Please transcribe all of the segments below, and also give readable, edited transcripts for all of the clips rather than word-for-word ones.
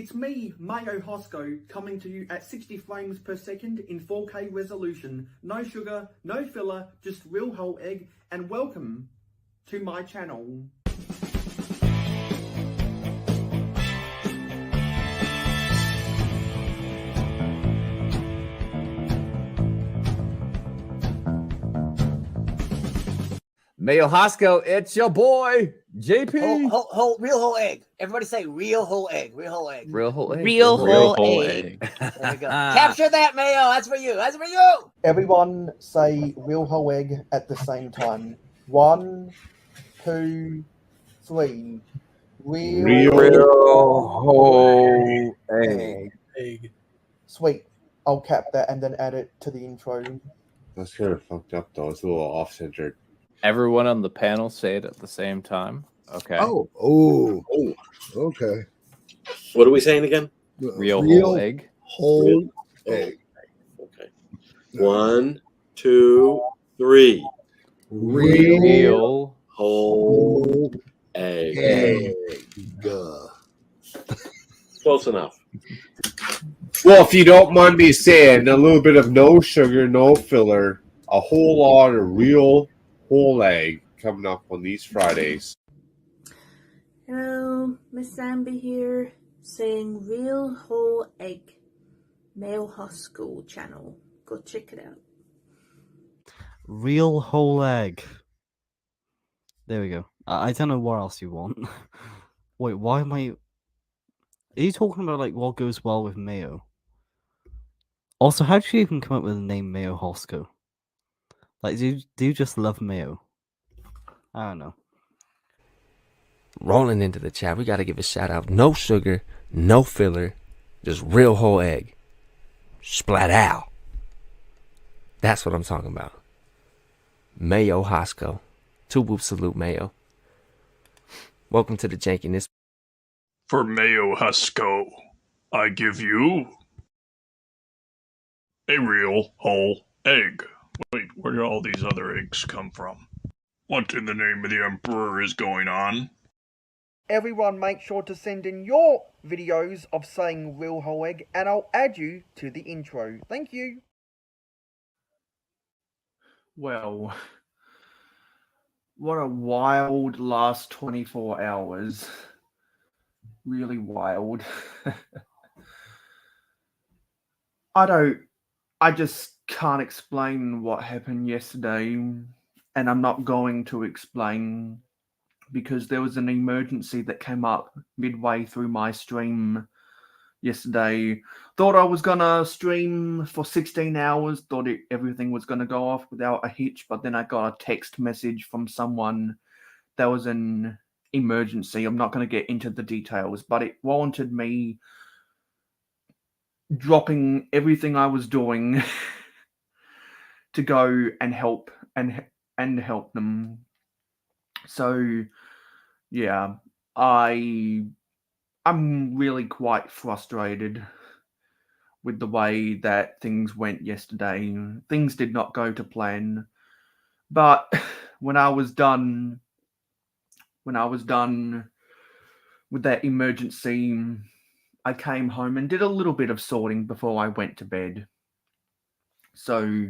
it's me, mayohosko, coming to you at 60 frames per second in 4K resolution. No sugar, no filler, just real whole egg, and welcome to my channel. Mayohosko, it's your boy, JP. Real whole egg. Everybody say real whole egg. Real whole egg. Real whole egg. Real whole egg. There we go. Capture that, Mayo. That's for you. That's for you. Everyone say real whole egg at the same time. 1, 2, 3. Real whole egg. Sweet. I'll cap that and then add it to the intro. That's kind of fucked up, though. It's a little off-centered. Everyone on the panel say it at the same time. Okay. Oh, okay. What are we saying again? Real whole egg. Whole egg. Okay. 1, 2, 3. Real Whole egg. Egg. Close enough. Well, if you don't mind me saying, a little bit of no sugar, no filler, a whole lot of real whole egg coming up on these Fridays. Hello, Miss Zambi here, saying real whole egg. Mayohosko channel. Go check it out. Real whole egg. There we go. I don't know what else you want. Wait, why am I... Are you talking about like what goes well with mayo? Also, how did you even come up with the name Mayohosko? Like, do you just love mayo? I don't know. Rolling into the chat, we got to give a shout out. No sugar, no filler, just real whole egg. Splat out. That's what I'm talking about. Mayohosko. 2 whoop salute, Mayo. Welcome to the jankiness. For Mayohosko, I give you a real whole egg. Wait, where did all these other eggs come from? What in the name of the Emperor is going on? Everyone make sure to send in your videos of saying real whole egg, and I'll add you to the intro. Thank you. Well, what a wild last 24 hours. Really wild. I just can't explain what happened yesterday, and I'm not going to explain because there was an emergency that came up midway through my stream yesterday. Thought I was gonna stream for 16 hours, thought everything was gonna go off without a hitch, but then I got a text message from someone. There was an emergency. I'm not going to get into the details, but it warranted me dropping everything I was doing to go and help help them. So yeah, I'm really quite frustrated with the way that things went yesterday. Things did not go to plan, but when I was done with that emergency, I came home and did a little bit of sorting before I went to bed. So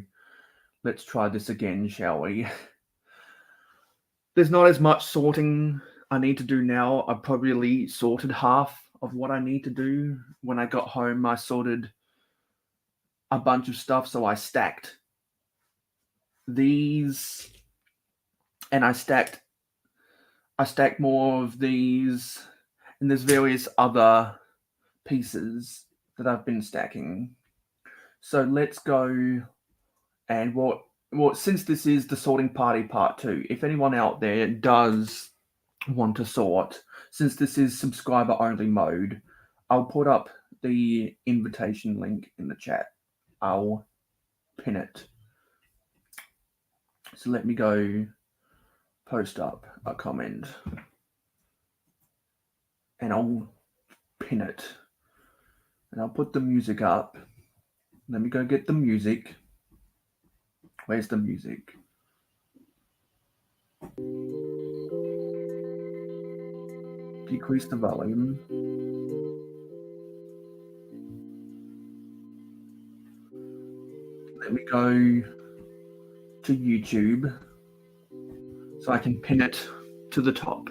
let's try this again, shall we? There's not as much sorting I need to do now. I probably sorted half of what I need to do. When I got home, I sorted a bunch of stuff, so I stacked these, and I stacked more of these, and there's various other pieces that I've been stacking. So let's go and since this is the sorting party part 2, if anyone out there does want to sort, since this is subscriber only mode, I'll put up the invitation link in the chat. I'll pin it. So let me go post up a comment and I'll pin it and I'll put the music up. Let me go get the music. Where's the music? Decrease the volume. Let me go to YouTube so I can pin it to the top.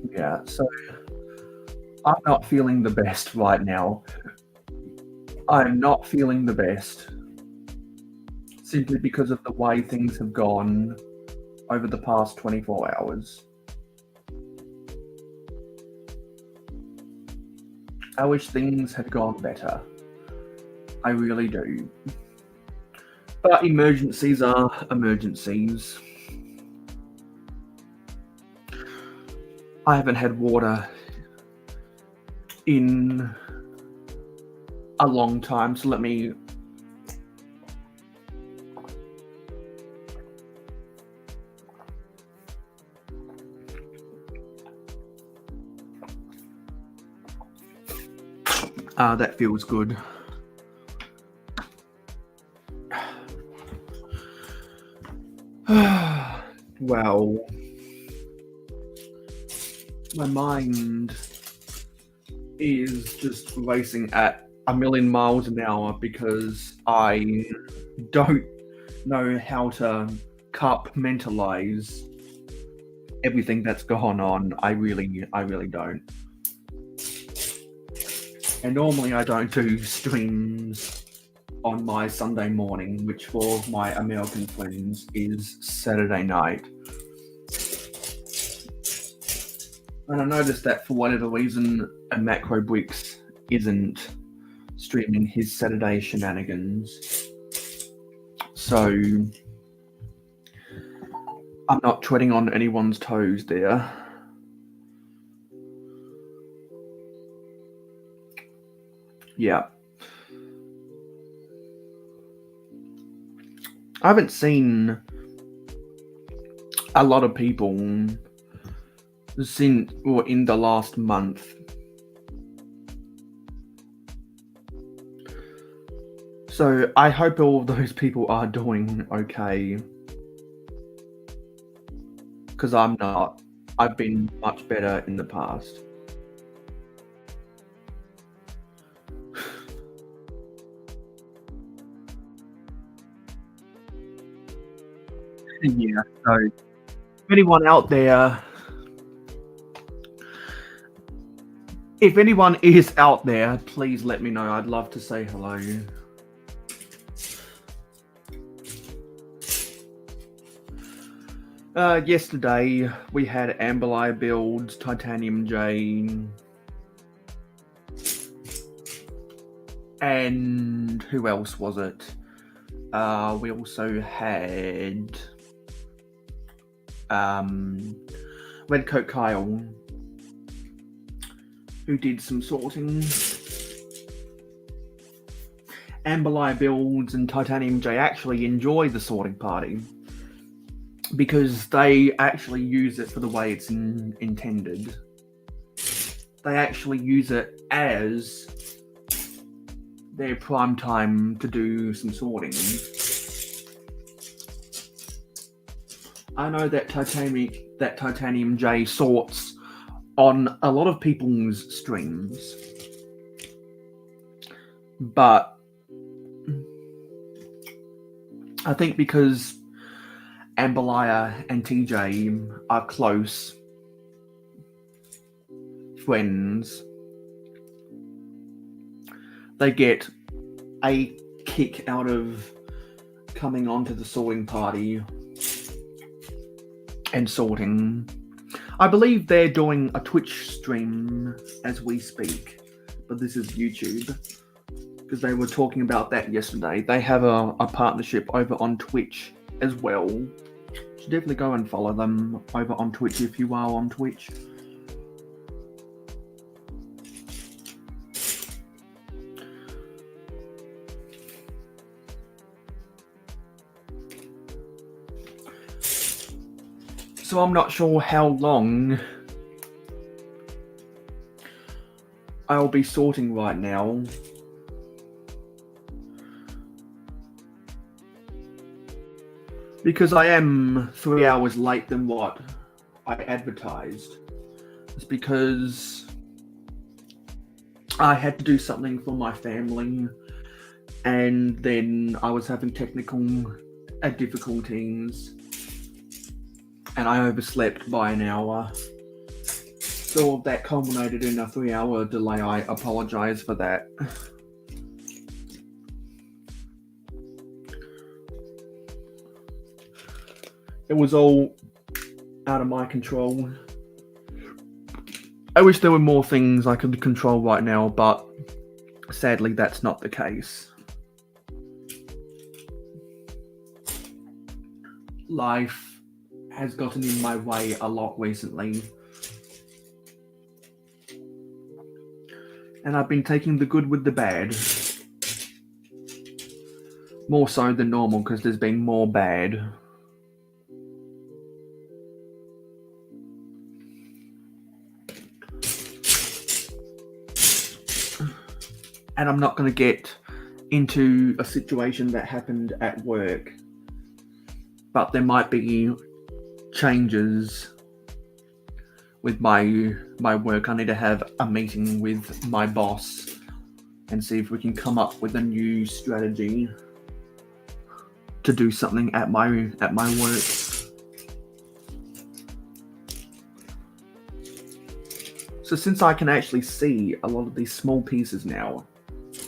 Yeah, so I'm not feeling the best right now. I'm not feeling the best simply because of the way things have gone over the past 24 hours. I wish things had gone better. I really do. But emergencies are emergencies. I haven't had water in a long time, so let me that feels good. Well, my mind is just racing at a million miles an hour because I don't know how to compartmentalize everything that's gone on. I really don't. And normally I don't do streams on my Sunday morning, which for my American friends is Saturday night. And I noticed that for whatever reason, a Macro Bricks isn't streaming his Saturday shenanigans. So I'm not treading on anyone's toes there. Yeah. I haven't seen a lot of people in the last month. So I hope all of those people are doing okay. Because I'm not. I've been much better in the past. Yeah, so if anyone out there, if anyone is out there, please let me know. I'd love to say hello. Yesterday we had Amberleye builds, Titanium Jane, and who else was it? We also had Redcoat Kyle, who did some sorting. Amberleye builds and Titanium J actually enjoy the sorting party because they actually use it for the way it's intended. They actually use it as their prime time to do some sorting. I know that Titanium J sorts on a lot of people's streams, but I think because Amberleye and TJ are close friends, they get a kick out of coming onto the sorting party and sorting. I believe they're doing a Twitch stream as we speak, but this is YouTube because they were talking about that yesterday. They have a partnership over on Twitch as well. You should definitely go and follow them over on Twitch if you are on Twitch. So I'm not sure how long I'll be sorting right now. Because I am 3 hours late than what I advertised. It's because I had to do something for my family and then I was having technical difficulties, and I overslept by an hour. So that culminated in a 3-hour delay. I apologize for that. It was all out of my control. I wish there were more things I could control right now, but sadly that's not the case. Life has gotten in my way a lot recently. And I've been taking the good with the bad. More so than normal, because there's been more bad. And I'm not going to get into a situation that happened at work, but there might be changes with my work. I need to have a meeting with my boss and see if we can come up with a new strategy to do something at my work. So since I can actually see a lot of these small pieces now,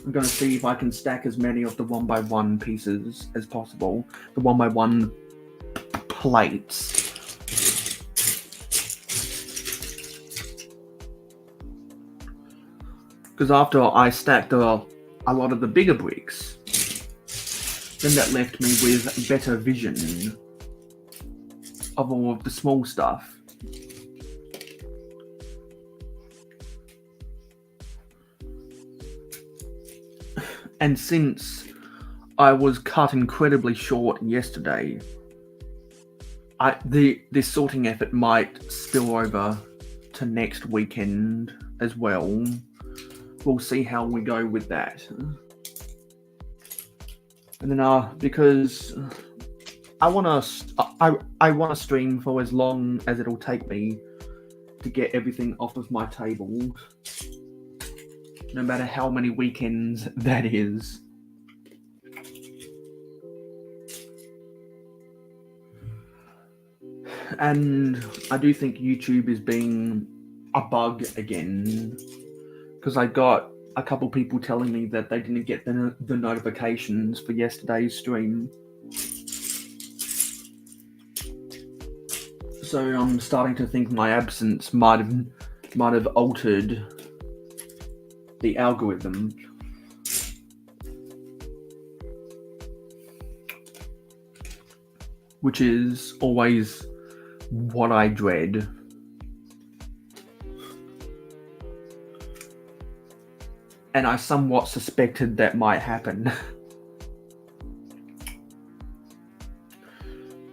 I'm going to see if I can stack as many of the 1x1 pieces as possible, the 1x1 plates. Because after I stacked a lot of the bigger bricks, then that left me with better vision of all of the small stuff. And since I was cut incredibly short yesterday, this sorting effort might spill over to next weekend as well. We'll see how we go with that. And then because I want to stream for as long as it'll take me to get everything off of my table, no matter how many weekends that is. And I do think YouTube is being a bug again, because I got a couple people telling me that they didn't get the notifications for yesterday's stream. So I'm starting to think my absence might have altered the algorithm. Which is always what I dread. And I somewhat suspected that might happen.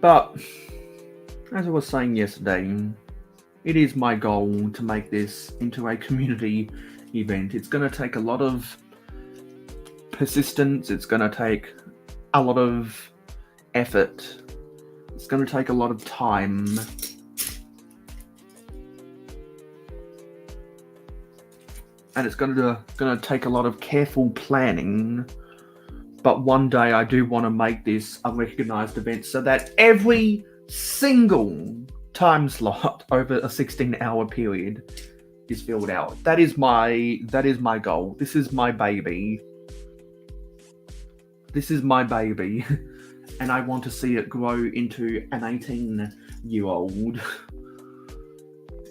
But, as I was saying yesterday, it is my goal to make this into a community event. It's going to take a lot of persistence, it's going to take a lot of effort, it's going to take a lot of time. And it's going to take a lot of careful planning. But one day I do want to make this a recognised event so that every single time slot over a 16-hour period is filled out. That is my goal. This is my baby. This is my baby. And I want to see it grow into an 18-year-old.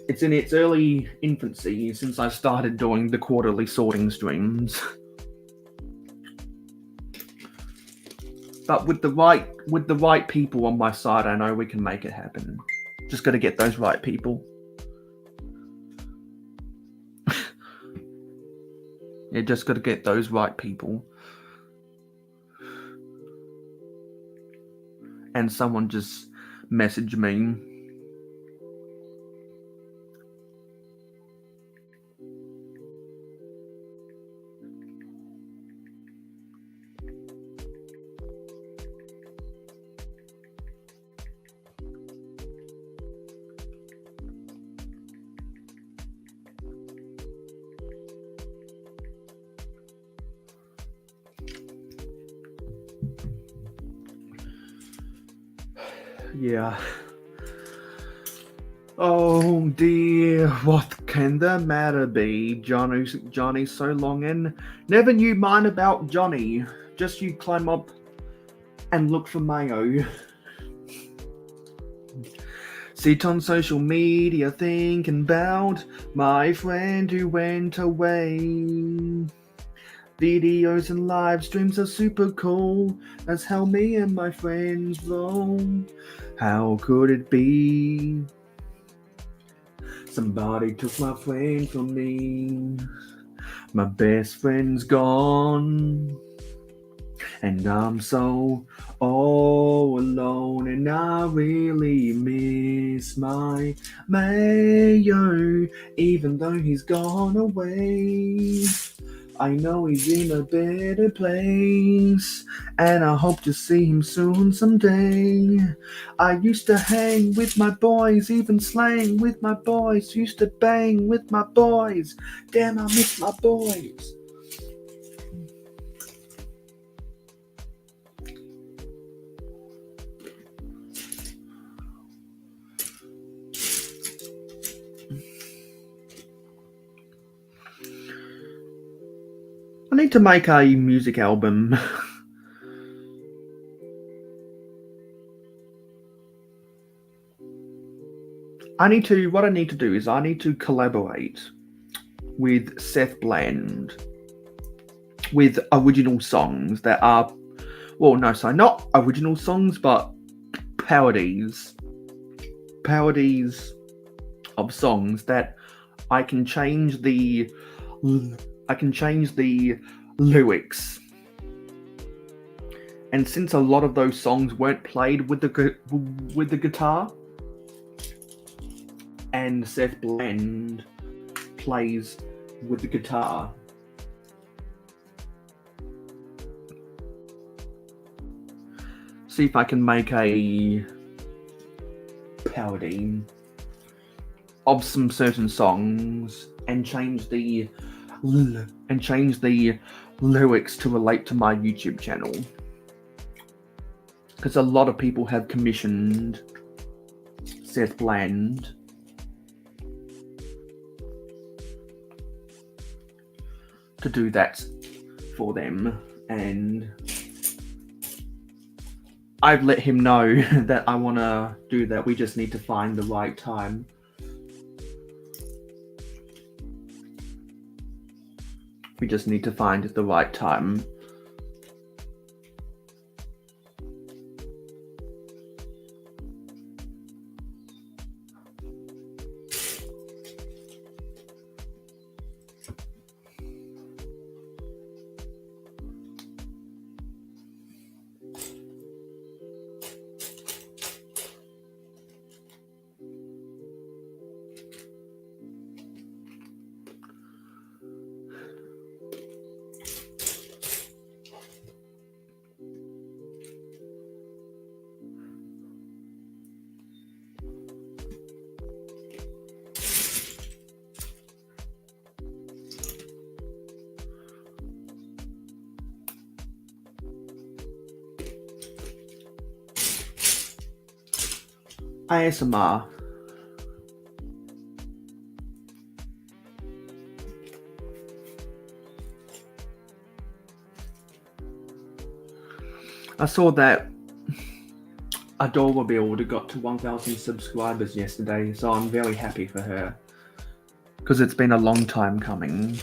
It's in its early infancy since I started doing the quarterly sorting streams. But with the right people on my side, I know we can make it happen. Just got to get those right people. Yeah, just got to get those right people. And someone just messaged me. Yeah. Oh dear, what can the matter be? Johnny's so long and never knew mine about Johnny. Just you climb up and look for Mayo. Sit on social media thinking about my friend who went away. Videos and live streams are super cool. That's how me and my friends roll. How could it be? Somebody took my friend from me. My best friend's gone. And I'm so all alone. And I really miss my Mayo. Even though he's gone away, I know he's in a better place, and I hope to see him soon someday. I used to hang with my boys, even slang with my boys, used to bang with my boys. Damn, I miss my boys. I need to make a music album. What I need to do is I need to collaborate with Seth Bland with original songs that are, well, no, sorry, not original songs, but parodies of songs that I can change the lyrics. And since a lot of those songs weren't played with the guitar, and Seth Bland plays with the guitar, see if I can make a parody of some certain songs and change the lyrics to relate to my YouTube channel, because a lot of people have commissioned Seth Bland to do that for them, and I've let him know that I want to do that. We just need to find the right time. We just need to find the right time. ASMR. I saw that Adora Builder got to 1,000 subscribers yesterday, so I'm very happy for her, because it's been a long time coming.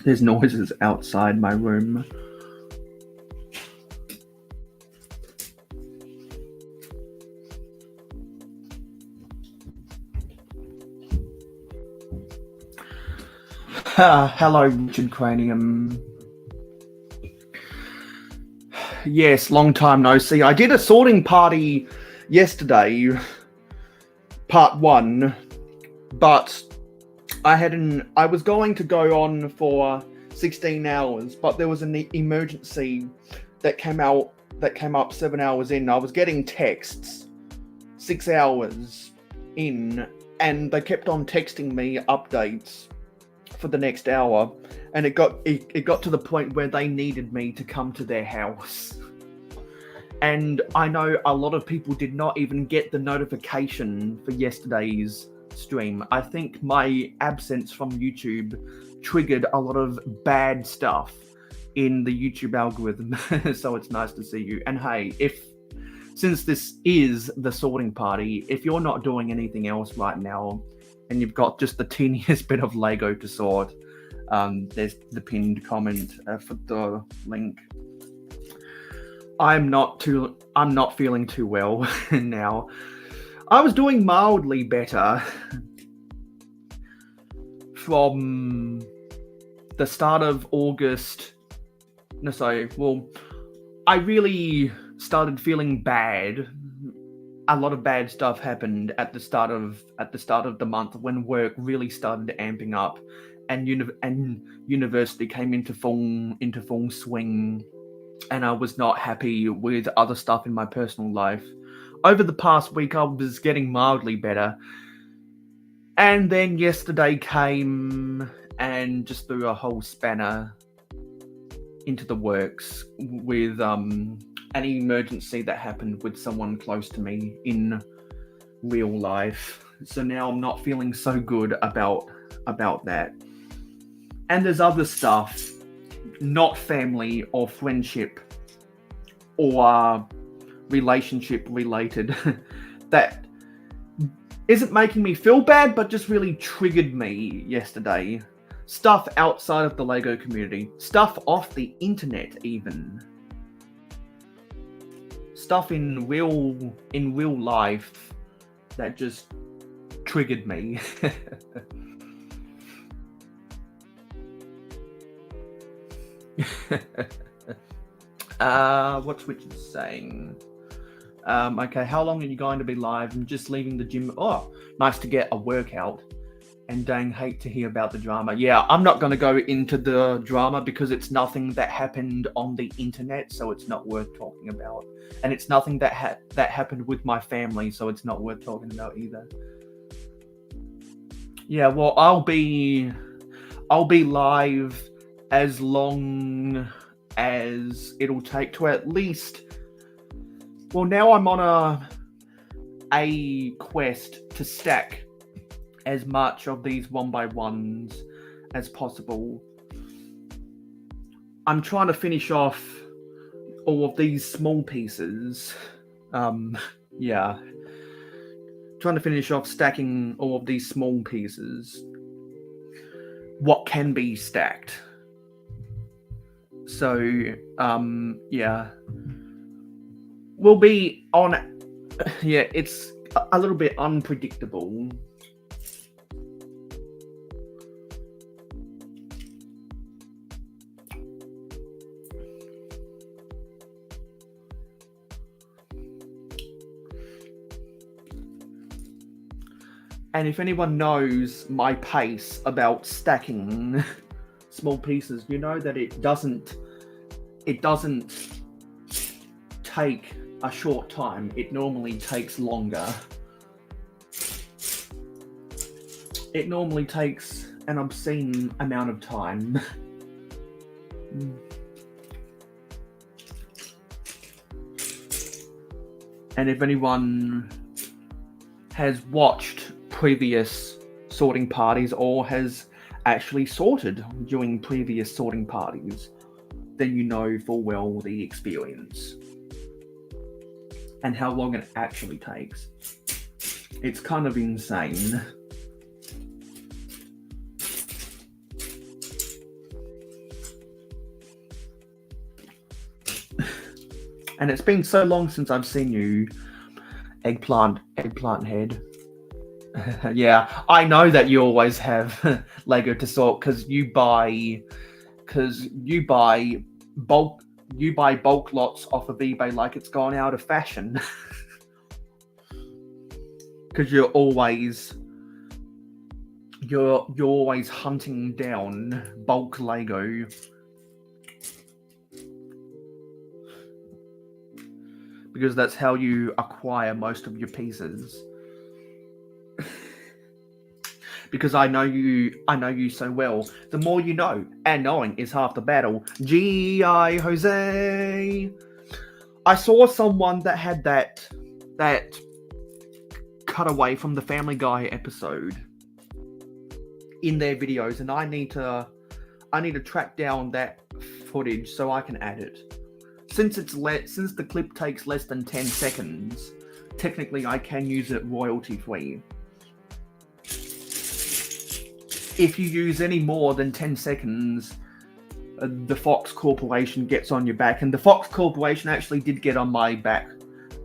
There's noises outside my room. Hello, Richard Cranium. Yes, long time no see. I did a sorting party yesterday, part 1, but I was going to go on for 16 hours, but there was an emergency that came up 7 hours in. I was getting texts 6 hours in, and they kept on texting me updates for the next hour, and it got to the point where they needed me to come to their house. And I know a lot of people did not even get the notification for yesterday's stream. I think my absence from YouTube triggered a lot of bad stuff in the YouTube algorithm. So it's nice to see you. And hey, since this is the sorting party, if you're not doing anything else right now and you've got just the teeniest bit of Lego to sort, there's the pinned comment for the link. I'm not feeling too well now. I was doing mildly better from the start of August. No, sorry. Well, I really started feeling bad. A lot of bad stuff happened at the start of the month when work really started amping up, and university came into full swing. And I was not happy with other stuff in my personal life. Over the past week, I was getting mildly better. And then yesterday came and just threw a whole spanner into the works with an emergency that happened with someone close to me in real life. So now I'm not feeling so good about that. And there's other stuff, not family or friendship or relationship related, that isn't making me feel bad, but just really triggered me yesterday. Stuff outside of the Lego community, stuff off the internet even. Stuff in real life that just triggered me. What's Richard saying? Okay, how long are you going to be live? I'm just leaving the gym. Oh, nice to get a workout. And dang, hate to hear about the drama. Yeah, I'm not going to go into the drama because it's nothing that happened on the internet, so it's not worth talking about. And it's nothing that happened with my family, so it's not worth talking about either. Yeah, well, I'll be live as long as it'll take to at least. Well, now I'm on a quest to stack as much of these 1x1s as possible. I'm trying to finish off all of these small pieces. Yeah. Trying to finish off stacking all of these small pieces. What can be stacked. So, yeah. We'll be on. Yeah, it's a little bit unpredictable. And if anyone knows my pace about stacking small pieces, you know that it doesn't take a short time. It normally takes longer. It normally takes an obscene amount of time. And if anyone has watched previous sorting parties or has actually sorted during previous sorting parties, then you know full well the experience and how long it actually takes. It's kind of insane. And it's been so long since I've seen you, eggplant head. Yeah, I know that you always have Lego to sort because you buy bulk lots off of eBay like it's gone out of fashion. Because you're always hunting down bulk Lego. Because that's how you acquire most of your pieces. Because I know you so well. The more you know, and knowing is half the battle. G.I. Jose. I saw someone that had that cutaway from the Family Guy episode in their videos, and I need to track down that footage so I can add it. Since the clip takes less than 10 seconds, technically I can use it royalty free. If you use any more than 10 seconds, the Fox Corporation gets on your back, and the Fox Corporation actually did get on my back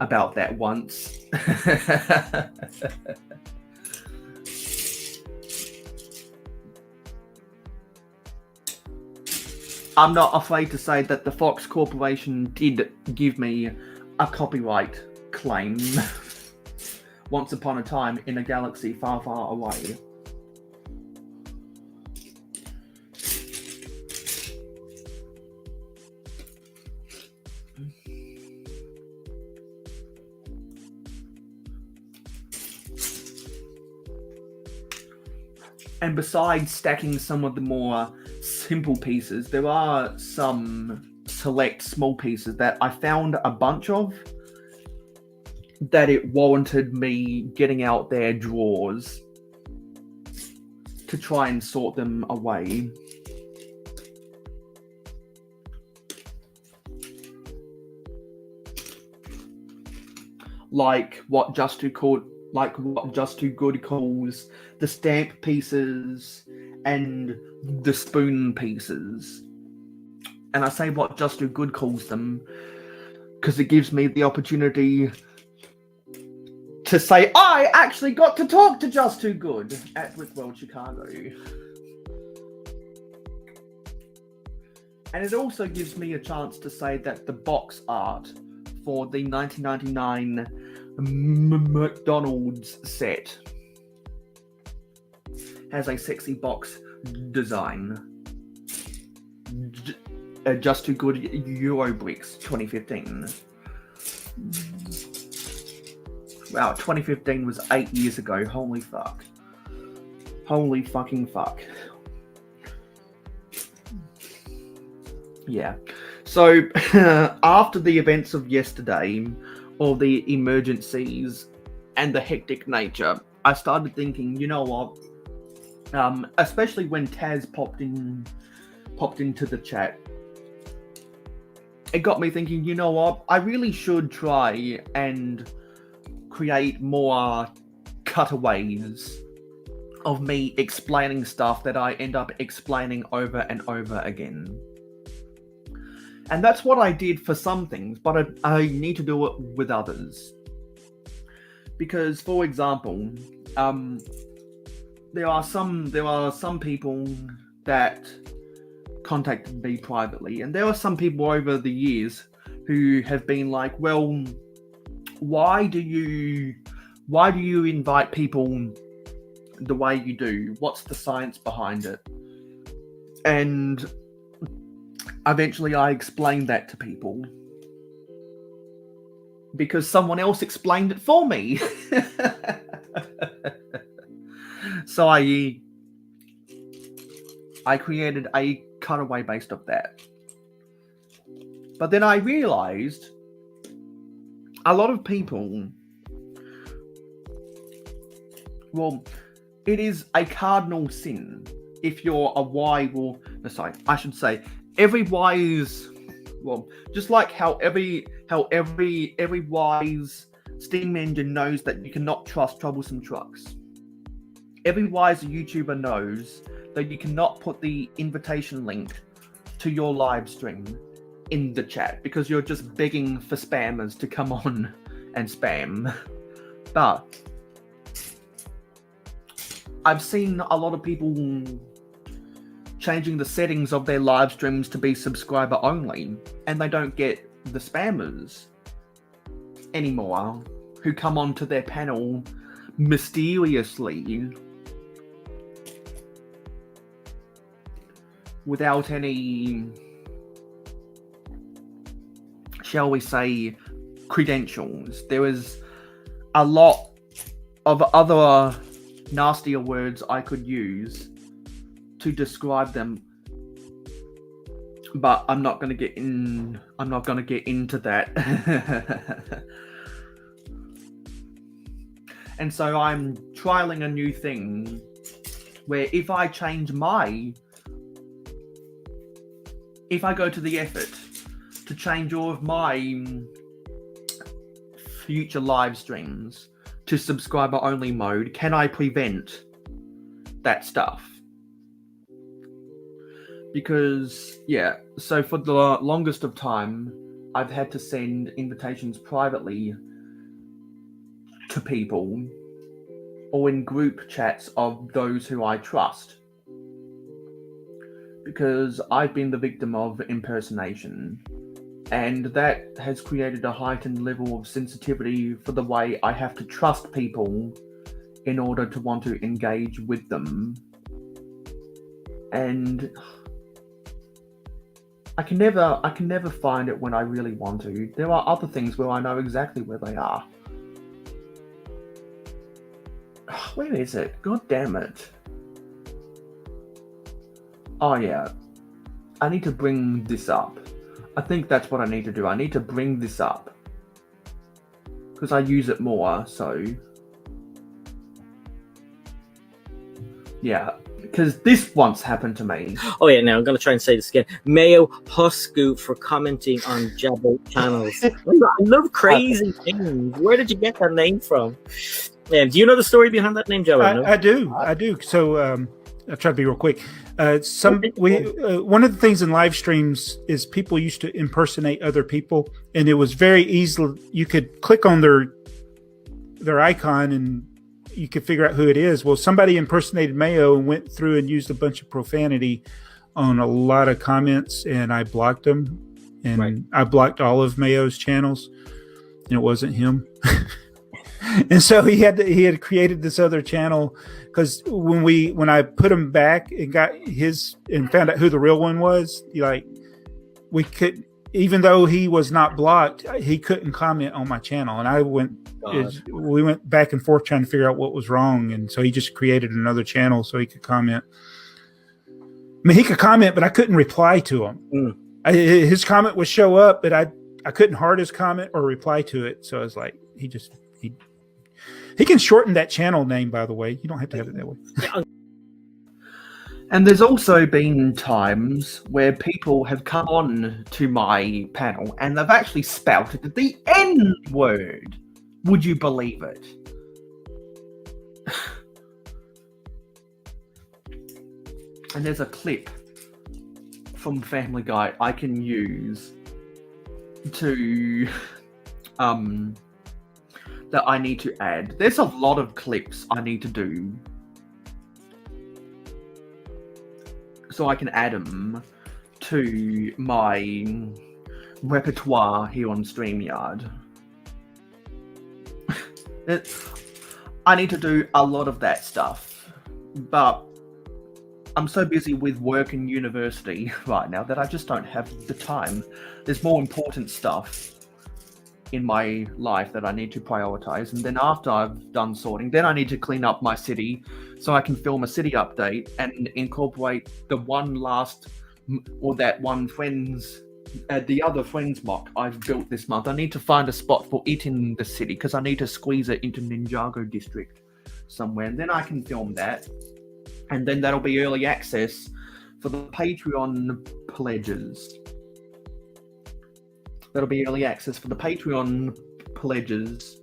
about that once. I'm not afraid to say that the Fox Corporation did give me a copyright claim once upon a time in a galaxy far, far away. And besides stacking some of the more simple pieces, there are some select small pieces that I found a bunch of that it warranted me getting out their drawers to try and sort them away. Like what Just Too Good calls the stamp pieces and the spoon pieces. And I say what Just Too Good calls them because it gives me the opportunity to say I actually got to talk to Just Too Good at Brickworld Chicago. And it also gives me a chance to say that the box art for the 1999 McDonald's set has a sexy box design. Just Too Good Eurobricks 2015. Wow, 2015 was 8 years ago. Holy fuck. Holy fucking fuck. Yeah. So, after the events of yesterday, all the emergencies and the hectic nature, I started thinking, you know what? Especially when Taz popped into the chat, it got me thinking, you know what? I really should try and create more cutaways of me explaining stuff that I end up explaining over and over again. And that's what I did for some things, but I need to do it with others. Because, for example, there are some people that contacted me privately, and there are some people over the years who have been like, well, why do you invite people the way you do? What's the science behind it? And eventually I explained that to people because someone else explained it for me. So I created a cutaway based off that. But then I realized a lot of people, well, it is a cardinal sin if you're a every wise, well, just like how every wise steam engine knows that you cannot trust troublesome trucks. Every wise YouTuber knows that you cannot put the invitation link to your live stream in the chat because you're just begging for spammers to come on and spam. But I've seen a lot of people changing the settings of their live streams to be subscriber only, and they don't get the spammers anymore who come onto their panel mysteriously without any, shall we say, credentials. There is a lot of other nastier words I could use to describe them, but I'm not going to get into that. And so I'm trialing a new thing where if I go to the effort to change all of my future live streams to subscriber only mode, can I prevent that stuff? Because, yeah, so for the longest of time, I've had to send invitations privately to people or in group chats of those who I trust. Because I've been the victim of impersonation, and that has created a heightened level of sensitivity for the way I have to trust people in order to want to engage with them. And I can never find it when I really want to. There are other things where I know exactly where they are. Where is it? God damn it. Oh yeah. I need to bring this up. I think that's what I need to do. I need to bring this up. Because I use it more, so... Yeah. Because this once happened to me. Oh yeah, now I'm going to try and say this again. Mayohosko for commenting on Jabbo channels. I love crazy things. Where did you get that name from? Do you know the story behind that name, Jabbo? No? I do. So I'll try to be real quick. One of the things in live streams is people used to impersonate other people, and it was very easy. You could click on their icon and you could figure out who it is. Well, somebody impersonated Mayo and went through and used a bunch of profanity on a lot of comments, and I blocked them. And right. I blocked all of Mayo's channels, and it wasn't him. And so he had created this other channel, because when I put him back and got his and found out who the real one was, we could, even though he was not blocked, he couldn't comment on my channel, and we went back and forth trying to figure out what was wrong, and so he just created another channel so he could comment. I mean, he could comment, but I couldn't reply to him. His comment would show up, but I couldn't heart his comment or reply to it. So I was like, he can shorten that channel name, by the way. You don't have to have it that way. And there's also been times where people have come on to my panel and they've actually spouted the N word. Would you believe it? And there's a clip from Family Guy I can use to that I need to add. There's a lot of clips I need to do so I can add them to my repertoire here on StreamYard. I need to do a lot of that stuff, but I'm so busy with work and university right now that I just don't have the time. There's more important stuff in my life that I need to prioritize, and then after I've done sorting, then I need to clean up my city so I can film a city update and incorporate the other Friends mock I've built this month. I need to find a spot for it in the city because I need to squeeze it into Ninjago district somewhere, and then I can film that, and then that'll be early access for the Patreon pledges. That'll be early access for the Patreon pledges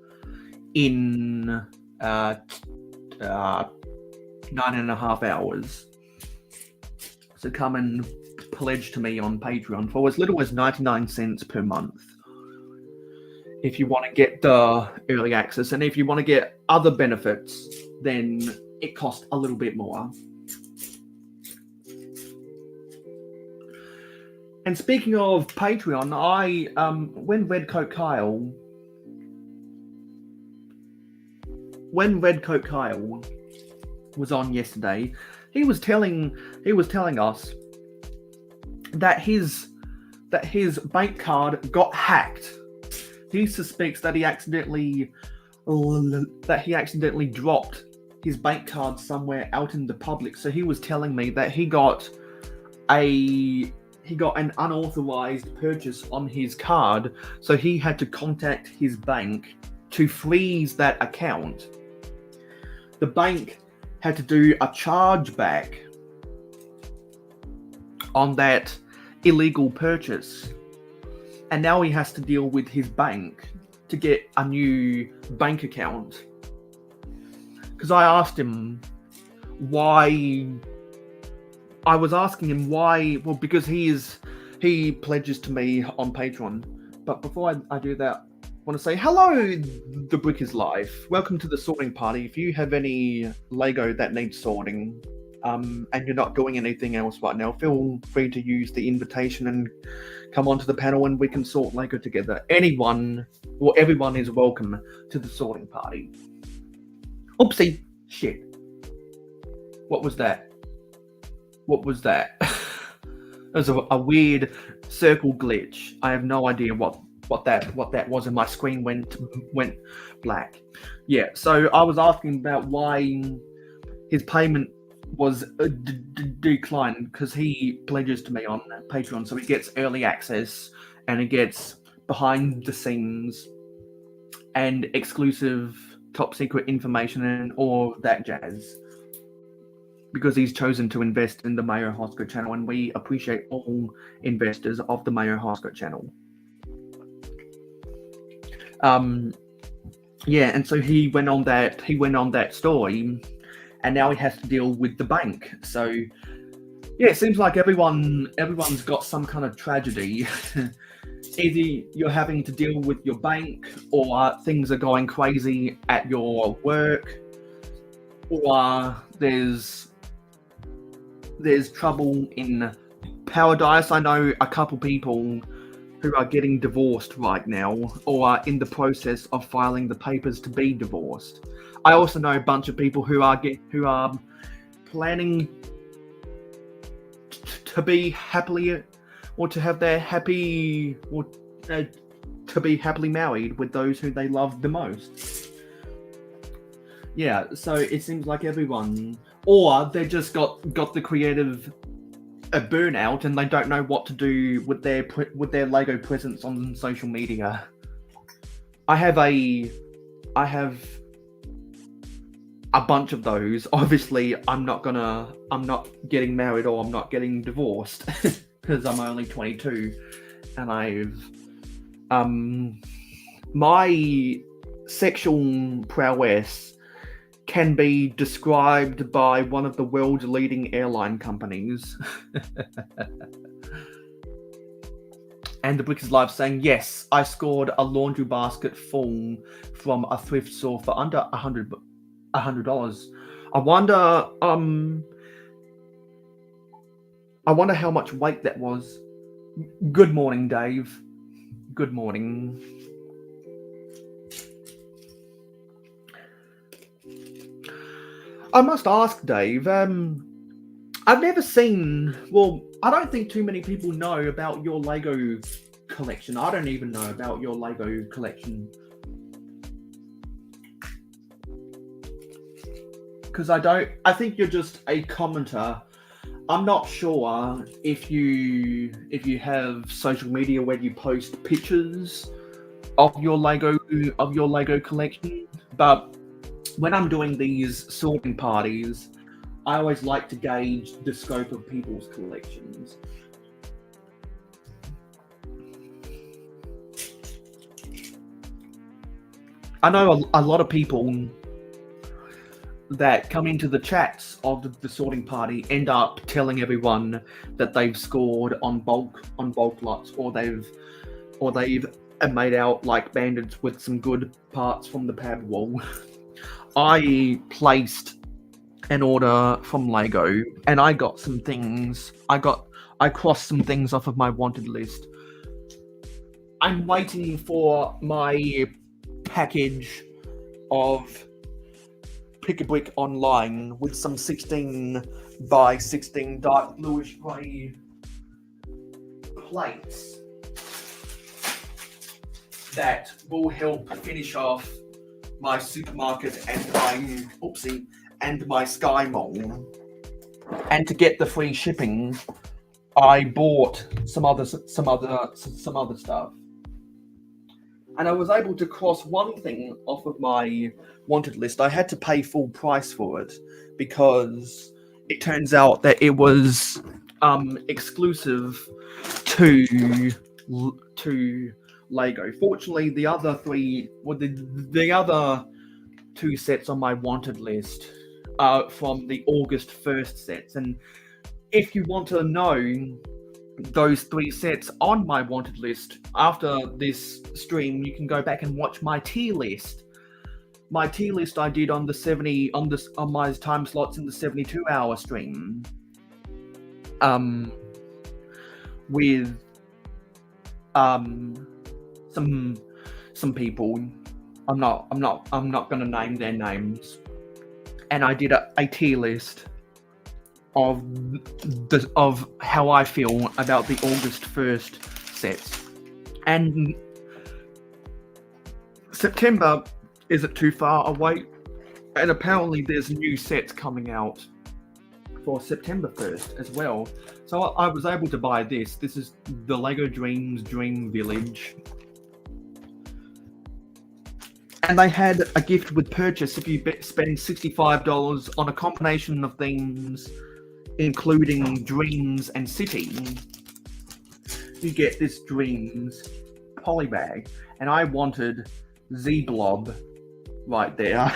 in 9.5 hours. So come and pledge to me on Patreon for as little as 99 cents per month. If you want to get the early access, and if you want to get other benefits, then it costs a little bit more. And speaking of Patreon, when Redcoat Kyle was on yesterday, he was telling us that his bank card got hacked. He suspects that he accidentally dropped his bank card somewhere out in the public. So he was telling me that he got an unauthorized purchase on his card, so he had to contact his bank to freeze that account. The bank had to do a chargeback on that illegal purchase, and now he has to deal with his bank to get a new bank account. Because I asked him why. I was asking him why. Well, because he pledges to me on Patreon. But before I do that, I want to say hello. The brick is live. Welcome to the sorting party. If you have any Lego that needs sorting, and you're not doing anything else right now, feel free to use the invitation and come onto the panel, and we can sort Lego together. Everyone is welcome to the sorting party. Oopsie, shit. What was that? It was a weird circle glitch. I have no idea what that was, and my screen went black. Yeah, so I was asking about why his payment was declined, because he pledges to me on Patreon, so he gets early access and he gets behind the scenes and exclusive top secret information and all of that jazz, because he's chosen to invest in the mayohosko channel, and we appreciate all investors of the mayohosko channel. Yeah, and so he went on that story, and now he has to deal with the bank. So yeah, it seems like everyone's got some kind of tragedy. Either you're having to deal with your bank, or things are going crazy at your work, or there's trouble in paradise. I know a couple people who are getting divorced right now, or are in the process of filing the papers to be divorced. I also know a bunch of people who are planning to be happily, or to have their happy, or to be happily married with those who they love the most. Yeah, so it seems like everyone, or they just got the creative burnout, and they don't know what to do with their Lego presence on social media. I have a bunch of those. Obviously, I'm not getting married, or I'm not getting divorced because I'm only 22, and my sexual prowess can be described by one of the world's leading airline companies. And the Brick is Live saying, yes, I scored a laundry basket full from a thrift store for under $100. I wonder how much weight that was. Good morning, Dave. Good morning. I must ask, Dave, I've never seen, well, I don't think too many people know about your Lego collection. I don't even know about your Lego collection. Because I think you're just a commenter. I'm not sure if you have social media where you post pictures of your Lego collection, but when I'm doing these sorting parties, I always like to gauge the scope of people's collections. I know a lot of people that come into the chats of the sorting party end up telling everyone that they've scored on bulk lots, or they've made out like bandits with some good parts from the pad wall. I placed an order from Lego, and I got some things. I crossed some things off of my wanted list. I'm waiting for my package of Pick-a-Brick Online with some 16 by 16 dark bluish grey plates that will help finish off my supermarket and my Sky Mall. And to get the free shipping, I bought some other stuff. And I was able to cross one thing off of my wanted list. I had to pay full price for it because it turns out that it was exclusive to Lego. Fortunately, the other the other two sets on my wanted list are from the August 1st sets. And if you want to know those 3 sets on my wanted list, after this stream, you can go back and watch my tier list. My tier list I did on my time slots in the 72-hour stream. With some people. I'm not gonna name their names. And I did a tier list of how I feel about the August 1st sets. And September isn't too far away, and apparently there's new sets coming out for September 1st as well. So I was able to buy this. This is the Lego Dreams Dream Village. And they had a gift with purchase if you spend $65 on a combination of things, including Dreams and City. You get this Dreams polybag, and I wanted Z-Blob right there.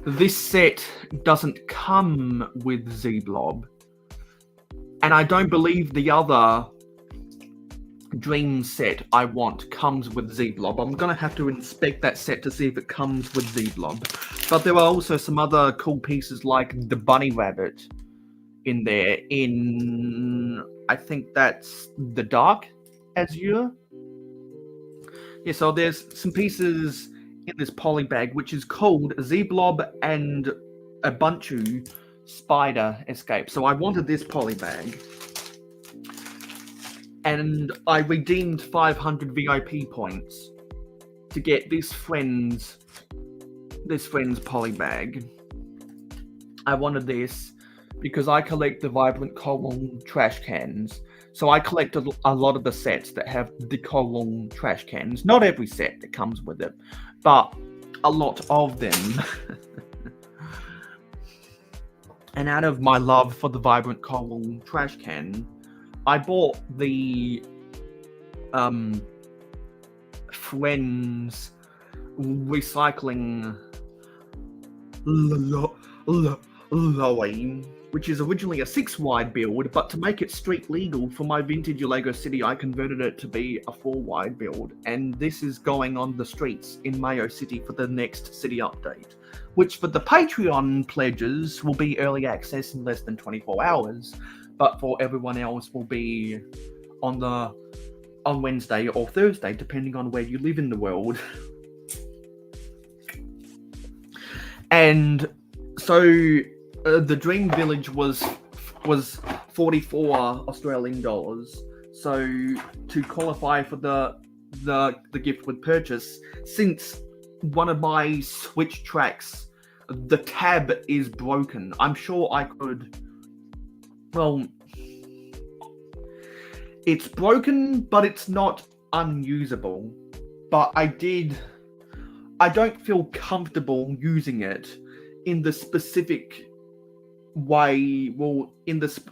This set doesn't come with Z-Blob, and I don't believe the other Dream set I want comes with Z-Blob. I'm gonna have to inspect that set to see if it comes with Z-Blob. But there are also some other cool pieces like the bunny rabbit in there I think that's the dark azure. Yeah, so there's some pieces in this poly bag which is called Z-Blob and a Bunchu Spider Escape. So I wanted this poly bag. And I redeemed 500 VIP points to get this friend's poly bag. I wanted this because I collect the vibrant Kolong trash cans. So I collected a lot of the sets that have the Kolong trash cans. Not every set that comes with it, but a lot of them. And out of my love for the vibrant Kolong trash can, I bought the Friends recycling line, which is originally a 6-wide build, but to make it street legal for my vintage Lego City, I converted it to be a 4-wide build, and this is going on the streets in Mayo City for the next city update, which for the Patreon pledges will be early access in less than 24 hours. But for everyone else will be on Wednesday or Thursday, depending on where you live in the world. And so the Dream Village was 44 Australian dollars. So to qualify for the gift with purchase, since one of my Switch tracks, the tab is broken, I'm sure I could. Well, it's broken, but it's not unusable. But I don't feel comfortable using it in the specific way. Well,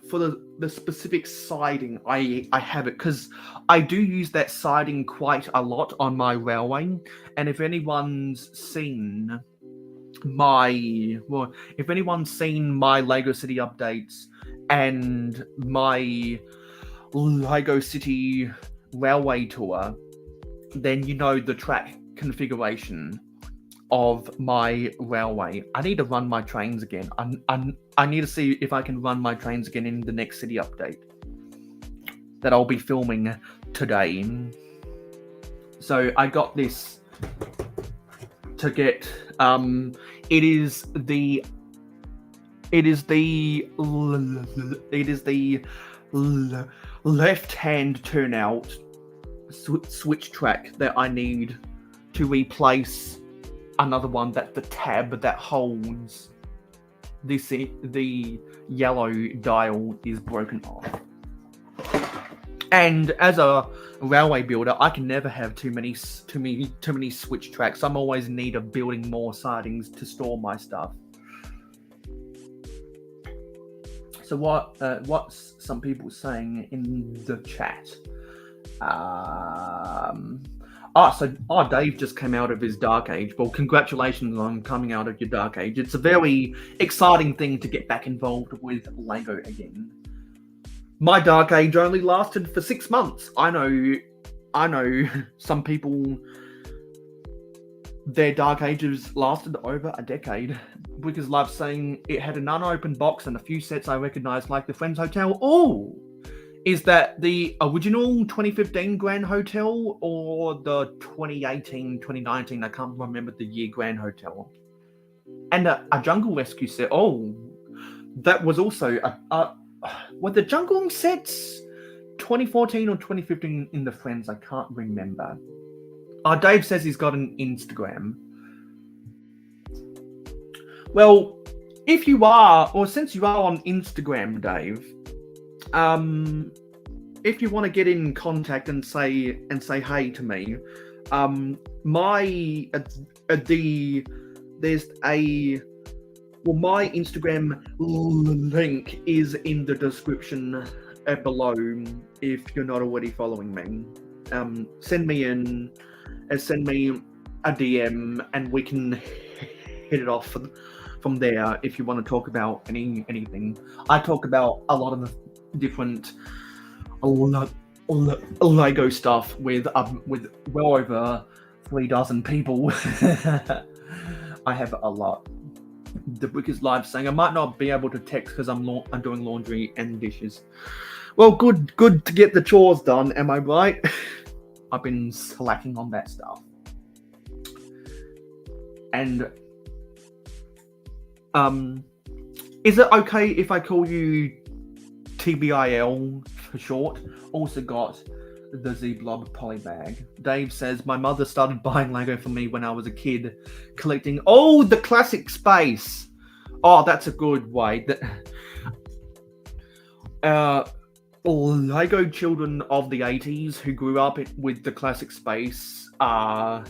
for the specific siding I have it, because I do use that siding quite a lot on my railway. And if anyone's seen if anyone's seen my Lego City updates and my Lego City railway tour, then you know the track configuration of my railway. I need to run my trains again. I need to see if I can run my trains again in the next city update that I'll be filming today. So I got this to get. It is the left-hand turnout switch track that I need to replace another one that the tab that holds the yellow dial is broken off. And as a railway builder, I can never have too many switch tracks. I'm always in need of building more sidings to store my stuff. So what's some people saying in the chat? Dave just came out of his dark age. Well, congratulations on coming out of your dark age. It's a very exciting thing to get back involved with Lego again. My dark age only lasted for 6 months. I know some people, their dark ages lasted over a decade. Wickers Love saying it had an unopened box and a few sets I recognized, like the Friends Hotel. Oh! Is that the original 2015 Grand Hotel or the 2018, 2019, I can't remember the year, Grand Hotel? And a Jungle Rescue set. Oh, that was also were the Jungle sets 2014 or 2015 in the Friends? I can't remember. Dave says he's got an Instagram. Well, if you are, or since you are on Instagram, Dave, if you want to get in contact and say hey to me, my Instagram link is in the description below if you're not already following me. Send me a DM and we can hit it off from there if you want to talk about anything. I talk about a lot of the different Lego stuff with well over 36 people. I have a lot. The book is live saying I might not be able to text because I'm doing laundry and dishes. Well, good to get the chores done. Am I right? I've been slacking on that stuff. And is it okay if I call you TBIL for short? Also got the Z-Blob polybag. Dave says, my mother started buying Lego for me when I was a kid, collecting the classic space. Oh, that's a good way. Lego children of the 80s who grew up with the classic space have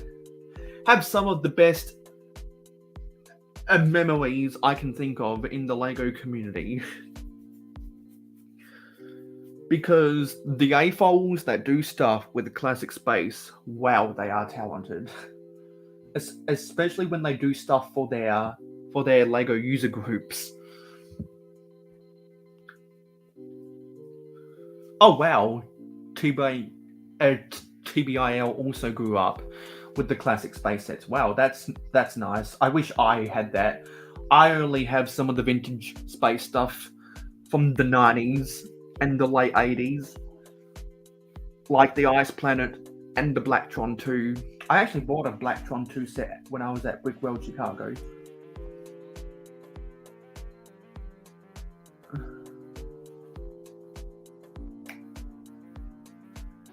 some of the best memories I can think of in the Lego community. Because the AFOLs that do stuff with the classic space, wow, they are talented. Especially when they do stuff for their Lego user groups. Oh wow, TBIL also grew up with the classic space sets. Wow, that's nice. I wish I had that. I only have some of the vintage space stuff from the 90s and the late 80s, like the Ice Planet and the Blacktron 2. I actually bought a Blacktron 2 set when I was at Brick World Chicago.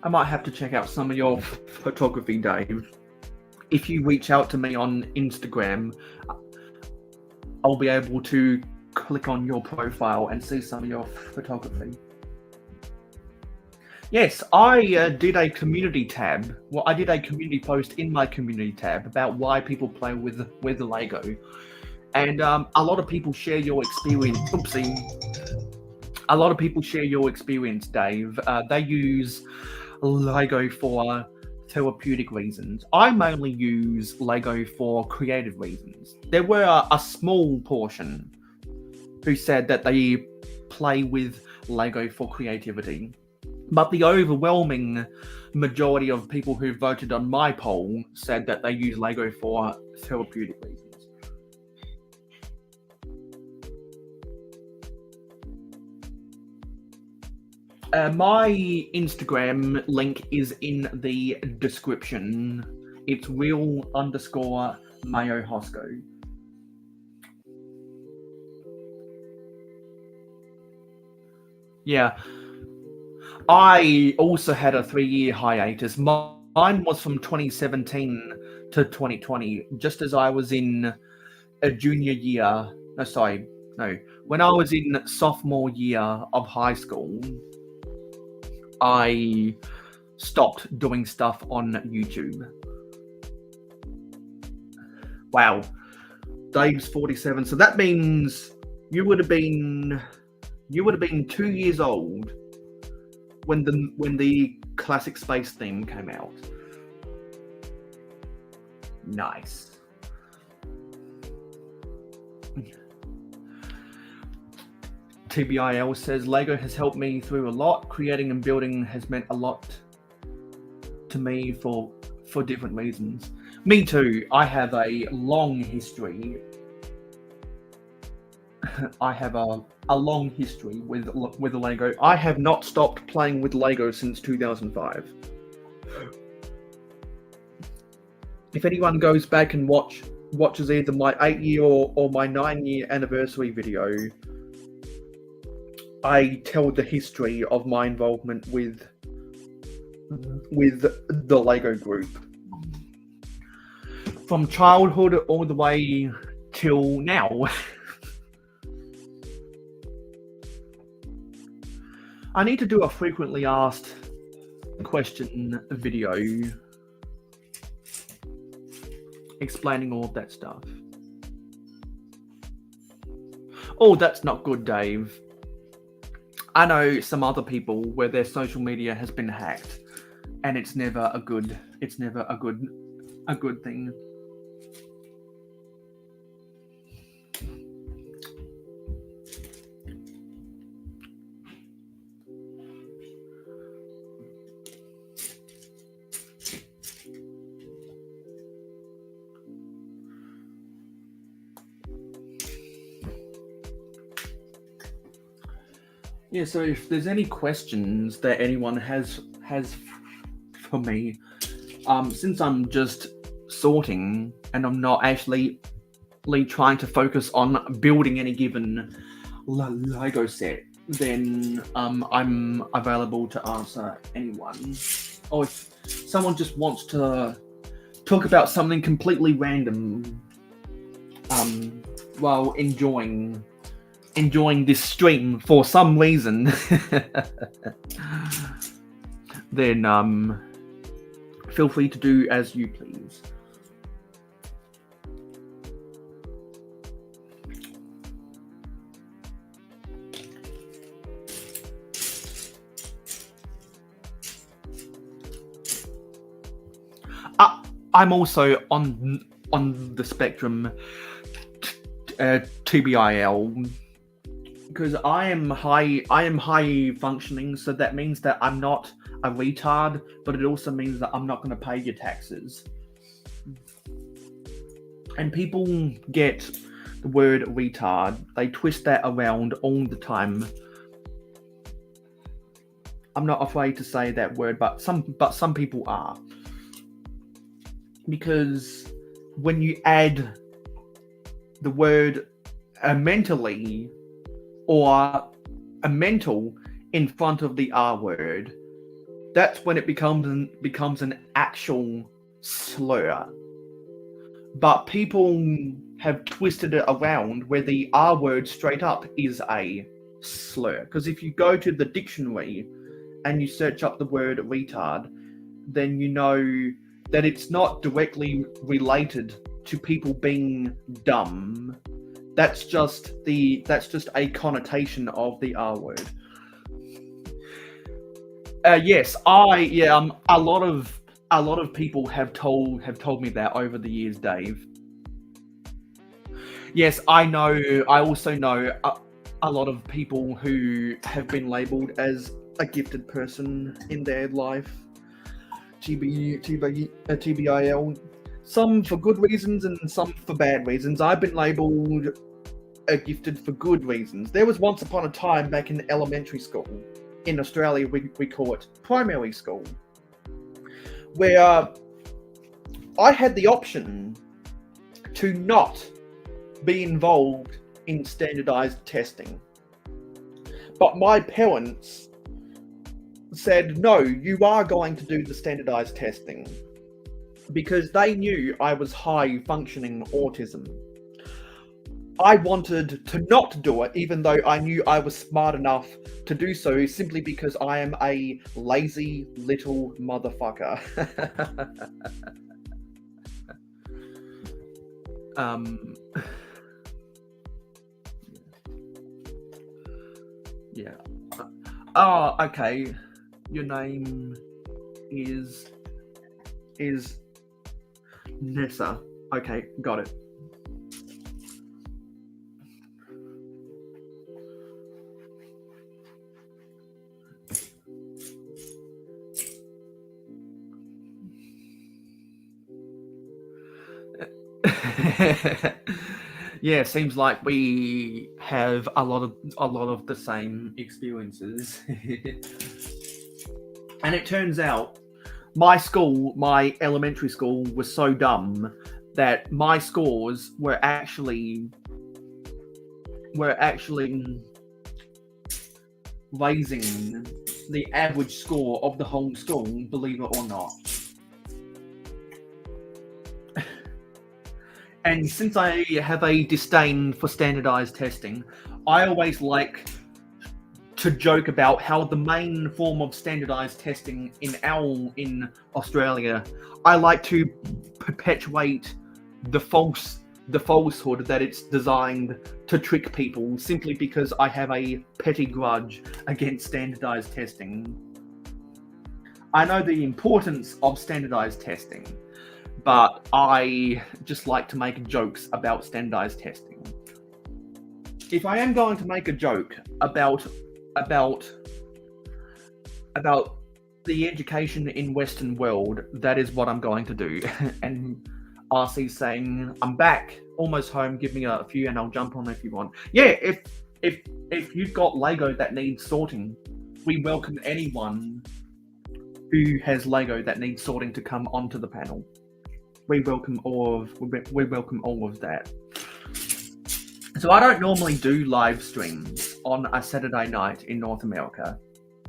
I might have to check out some of your photography, Dave. If you reach out to me on Instagram, I'll be able to click on your profile and see some of your photography. Yes, I did a community tab. Well, I did a community post in my community tab about why people play with Lego. And a lot of people share your experience. Oopsie. A lot of people share your experience, Dave. They use Lego for therapeutic reasons. I mainly use Lego for creative reasons. There were a small portion who said that they play with Lego for creativity, but the overwhelming majority of people who voted on my poll said that they use Lego for therapeutic reasons. My Instagram link is in the description. It's real_mayohosko. Yeah. I also had a 3-year hiatus. Mine was from 2017 to 2020, just as I was in a junior year. When I was in sophomore year of high school, I stopped doing stuff on YouTube. Wow. Dave's 47. So that means you would have been 2 years old when the classic space theme came out. Nice. TBIL says, Lego has helped me through a lot. Creating and building has meant a lot to me for different reasons. Me too. I have a long history. I have a long history with Lego. I have not stopped playing with Lego since 2005. If anyone goes back and watches either my 8-year or my 9-year anniversary video, I tell the history of my involvement with the Lego group. From childhood all the way till now. I need to do a frequently asked question video explaining all of that stuff. Oh, that's not good, Dave. I know some other people where their social media has been hacked, and it's never a good thing. Yeah, so if there's any questions that anyone has for me, since I'm just sorting and I'm not actually trying to focus on building any given Lego set, then I'm available to answer anyone. Or if someone just wants to talk about something completely random while enjoying this stream for some reason, then feel free to do as you please. I'm also on the spectrum TBIL. Because I am high functioning, so that means that I'm not a retard, but it also means that I'm not going to pay your taxes. And people get the word retard, they twist that around all the time. I'm not afraid to say that word, but some people are. Because when you add the word mentally or a mental in front of the R word, that's when it becomes an actual slur. But people have twisted it around where the R word straight up is a slur. Because if you go to the dictionary and you search up the word retard, then you know that it's not directly related to people being dumb. That's just a connotation of the R word. Yes, a lot of a lot of people have told me that over the years, Dave. Yes, I know. I also know a lot of people who have been labelled as a gifted person in their life. TBIL. Some for good reasons and some for bad reasons. I've been labelled a gifted for good reasons. There was once upon a time back in elementary school. In Australia, we call it primary school, where I had the option to not be involved in standardized testing. But my parents said, no, you are going to do the standardized testing, because they knew I was high functioning autism. I wanted to not do it, even though I knew I was smart enough to do so, simply because I am a lazy little motherfucker. Yeah. Oh, okay. Your name is Nessa. Okay, got it. Yeah, seems like we have a lot of the same experiences. And it turns out my elementary school was so dumb that my scores were actually raising the average score of the whole school, believe it or not. And since I have a disdain for standardized testing, I always like to joke about how the main form of standardized testing in Australia, I like to perpetuate the falsehood that it's designed to trick people, simply because I have a petty grudge against standardized testing. I know the importance of standardized testing, but I just like to make jokes about standardized testing. If I am going to make a joke about the education in Western world, that is what I'm going to do. And RC's saying, I'm back, almost home, give me a few and I'll jump on if you want. Yeah, if you've got Lego that needs sorting, we welcome anyone who has Lego that needs sorting to come onto the panel. We welcome all of that. So I don't normally do live streams on a Saturday night in North America.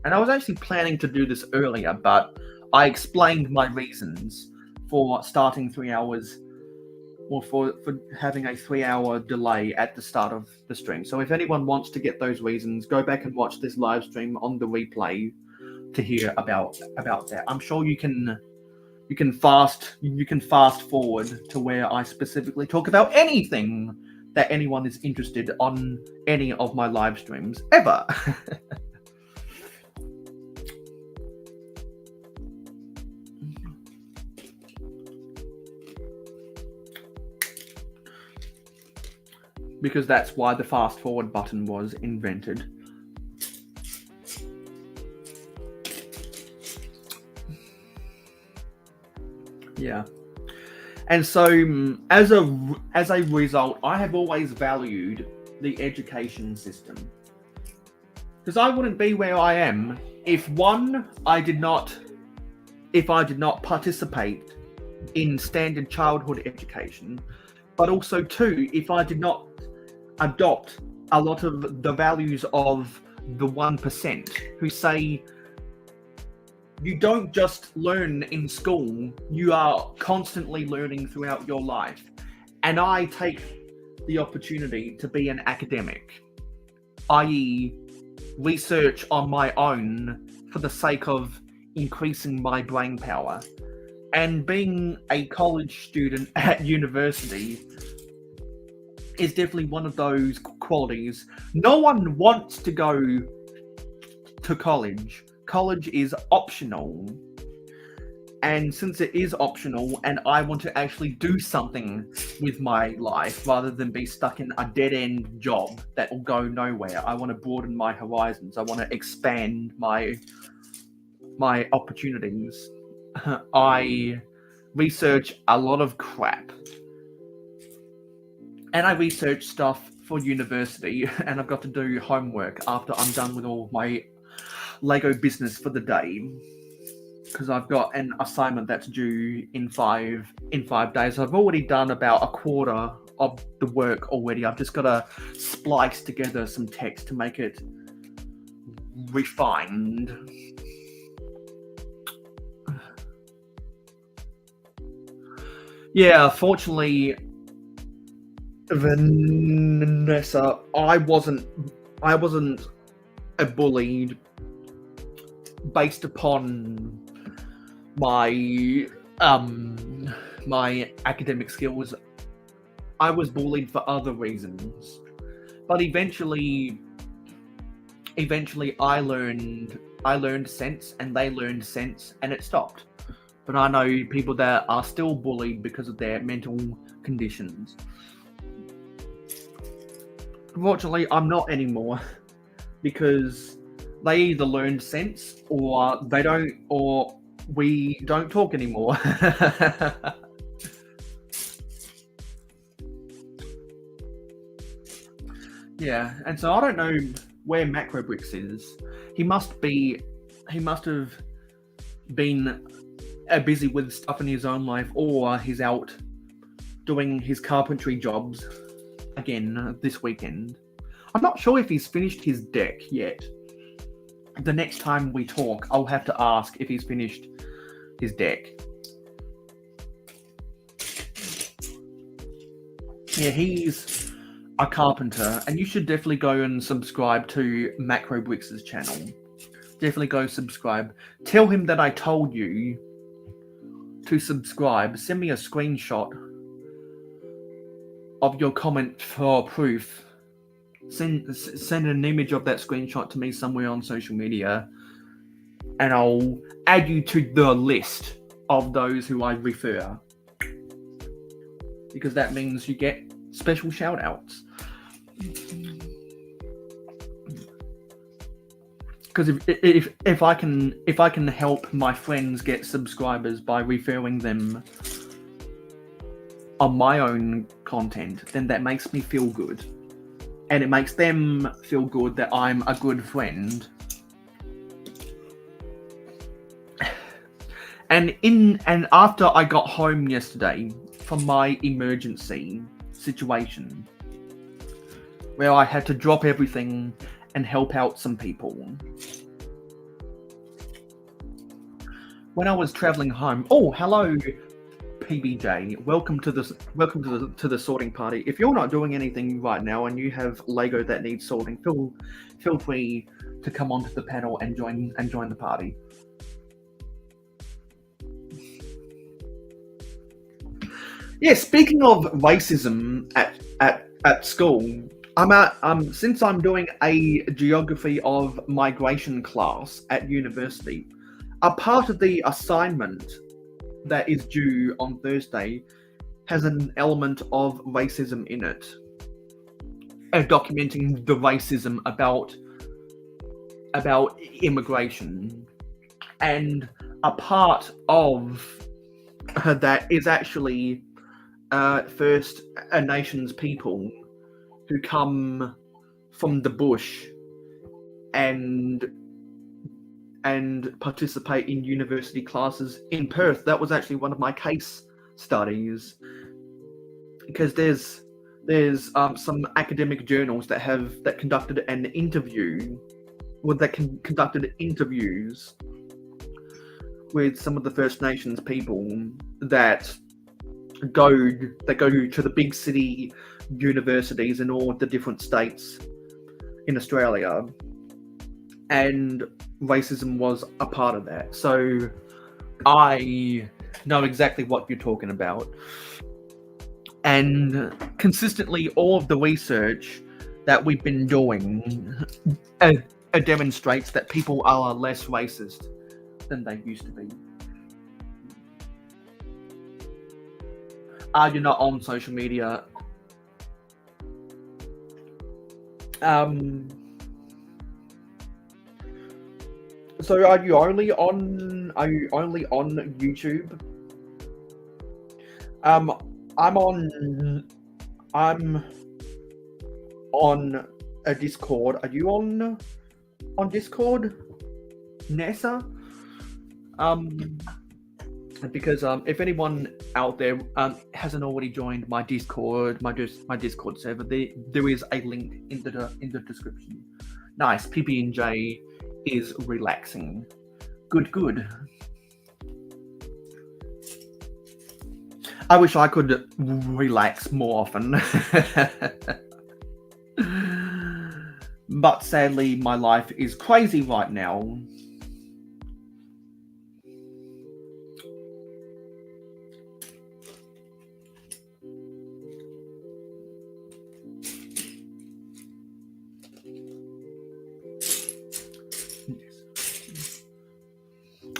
And I was actually planning to do this earlier, but I explained my reasons for starting 3 hours, or for having a 3-hour delay at the start of the stream. So if anyone wants to get those reasons, go back and watch this live stream on the replay to hear about that. I'm sure you can fast forward to where I specifically talk about anything that anyone is interested on any of my live streams ever. Because that's why the fast forward button was invented. Yeah. And so as a result, I have always valued the education system. Because I wouldn't be where I am if I did not participate in standard childhood education, but also 2, if I did not adopt a lot of the values of the 1% who say, you don't just learn in school, you are constantly learning throughout your life. And I take the opportunity to be an academic, i.e. research on my own for the sake of increasing my brain power. And being a college student at university is definitely one of those qualities. No one wants to go to college. College is optional. And since it is optional and I want to actually do something with my life rather than be stuck in a dead-end job that will go nowhere, I want to broaden my horizons. I want to expand my opportunities. I research a lot of crap. And I research stuff for university, and I've got to do homework after I'm done with all my Lego business for the day. Because I've got an assignment that's due in 5 days. I've already done about a quarter of the work already. I've just got to splice together some text to make it refined. Yeah, fortunately, Vanessa, I wasn't bullied based upon my my academic skills. I was bullied for other reasons, but eventually I learned sense, and they learned sense, and it stopped. But I know people that are still bullied because of their mental conditions. Fortunately, I'm not anymore, because they either learned sense or they don't, or we don't talk anymore. Yeah, and so I don't know where Macrobricks is. He must have been busy with stuff in his own life, or he's out doing his carpentry jobs again this weekend. I'm not sure if he's finished his deck yet. The next time we talk, I'll have to ask if he's finished his deck. Yeah, he's a carpenter, and you should definitely go and subscribe to Macrobricks' channel. Definitely go subscribe. Tell him that I told you to subscribe. Send me a screenshot of your comment for proof. Send an image of that screenshot to me somewhere on social media, and I'll add you to the list of those who I refer, because that means you get special shout outs. Because if I can help my friends get subscribers by referring them on my own content, then that makes me feel good. And it makes them feel good that I'm a good friend. And after I got home yesterday from my emergency situation, where I had to drop everything and help out some people, when I was traveling home, oh, hello, PBJ. Welcome to the sorting party. If you're not doing anything right now and you have Lego that needs sorting, feel free to come onto the panel and join the party. Yeah, speaking of racism at school, since I'm doing a geography of migration class at university, a part of the assignment that is due on Thursday has an element of racism in it, documenting the racism about immigration, and a part of that is actually First Nations people who come from the bush and participate in university classes in Perth. That was actually one of my case studies, because there's some academic journals that conducted interviews with some of the First Nations people that go to the big city universities in all the different states in Australia, and racism was a part of that. So I know exactly what you're talking about. And consistently, all of the research that we've been doing demonstrates that people are less racist than they used to be. you're not on social media. So are you only on YouTube? I'm on a Discord. Are you on Discord, Nessa? Because if anyone out there hasn't already joined my Discord, my Discord server, there is a link in the description. Nice. PB&J is relaxing. Good. I wish I could relax more often. But sadly, my life is crazy right now.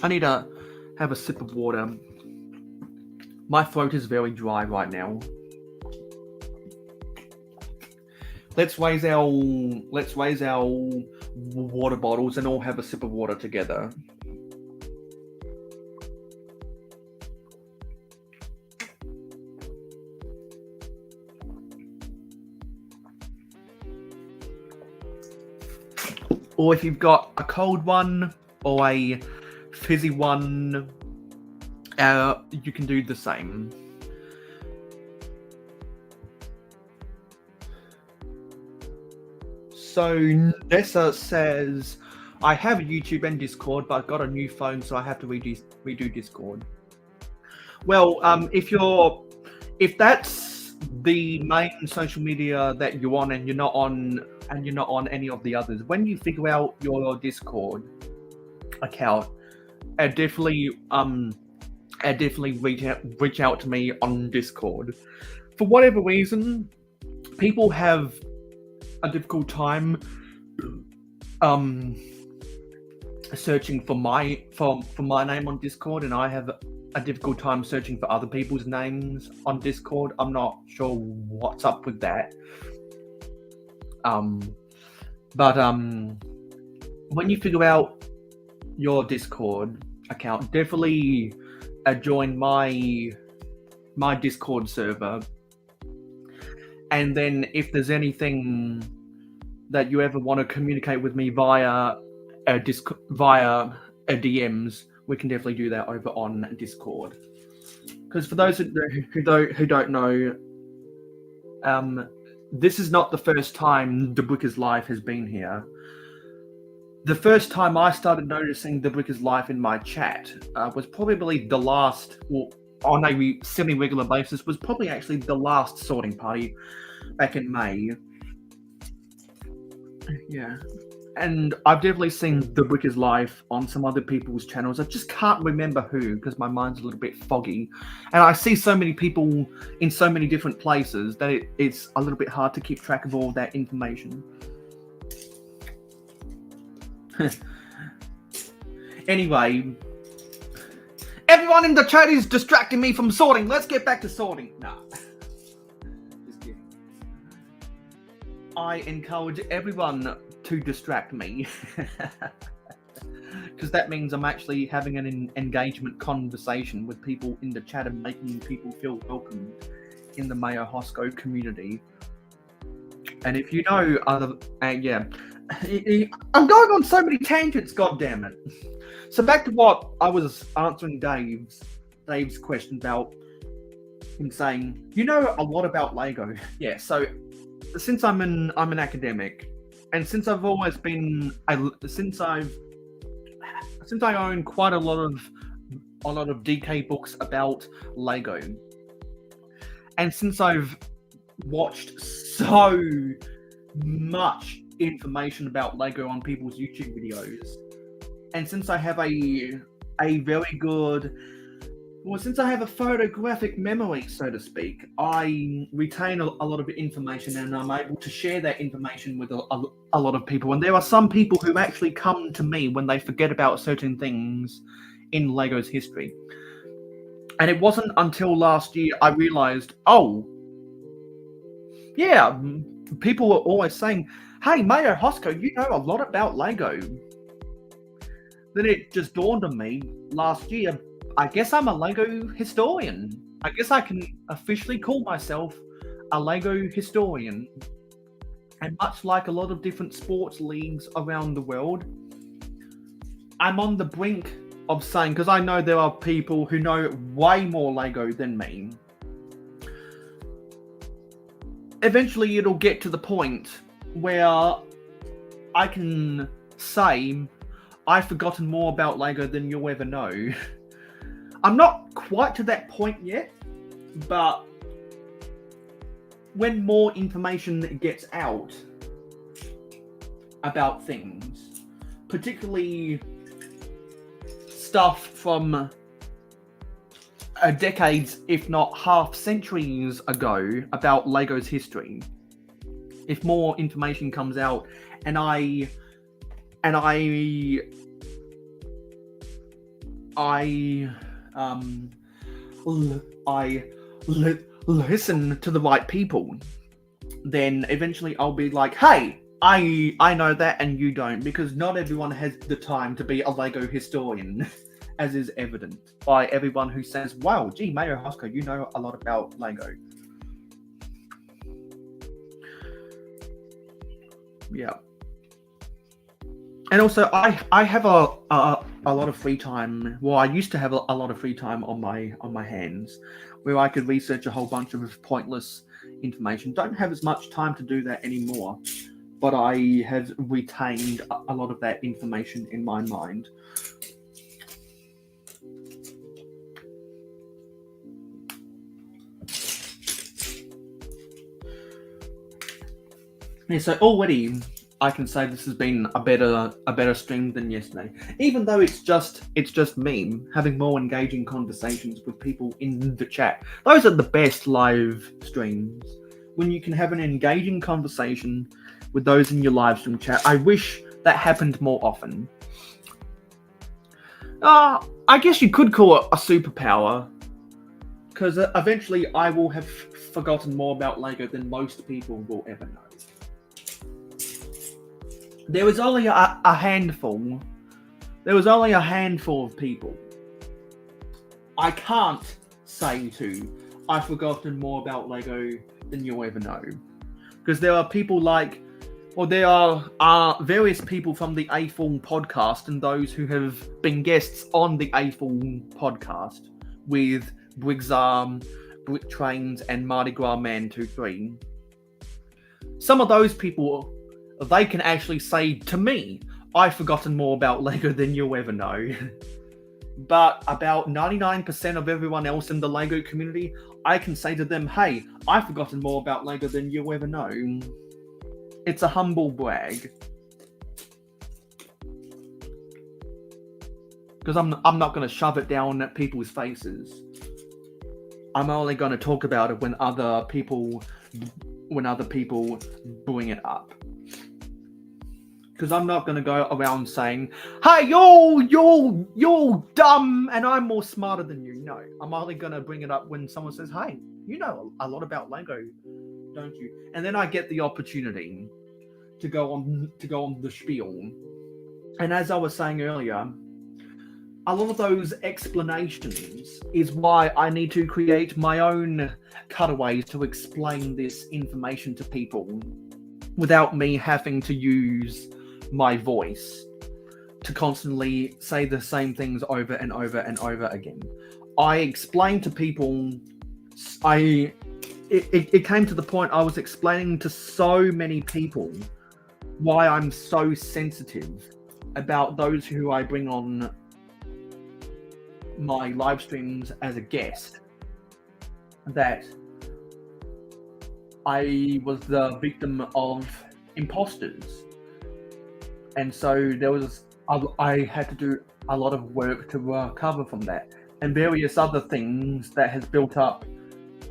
I need to have a sip of water. My throat is very dry right now. Let's raise our water bottles and all have a sip of water together. Or if you've got a cold one or a fizzy one, you can do the same. So Nessa says, I have a YouTube and Discord, but I've got a new phone, so I have to redo Discord. Well, if that's the main social media that you're on and you're not on any of the others, when you figure out your Discord account, definitely reach out to me on Discord. For whatever reason, people have a difficult time searching for my name on Discord, and I have a difficult time searching for other people's names on Discord. I'm not sure what's up with that. But when you figure out your Discord account, definitely join my Discord server. And then if there's anything that you ever want to communicate with me via DMs, we can definitely do that over on Discord. Because for those who don't know, this is not the first time the Bricker's Life has been here. The first time I started noticing the Bricker's Life in my chat was probably the last, well, on a semi-regular basis, was probably actually the last sorting party back in May. Yeah. And I've definitely seen the Bricker's Life on some other people's channels. I just can't remember who, because my mind's a little bit foggy. And I see so many people in so many different places that it's a little bit hard to keep track of all that information. Anyway, everyone in the chat is distracting me from sorting. Let's get back to sorting. Nah. Just kidding. I encourage everyone to distract me. Because that means I'm actually having an engagement conversation with people in the chat and making people feel welcome in the mayohosko community. And if you know other... yeah. I'm going on so many tangents, goddammit. So back to what I was answering Dave's question about him saying, you know a lot about Lego. Yeah, so since I'm an academic, and since I've always been since I own quite a lot of DK books about Lego, and since I've watched so much information about Lego on people's YouTube videos, and since I have a very good, well, since I have a photographic memory, so to speak, I retain a lot of information, and I'm able to share that information with a lot of people. And there are some people who actually come to me when they forget about certain things in Lego's history. And it wasn't until last year I realized, oh, yeah, people were always saying, hey, mayohosko, you know a lot about Lego. Then it just dawned on me last year, I guess I'm a Lego historian. I guess I can officially call myself a Lego historian. And much like a lot of different sports leagues around the world, I'm on the brink of saying, because I know there are people who know way more Lego than me. Eventually it'll get to the point where I can say I've forgotten more about Lego than you'll ever know. I'm not quite to that point yet, but when more information gets out about things, particularly stuff from decades, if not half centuries ago, about Lego's history, if more information comes out and I listen to the right people, then eventually I'll be like, hey, I know that and you don't, because not everyone has the time to be a Lego historian, as is evident by everyone who says, wow, gee, mayohosko, you know a lot about Lego. Yeah. And also, I have a lot of free time. Well, I used to have a lot of free time on my hands, where I could research a whole bunch of pointless information. Don't have as much time to do that anymore, but I have retained a lot of that information in my mind. Yeah, so already I can say this has been a better stream than yesterday. Even though it's just me having more engaging conversations with people in the chat. Those are the best live streams, when you can have an engaging conversation with those in your live stream chat. I wish that happened more often. I guess you could call it a superpower, because eventually I will have forgotten more about Lego than most people will ever know. There was only a handful. There was only a handful of people I can't say to, I've forgotten more about Lego than you'll ever know. Because there are people like, or there are various people from the A-Full podcast and those who have been guests on the A-Full podcast with Briggs Arm, Brick Trains, and Mardi Gras Man 23. Some of those people, they can actually say to me, I've forgotten more about Lego than you'll ever know. But about 99% of everyone else in the Lego community, I can say to them, hey, I've forgotten more about Lego than you'll ever know. It's a humble brag. Because I'm not going to shove it down at people's faces. I'm only going to talk about it when other people bring it up. Because I'm not going to go around saying, hey, you're dumb and I'm more smarter than you. No, I'm only going to bring it up when someone says, hey, you know a lot about Lego, don't you? And then I get the opportunity to go on the spiel. And as I was saying earlier, a lot of those explanations is why I need to create my own cutaways to explain this information to people without me having to use my voice to constantly say the same things over and over and over again. I explained to people, it came to the point I was explaining to so many people why I'm so sensitive about those who I bring on my live streams as a guest, that I was the victim of imposters. And so I had to do a lot of work to recover from that, and various other things that has built up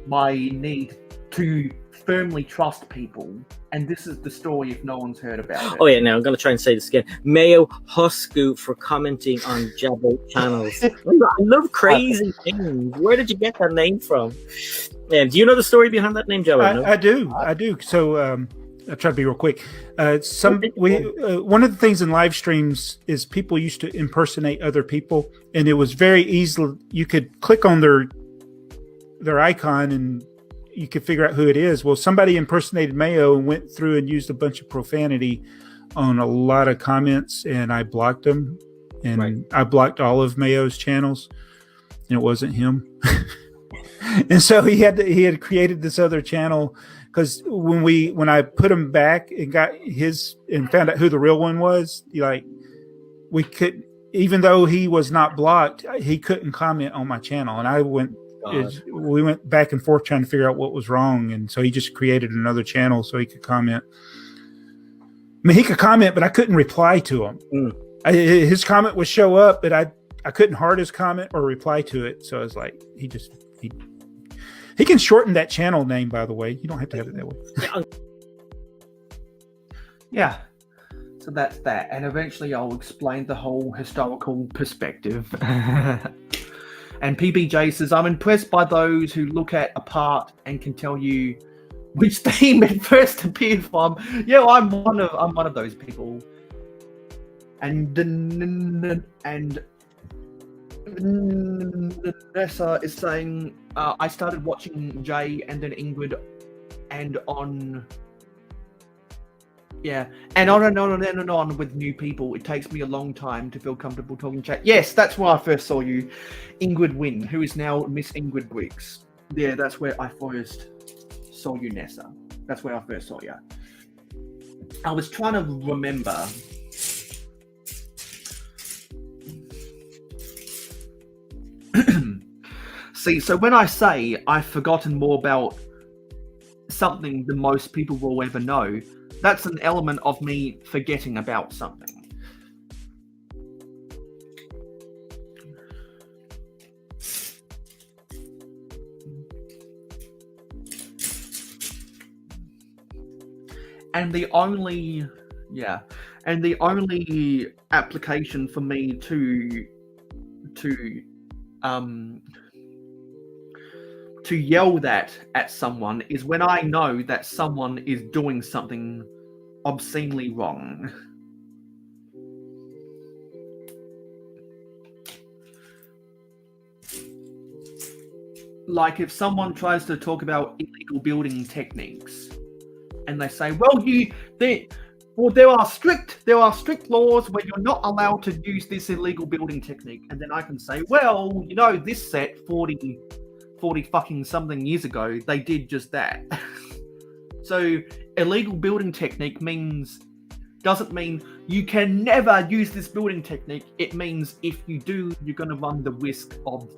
my need to firmly trust people. And this is the story if no one's heard about it. Oh yeah, now I'm going to try and say this again. Mayohosko for commenting on Jabbo channels. I love crazy things. Where did you get that name from? Do you know the story behind that name, Jabbo? No? I do. So I'll try to be real quick. One of the things in live streams is people used to impersonate other people, and it was very easy. You could click on their icon and you could figure out who it is. Well, somebody impersonated Mayo and went through and used a bunch of profanity on a lot of comments, and I blocked them. And I blocked all of Mayo's channels, and it wasn't him. And so he had created this other channel, because when I put him back and got his and found out who the real one was, we could, even though he was not blocked, he couldn't comment on my channel, and we went back and forth trying to figure out what was wrong, and so he just created another channel so he could comment. I mean, he could comment, but I couldn't reply to him. His comment would show up, but I couldn't heart his comment or reply to it. So I was like, he can shorten that channel name, by the way. You don't have to have it that way. Yeah. So that's that. And eventually I'll explain the whole historical perspective. And PBJ says, I'm impressed by those who look at a part and can tell you which theme it first appeared from. Yeah, I'm one of those people. And Nessa is saying, I started watching Jay and then Ingrid and on and on and on and on with new people. It takes me a long time to feel comfortable talking chat. Yes, that's where I first saw you, Ingrid Wynn, who is now Miss Ingrid Briggs. Yeah, that's where I first saw you, Nessa. That's where I first saw you. I was trying to remember. See, so when I say I've forgotten more about something than most people will ever know, that's an element of me forgetting about something. And the only application for me to yell that at someone is when I know that someone is doing something obscenely wrong. Like if someone tries to talk about illegal building techniques and they say, there are strict laws where you're not allowed to use this illegal building technique, and then I can say, well, this set 40 fucking something years ago, they did just that. So illegal building technique doesn't mean you can never use this building technique. It means if you do, you're going to run the risk of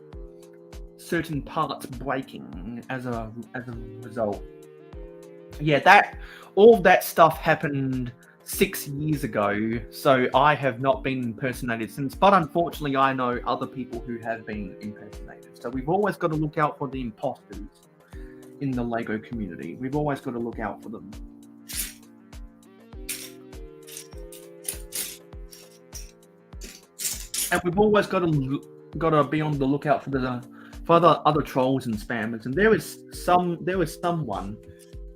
certain parts breaking as a result. Yeah, all that stuff happened 6 years ago, so I have not been impersonated since, but unfortunately I know other people who have been impersonated. So we've always got to look out for the imposters in the LEGO community. We've always got to look out for them. And we've always got to be on the lookout for other trolls and spammers. And there is someone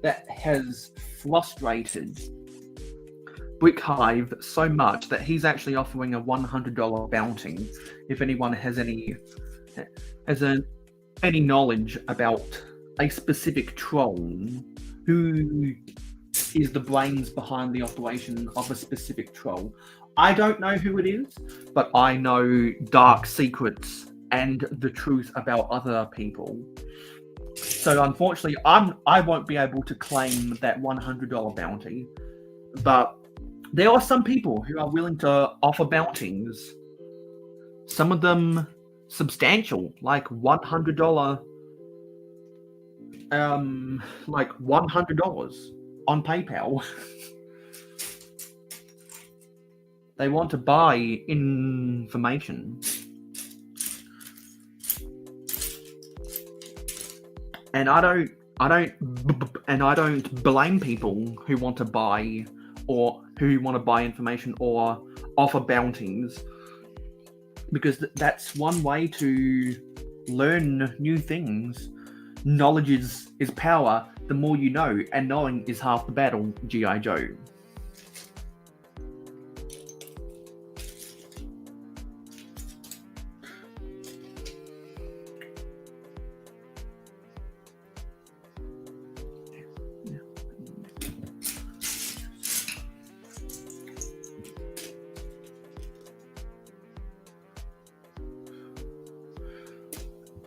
that has frustrated Brick Hive so much that he's actually offering a $100 bounty if anyone has any knowledge about a specific troll who is the brains behind the operation of a specific troll. I don't know who it is, but I know dark secrets and the truth about other people. So unfortunately, I won't be able to claim that $100 bounty, but there are some people who are willing to offer bounties. Some of them substantial, like $100, on PayPal. They want to buy information. And I I don't blame people who want to buy information or offer bounties, because that's one way to learn new things. Knowledge is power. The more you know, and knowing is half the battle. G.I. Joe.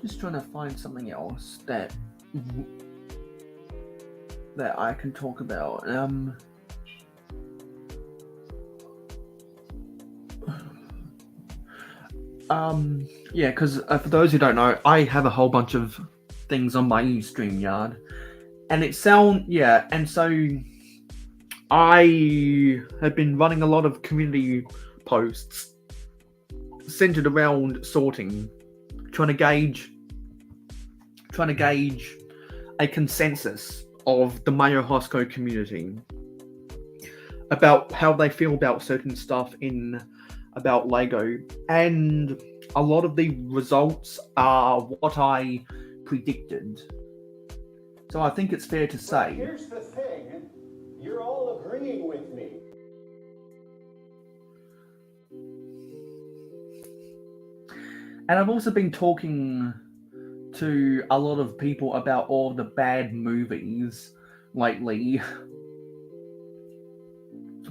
Just trying to find something else that I can talk about. Yeah, because for those who don't know, I have a whole bunch of things on my StreamYard, and so I have been running a lot of community posts centered around sorting, trying to gauge a consensus of the mayohosko community about how they feel about certain stuff about Lego, and a lot of the results are what I predicted. So I think it's fair to say. Here's the thing, you're all agreeing with me. And I've also been talking to a lot of people about all the bad movies lately,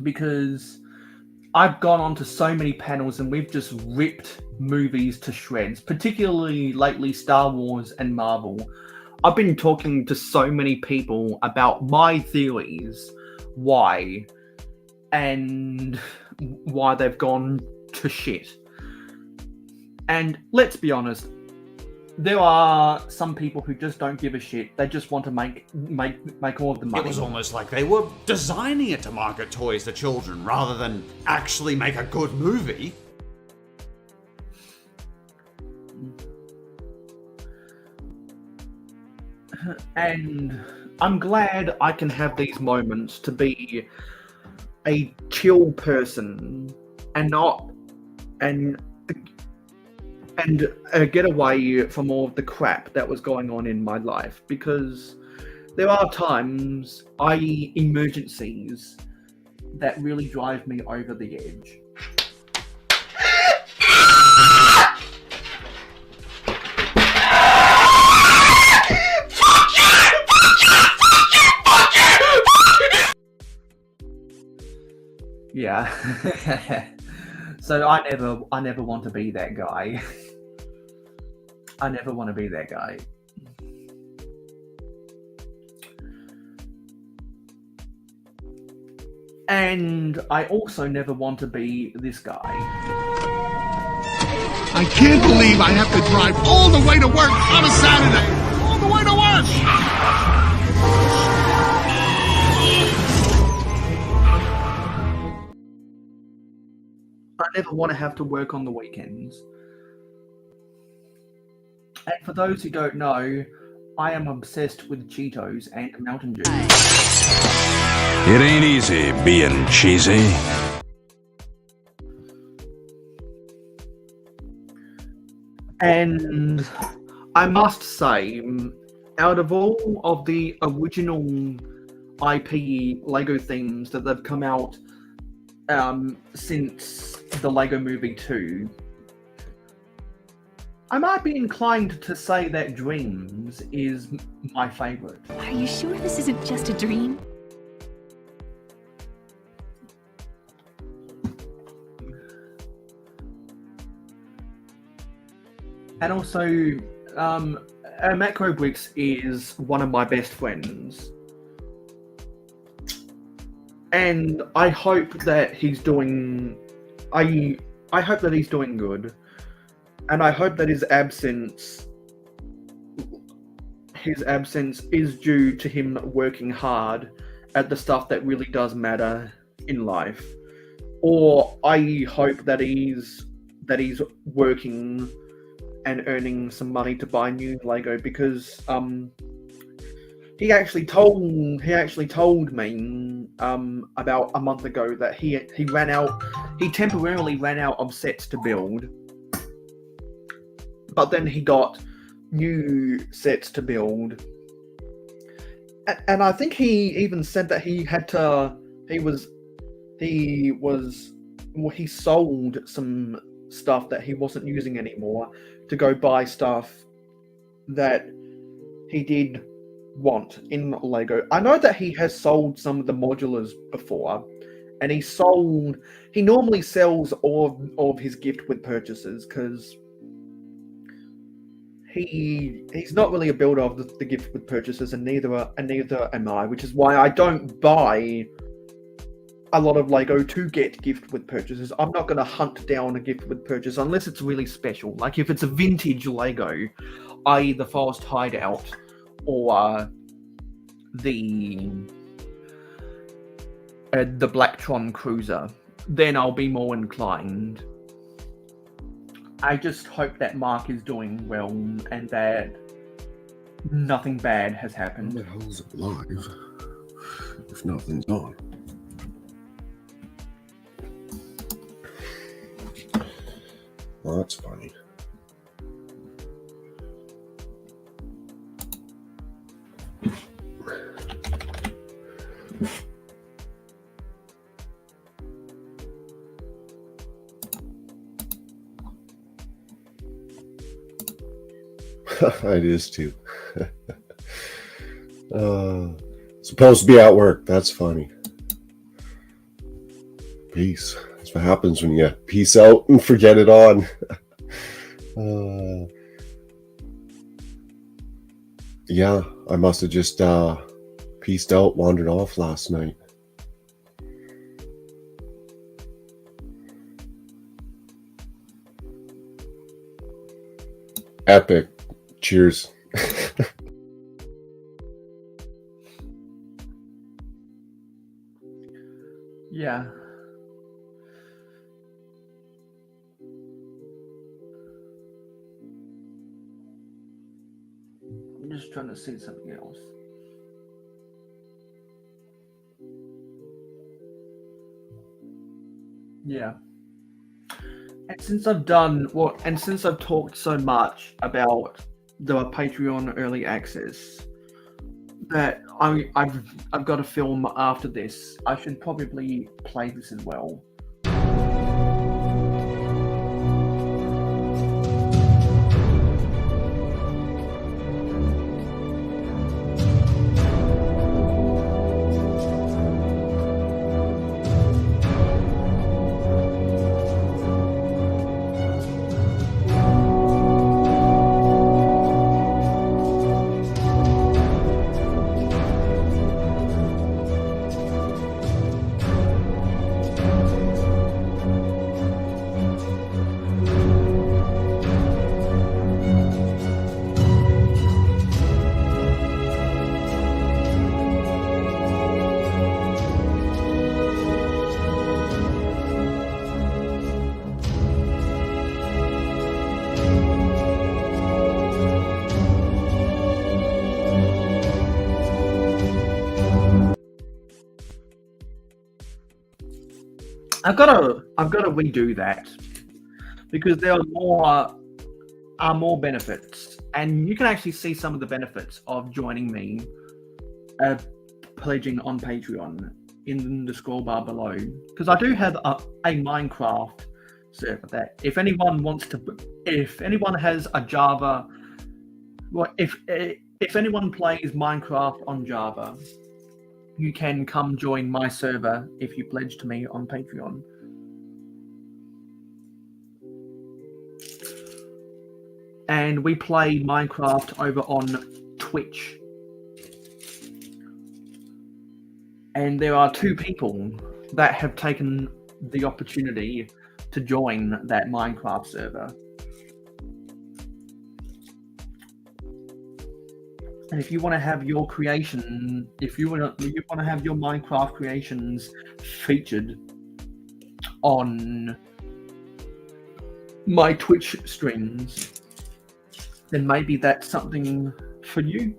because I've gone on to so many panels and we've just ripped movies to shreds, particularly lately Star Wars and Marvel. I've been talking to so many people about my theories, why they've gone to shit. And let's be honest, there are some people who just don't give a shit. They just want to make all of the money. It was almost like they were designing it to market toys to children rather than actually make a good movie. And I'm glad I can have these moments to be a chill person and get away from all of the crap that was going on in my life, because there are times, i.e. emergencies, that really drive me over the edge. Yeah. So I never want to be that guy. I never want to be that guy. And I also never want to be this guy. I can't believe I have to drive all the way to work on a Saturday. All the way to work. I never want to have to work on the weekends. And for those who don't know, I am obsessed with Cheetos and Mountain Dew. It ain't easy being cheesy. And I must say, out of all of the original IP Lego themes that have come out since the Lego Movie 2, I might be inclined to say that Dreams is my favorite. Are you sure this isn't just a dream? And also, Macro Bricks is one of my best friends. And I hope that he's doing... I hope that he's doing good. And I hope that his absence is due to him working hard at the stuff that really does matter in life. Or I hope that he's working and earning some money to buy new Lego, because he actually told me about a month ago that he temporarily ran out of sets to build, but then he got new sets to build, and I think he even said that he sold some stuff that he wasn't using anymore to go buy stuff that he did want in Lego. I know that he has sold some of the modulars before, and he normally sells all of his gift with purchases because he's not really a builder of the gift with purchases, and neither am I, which is why I don't buy a lot of Lego to get gift with purchases. I'm not going to hunt down a gift with purchase unless it's really special. Like if it's a vintage Lego, i.e. the Forest Hideout or the Blacktron Cruiser, then I'll be more inclined. I just hope that Mark is doing well and that nothing bad has happened. How the hell's it live if nothing's on? Well, that's funny. It is too. Supposed to be at work. That's funny. Peace. That's what happens when you peace out and forget it on. Yeah, I must have just peaced out, wandered off last night. Epic. Cheers. Yeah. I'm just trying to see something else. Yeah. And since I've talked so much about the Patreon early access, that I've got a film after this. I should probably play this as well. I've got to redo that because there are more benefits, and you can actually see some of the benefits of joining me, pledging on Patreon in the scroll bar below. Because I do have a Minecraft server that if anyone has a Java, well, if anyone plays Minecraft on Java, you can come join my server if you pledge to me on Patreon. And we play Minecraft over on Twitch. And there are 2 people that have taken the opportunity to join that Minecraft server. And if you want to have your creation, you want to have your Minecraft creations featured on my Twitch streams, then maybe that's something for you.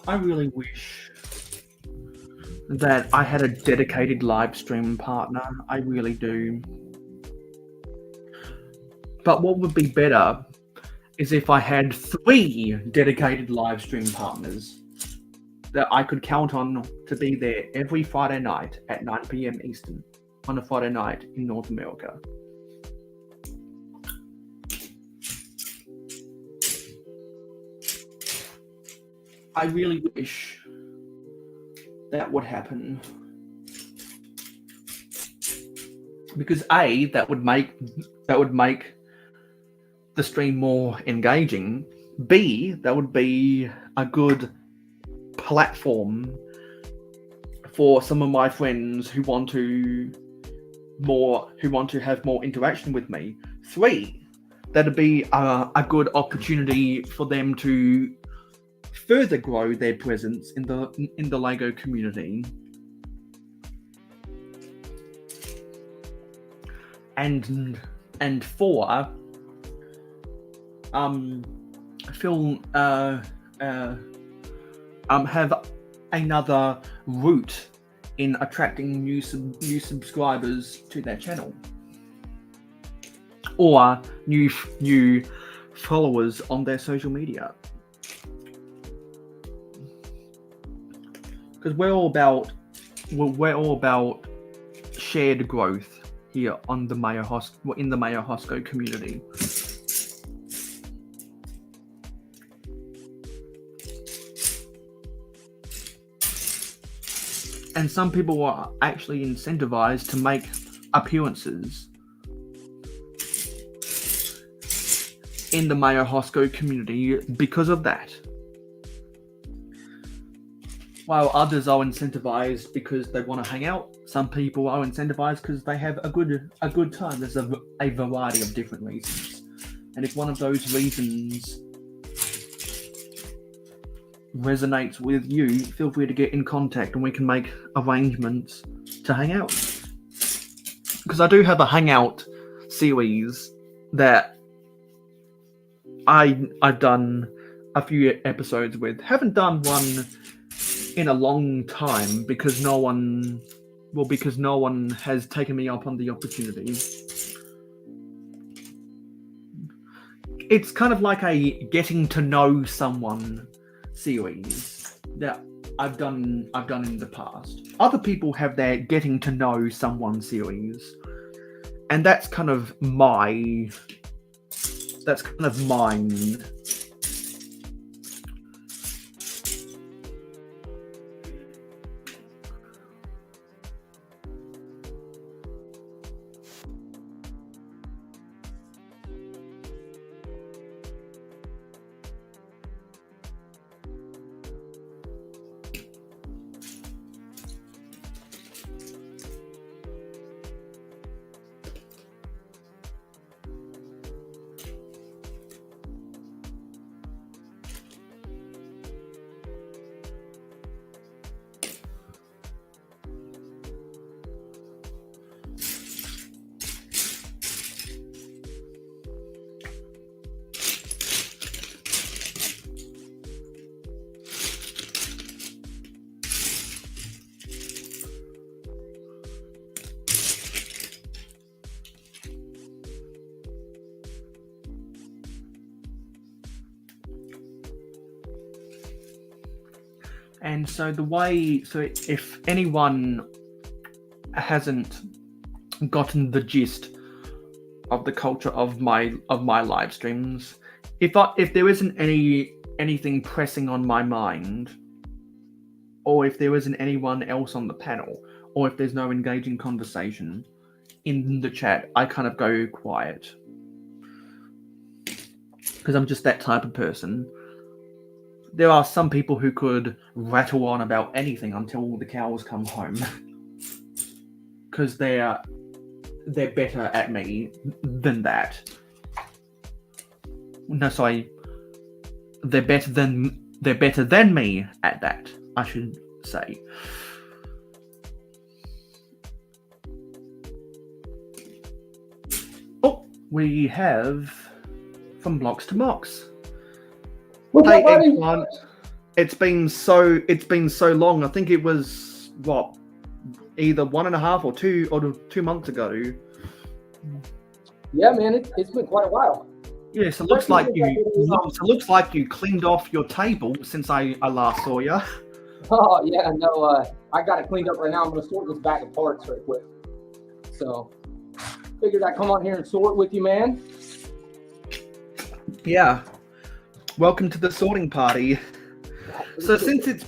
I really wish that I had a dedicated live stream partner. I really do. But what would be better is if I had 3 dedicated live stream partners that I could count on to be there every Friday night at 9 p.m. Eastern on a Friday night in North America. I really wish that would happen. Because A, that would make the stream more engaging. B, that would be a good platform for some of my friends who want to have more interaction with me. 3, that'd be a good opportunity for them to further grow their presence in the LEGO community. And 4, have another route in attracting new subscribers to their channel, or new followers on their social media. Because we're all about shared growth here on the in the mayohosko community. And some people are actually incentivized to make appearances in the mayohosko community because of that. While others are incentivized because they want to hang out, some people are incentivized because they have a good time. There's a variety of different reasons. And if one of those reasons resonates with you, feel free to get in contact and we can make arrangements to hang out. Because I do have a hangout series that I've done a few episodes with. Haven't done one in a long time because no one has taken me up on the opportunity. It's kind of like a getting to know someone series that I've done in the past. Other people have their getting to know someone series, and that's kind of mine. And so if anyone hasn't gotten the gist of the culture of my live streams, if there isn't anything pressing on my mind, or if there isn't anyone else on the panel, or if there's no engaging conversation in the chat, I kind of go quiet. Because I'm just that type of person. There are some people who could rattle on about anything until the cows come home. Because they're better at me than that. No, sorry. They're better than me at that, I should say. Oh, we have From Blocks to Mocks. What's Hey, up, buddy? Eggplant. It's been so long. I think it was what, either 1.5 or 2 months ago. Yeah, man, it's been quite a while. Yes, it looks like you cleaned off your table since I last saw you. Oh yeah, no, I got it cleaned up right now. I'm gonna sort this bag of parts right quick. So figured I'd come on here and sort with you, man. Yeah. Welcome to the sorting party. So since it's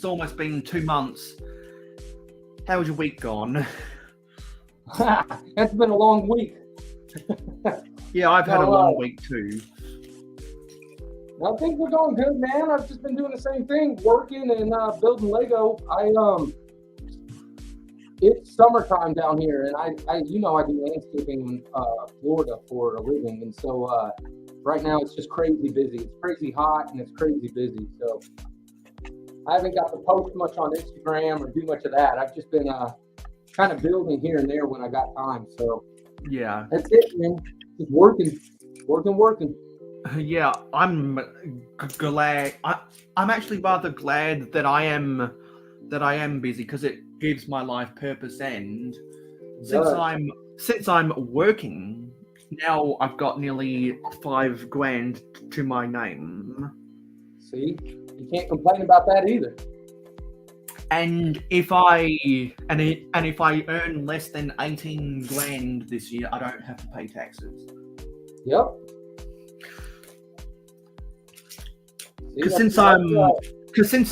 almost been 2 months, how's your week gone? That's been a long week. Yeah, I've had a long week too. Well, things are going good, man. I've just been doing the same thing, working and building Lego. It's summertime down here, and I do landscaping in Florida for a living, and so right now it's just crazy busy. It's crazy hot and it's crazy busy. So I haven't got to post much on Instagram or do much of that. I've just been kind of building here and there when I got time. So yeah, that's it, man. Just working. Yeah, I'm glad. I'm actually rather glad that I am busy, because it gives my life purpose. And since I'm working now, I've got nearly $5,000 to my name. See, you can't complain about that either. And if I earn less than $18,000 this year, I don't have to pay taxes. Yep. Because since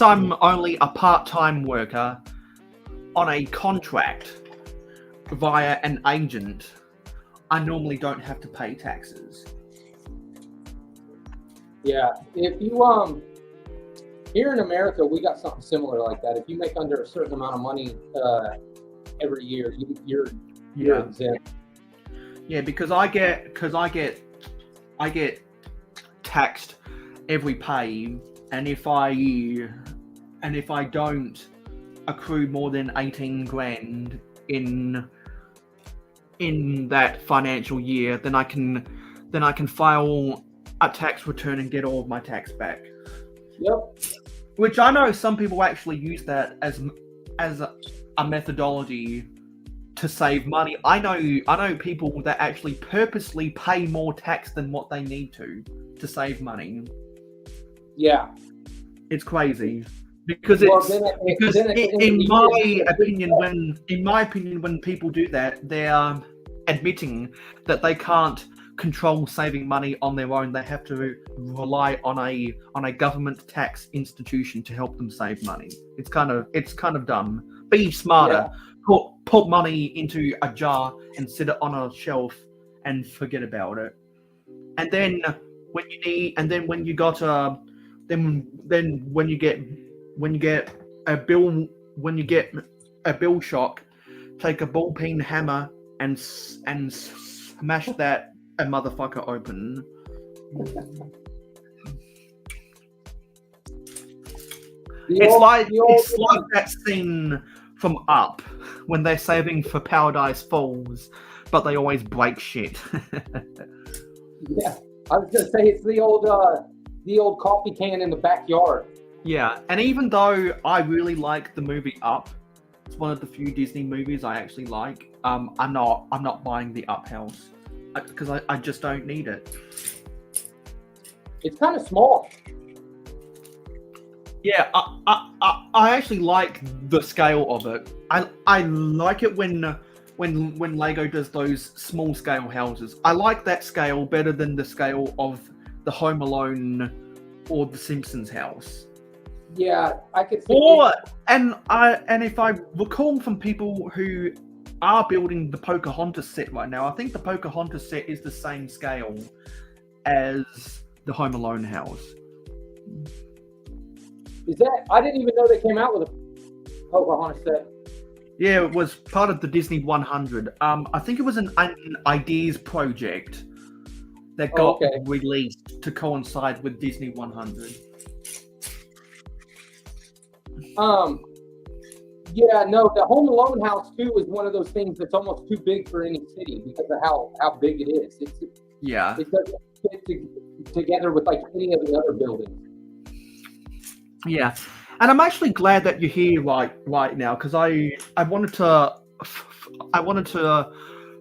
I'm only a part-time worker on a contract via an agent, I normally don't have to pay taxes. Yeah, if you here in America, we got something similar like that. If you make under a certain amount of money every year, you're exempt. Yeah, because I get taxed every pay, and if I don't accrue more than $18,000 in that financial year, then I can file a tax return and get all of my tax back. Yep. Which I know some people actually use that as a methodology to save money. I know people that actually purposely pay more tax than what they need to save money. Yeah, it's crazy because in my opinion, when people do that, they are admitting that they can't control saving money on their own. They have to rely on a government tax institution to help them save money. It's kind of dumb. Be smarter. Yeah. Put money into a jar and sit it on a shelf and forget about it. And then when you get a bill shock, take a ball peen hammer and smash that a motherfucker open. It's like that scene from Up when they're saving for Paradise Falls, but they always break shit. Yeah, I was gonna say it's the old coffee can in the backyard. Yeah, and even though I really like the movie Up, it's one of the few Disney movies I actually like. I'm not buying the Up house because I just don't need it. It's kind of small. Yeah, I actually like the scale of it. I like it when Lego does those small scale houses. I like that scale better than the scale of the Home Alone or the Simpsons house. Yeah, I could see. And if I recall from people who are building the Pocahontas set right now, I think the Pocahontas set is the same scale as the Home Alone house. Is that? I didn't even know they came out with a Pocahontas set. Yeah, it was part of the Disney 100. I think it was an ideas project that got released to coincide with Disney 100. Yeah, no, the Home Alone house too is one of those things that's almost too big for any city because of how big it is. Yeah. It doesn't fit together with like any of the other buildings. Yeah, and I'm actually glad that you're here right now because I wanted to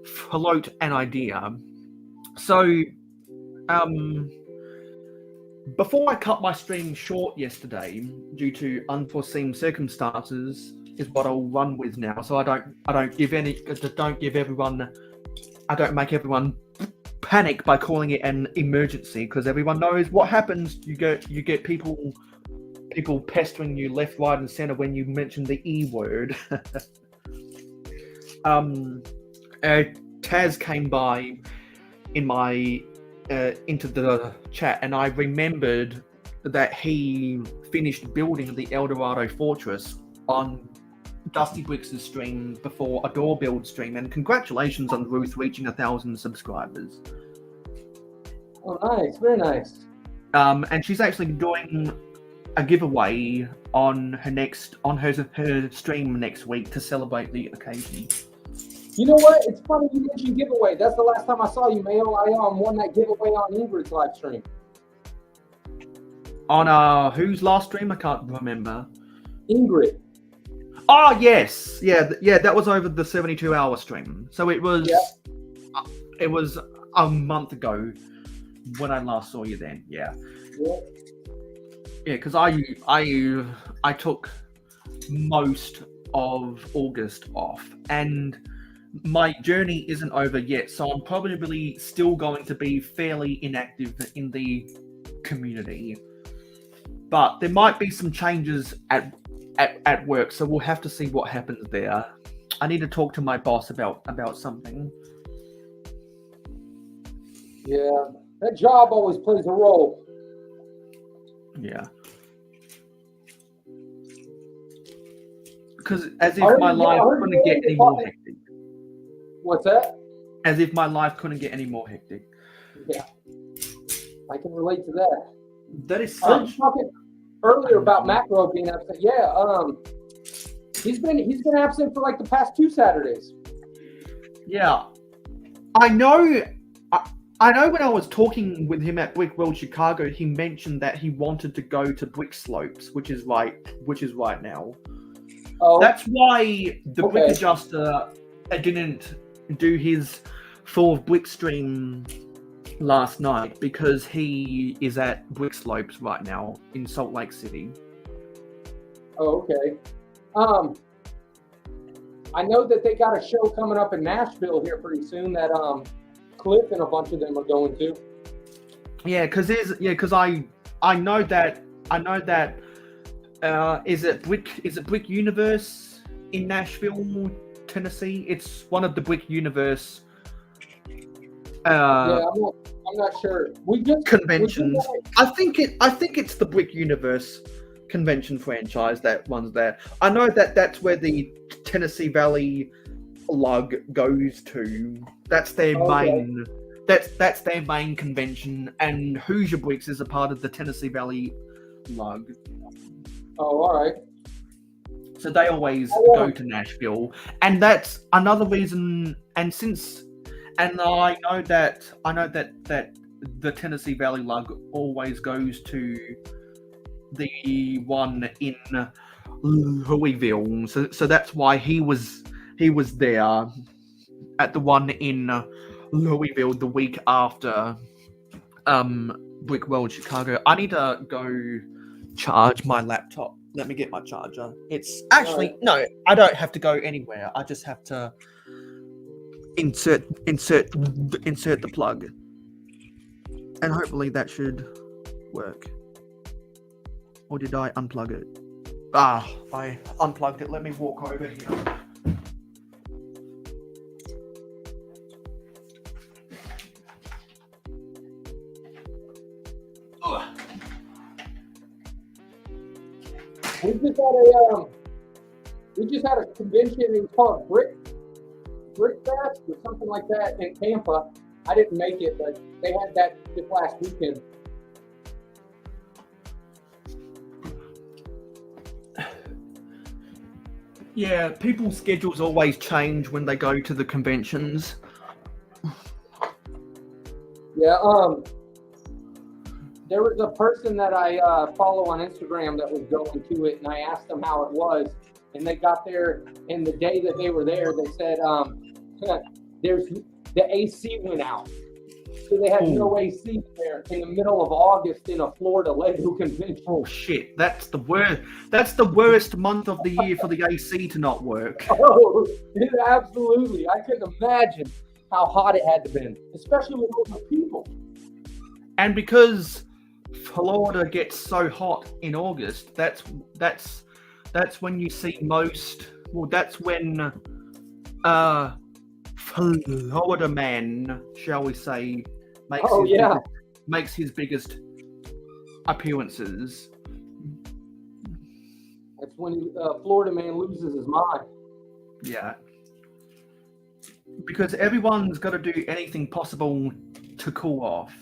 float an idea. So, before I cut my stream short yesterday due to unforeseen circumstances, is what I'll run with now. So I don't make everyone panic by calling it an emergency because everyone knows what happens. You get people pestering you left, right, and center when you mention the E word. Taz came by in my into the chat, and I remembered that he finished building the El Dorado Fortress on Dusty Bricks' stream before a door build stream, and congratulations on Ruth reaching 1,000 subscribers. Oh, nice, very nice. And she's actually doing a giveaway on her stream next week to celebrate the occasion. You know what? It's funny you mentioned giveaway. That's the last time I saw you, Mayo. I won that giveaway on Ingrid's live stream. On whose last stream? I can't remember. Ingrid. Oh yes, yeah. That was over the 72-hour stream. So it was a month ago when I last saw you. Then, yeah. Yeah, because I took most of August off, and my journey isn't over yet, so I'm probably still going to be fairly inactive in the community. But there might be some changes at work, so we'll have to see what happens there. I need to talk to my boss about something. Yeah, that job always plays a role. Yeah. Because as if my life couldn't get any more hectic. What's that? As if my life couldn't get any more hectic. Yeah. I can relate to that. That is I was such... talking earlier about Macro being absent. Yeah, he's been absent for like the past 2 Saturdays. Yeah. I know when I was talking with him at Brick World Chicago, he mentioned that he wanted to go to Brick Slopes, which is right now. Oh. That's why the Brick Adjuster didn't do his full brick stream last night, because he is at Brick Slopes right now in Salt Lake City. Oh, okay. I know that they got a show coming up in Nashville here pretty soon that Cliff and a bunch of them are going to. Yeah, because I know that is it Brick Universe in Nashville, Tennessee? It's one of the Brick Universe yeah, I'm not sure. Conventions. I think it's the Brick Universe convention franchise that runs there. I know that that's where the Tennessee Valley lug goes to. That's their main. That's their main convention, and Hoosier Bricks is a part of the Tennessee Valley lug. Oh, all right. So they always go to Nashville, and that's another reason. And I know that the Tennessee Valley lug always goes to the one in Louisville. So that's why he was there at the one in Louisville the week after Brick World Chicago. I need to go charge my laptop. Let me get my charger. It's actually no, I don't have to go anywhere. I just have to insert the plug, and hopefully that should work. Or did I unplug it? I unplugged it. Let me walk over here. We just had a convention. It was called Brick Fest or something like that in Tampa. I didn't make it, but they had that this last weekend. Yeah, people's schedules always change when they go to the conventions. Yeah. There was a person that I follow on Instagram that was going to it, and I asked them how it was, and they got there, and the day that they were there, they said, "There's the AC went out, so they had no AC there in the middle of August in a Florida Lego convention." Oh shit! That's the worst. That's the worst month of the year for the AC to not work. Oh, absolutely! I couldn't imagine how hot it had to been, especially with all the people. And because Florida gets so hot in August, that's when you see most. Well, that's when Florida man, shall we say, makes his biggest appearances. That's when Florida man loses his mind. Yeah. Because everyone's got to do anything possible to cool off.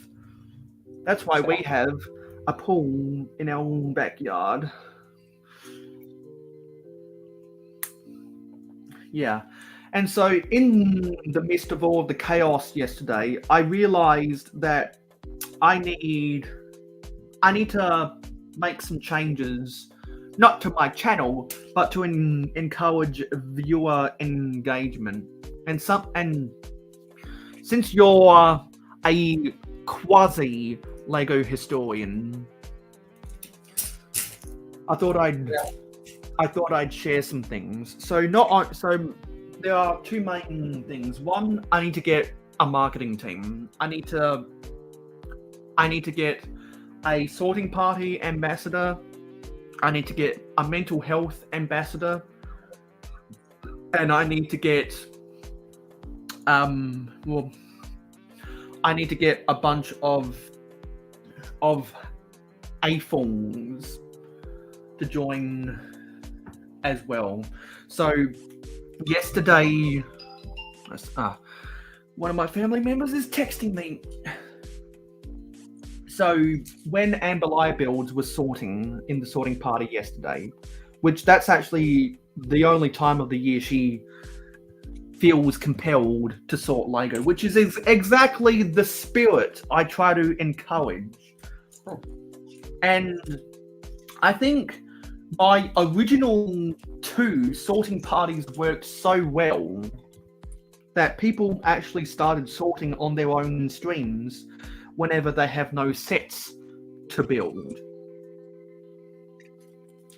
That's why we have a pool in our backyard. Yeah. And so in the midst of all of the chaos yesterday, I realized that I need to make some changes, not to my channel, but to encourage viewer engagement. And since you're a quasi Lego historian, I thought I'd share some things. So there are two main things. One, I need to get a marketing team. I need to get a sorting party ambassador. I need to get a mental health ambassador, and I need to get I need to get a bunch of AFOLs to join as well. So yesterday, one of my family members is texting me. So when Amber Lie Builds was sorting in the sorting party yesterday, which that's actually the only time of the year she feels compelled to sort Lego, which is exactly the spirit I try to encourage. And I think my original 2 sorting parties worked so well that people actually started sorting on their own streams whenever they have no sets to build.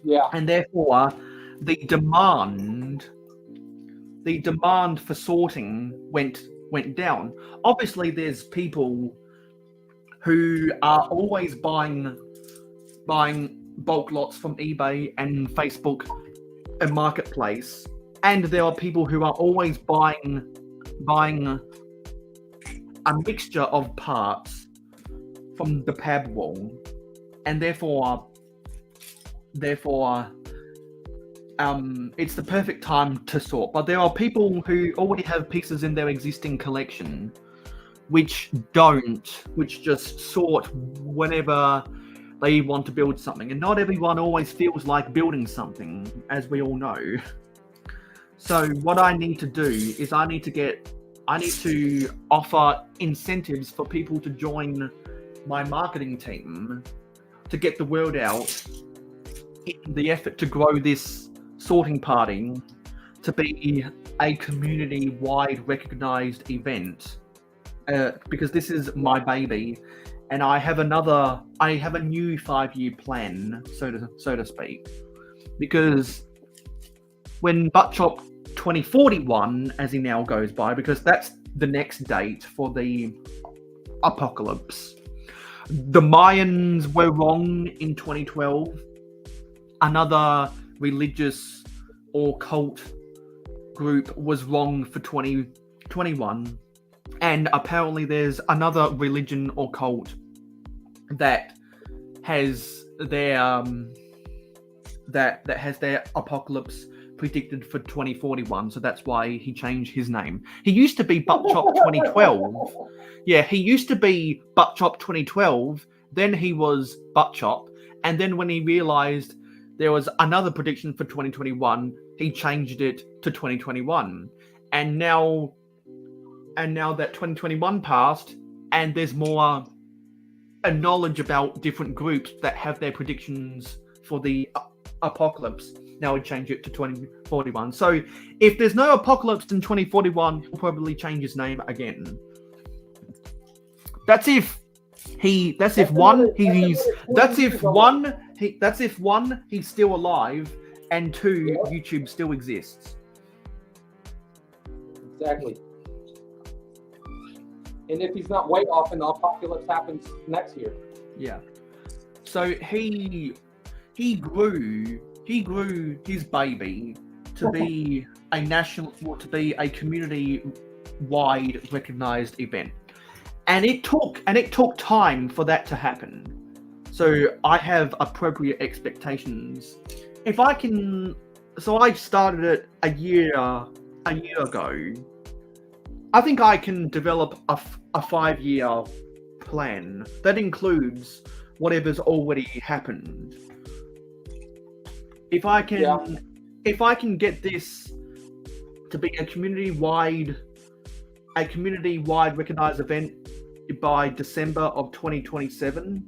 Yeah. And therefore, the demand for sorting went down. Obviously, there's people who are always buying bulk lots from eBay and Facebook and Marketplace, and there are people who are always buying a mixture of parts from the pab wall, and therefore it's the perfect time to sort. But there are people who already have pieces in their existing collection which just sort whenever they want to build something. And not everyone always feels like building something, as we all know. So what I need to do is I need to offer incentives for people to join my marketing team to get the word out in the effort to grow this sorting party to be a community-wide recognized event, because this is my baby, and I have a new 5-year plan, so to speak, because when Buttchop 2041, as he now goes by, because that's the next date for the apocalypse. The Mayans were wrong in 2012. Another religious or cult group was wrong for 2021. And apparently there's another religion or cult that has their that has their apocalypse predicted for 2041, so that's why he changed his name. He used to be Buttchop 2012. Yeah, he used to be Buttchop 2012, then he was Buttchop, and then when he realized there was another prediction for 2021, he changed it to 2021. And now that 2021 passed, and there's more knowledge about different groups that have their predictions for the apocalypse. Now we change it to 2041. So if there's no apocalypse in 2041, he'll probably change his name again. That's if one, he's still alive, and two, YouTube still exists. Exactly. And if he's not way off and the apocalypse happens next year. Yeah. So he grew his baby to be a community-wide recognized event. And it took time for that to happen. So I have appropriate expectations. So I started it a year ago. I think I can develop a 5-year plan that includes whatever's already happened. If I can get this to be a community-wide recognized event by December of 2027,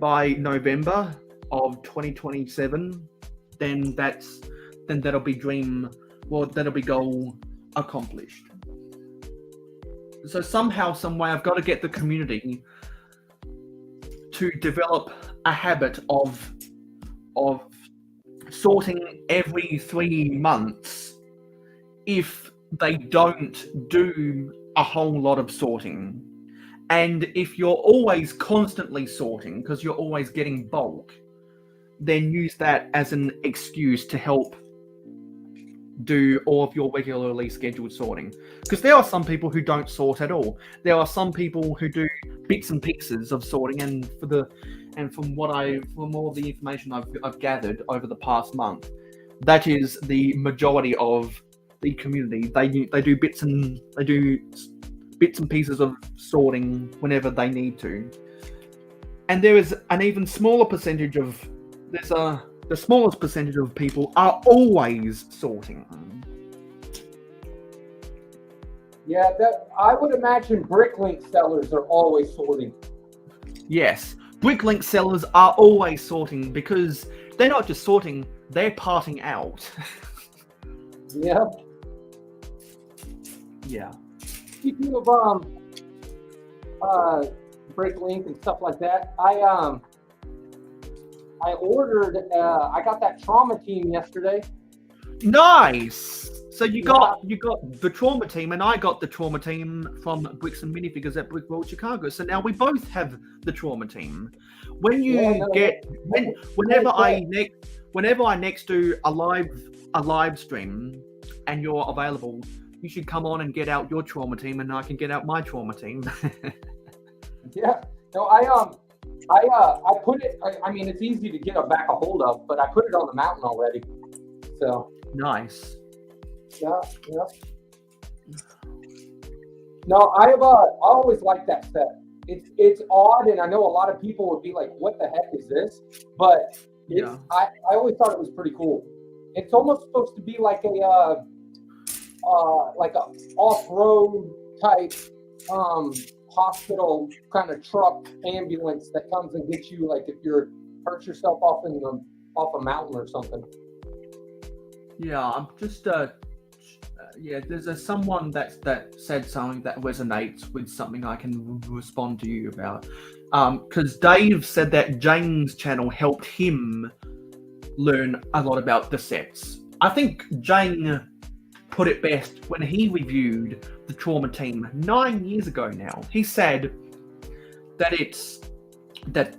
by November of 2027, then that'll be goal accomplished. So somehow, some way, I've got to get the community to develop a habit of sorting every 3 months if they don't do a whole lot of sorting. And if you're always constantly sorting because you're always getting bulk, then use that as an excuse to help do all of your regularly scheduled sorting. Because there are some people who don't sort at all. There are some people who do bits and pieces of sorting, and from all the information I've gathered over the past month, that is the majority of the community. They do bits and pieces of sorting whenever they need to. And there is an even smaller percentage of the smallest percentage of people are always sorting. Yeah, I would imagine Bricklink sellers are always sorting. Yes, Bricklink sellers are always sorting because they're not just sorting, they're parting out. Yeah. Yeah. Speaking of Bricklink and stuff like that, I ordered. I got that trauma team yesterday. Nice. So you got the trauma team, and I got the trauma team from Bricks and Minifigures at Brick World Chicago. So now we both have the trauma team. Whenever I next do a live stream, and you're available, you should come on and get out your trauma team, and I can get out my trauma team. Yeah. No, I put it. I mean, it's easy to get back a hold of, but I put it on the mountain already. So nice. Yeah. No, I always liked that set. It's odd, and I know a lot of people would be like, "What the heck is this?" But I always thought it was pretty cool. It's almost supposed to be like a off-road type hospital kind of truck ambulance that comes and gets you, like if you're hurt yourself off a mountain or something. Yeah, I'm just there's someone that said something that resonates with something I can respond to you about. Because Dave said that Jane's channel helped him learn a lot about the sets. I think Jane put it best when he reviewed the trauma team 9 years ago now. He said that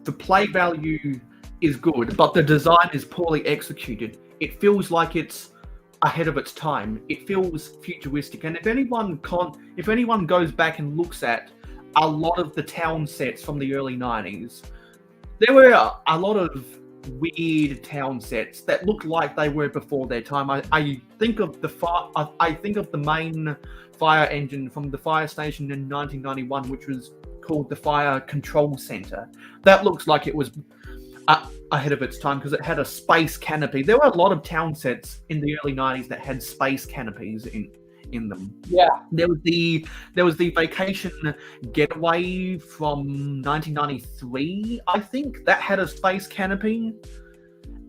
the play value is good, but the design is poorly executed. It feels like it's ahead of its time. It feels futuristic. And if anyone goes back and looks at a lot of the town sets from the early 90s, there were a lot of weird town sets that looked like they were before their time. I think of the main fire engine from the fire station in 1991, which was called the Fire Control Center. That looks like it was ahead of its time because it had a space canopy. There were a lot of town sets in the early 90s that had space canopies in them. Yeah. There was the Vacation Getaway from 1993, I think, that had a space canopy,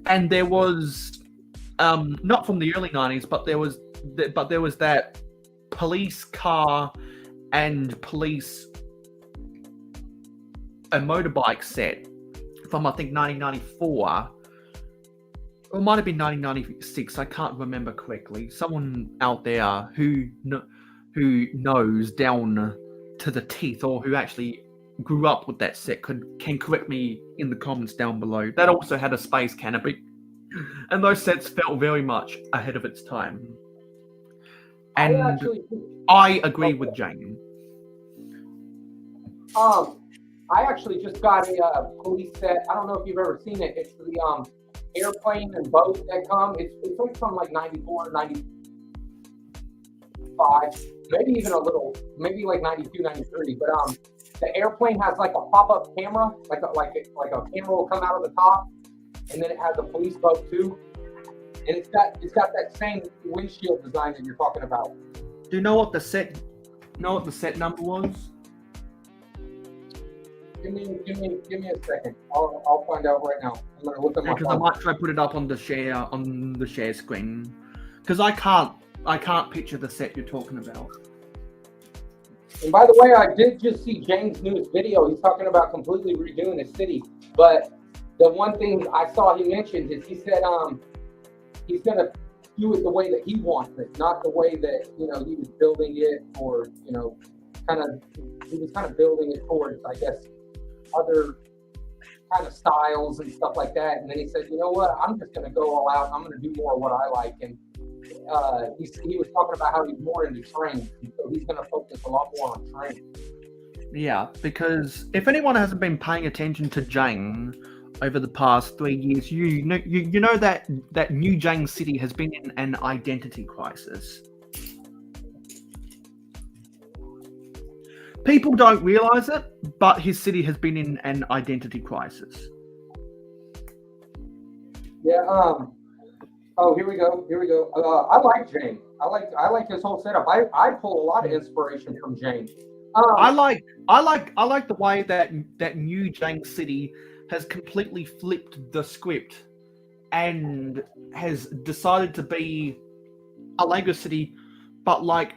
and there was not from the early 90s, but there was that police car and police a motorbike set from, I think, 1994. Or it might have been 1996. I can't remember correctly. Someone out there who knows down to the teeth, or who actually grew up with that set, can correct me in the comments down below. That also had a space canopy, and those sets felt very much ahead of its time. And I agree with Jane. I actually just got a police set. I don't know if you've ever seen it. It's the airplane and boat that come. It's like from like 94, 95, maybe even a little, maybe like 92, 93. But the airplane has like a pop-up camera, like a camera will come out of the top, and then it has a police boat too. And it's got that same windshield design that you're talking about. Do you know what the set number was? Give me a second. I'll find out right now. I'm gonna look at my Because I phone. might try to put it up on the share screen. Because I can't picture the set you're talking about. And by the way, I did just see James' newest video. He's talking about completely redoing the city. But the one thing I saw he mentioned is he said he's gonna do it the way that he wants it, not the way that he was building it, or he was kind of building it towards, I guess, other kind of styles and stuff like that. And then he said, you know what, I'm just going to go all out. I'm going to do more of what I like. And he was talking about how he's more into trains. So he's going to focus a lot more on trains. Yeah, because if anyone hasn't been paying attention to Jane over the past 3 years, you know that New Jane City has been in an identity crisis. People don't realize it, but his city has been in an identity crisis. Yeah. Oh, here we go. I like Jane. I like his whole setup. I pull a lot of inspiration from Jane. I like the way that New Jane City has completely flipped the script and has decided to be a Lego city, but like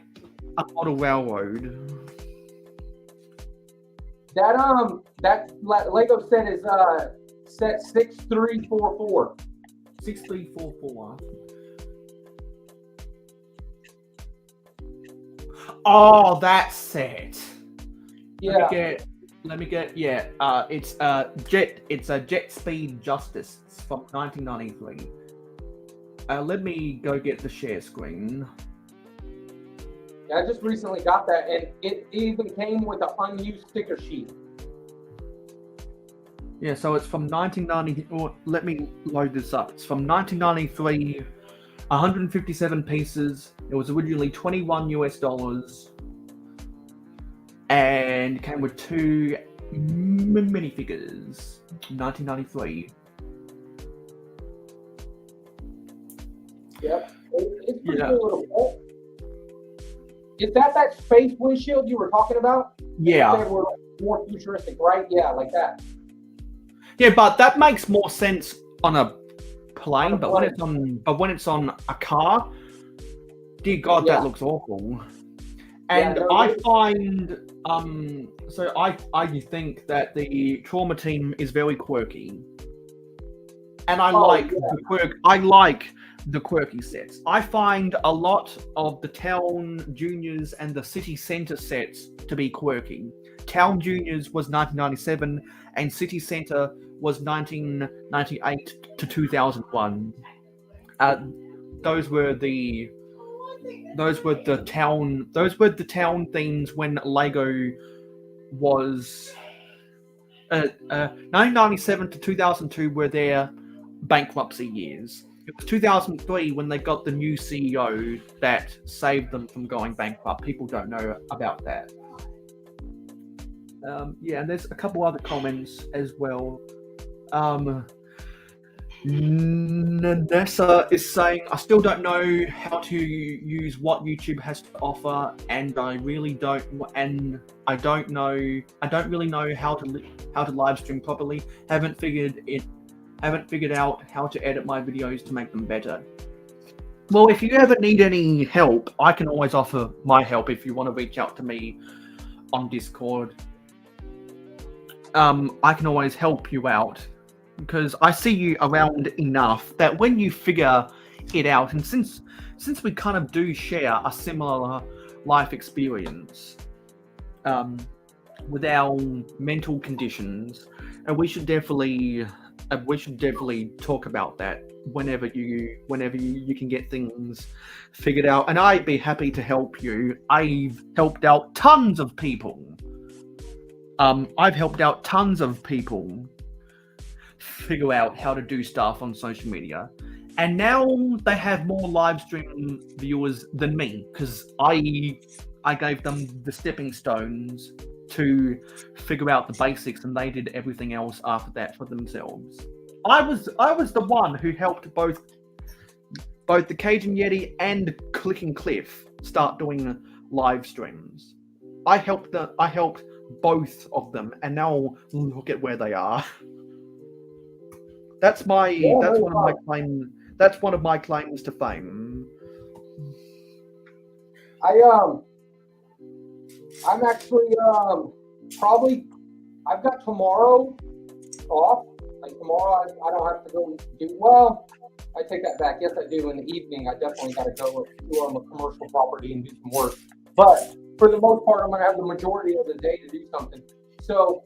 a model railroad. That Lego set is set 6344. 6344. Oh, that set. Yeah. Let me get. Yeah. It's a Jet Speed Justice from 1993. Let me go get the share screen. Yeah, I just recently got that, and it even came with an unused sticker sheet. Yeah, so it's from 1990. Or let me load this up. It's from 1993. 157 pieces. It was originally $21 US, and came with 2 minifigures. 1993. Yep, it's pretty cool. Is that space windshield you were talking about? Yeah. They were more futuristic, right? Yeah, like that. Yeah, but that makes more sense on a plane. But when it's on a car, dear God, that looks awful. And I find so I think that the Trauma Team is very quirky, and I like the quirk. I like the quirky sets. I find a lot of the Town Juniors and the City Center sets to be quirky. Town Juniors was 1997, and City Center was 1998 to 2001. Those were the town themes when Lego was 1997 to 2002 were their bankruptcy years. It was 2003 when they got the new CEO that saved them from going bankrupt. People don't know about that. Yeah, and there's a couple other comments as well. Nessa is saying, I still don't know how to use what YouTube has to offer, and I really don't, and I don't really know how to live stream properly. Haven't figured out how to edit my videos to make them better. Well, if you ever need any help, I can always offer my help if you want to reach out to me on Discord. I can always help you out, because I see you around enough that when you figure it out, and since we kind of do share a similar life experience with our mental conditions, and we should definitely talk about that whenever you can get things figured out. And I'd be happy to help you. I've helped out tons of people. Figure out how to do stuff on social media, and now they have more live stream viewers than me, because I gave them the stepping stones to figure out the basics, and they did everything else after that for themselves. I was the one who helped both the Cajun Yeti and Clicking Cliff start doing live streams. I helped both of them, and now look at where they are. That's one of my claims to fame. I'm actually probably, I've got tomorrow off. Like tomorrow I don't have to go do, well, I take that back. Yes, I do. In the evening, I definitely got to go on a commercial property and do some work. But for the most part, I'm going to have the majority of the day to do something. So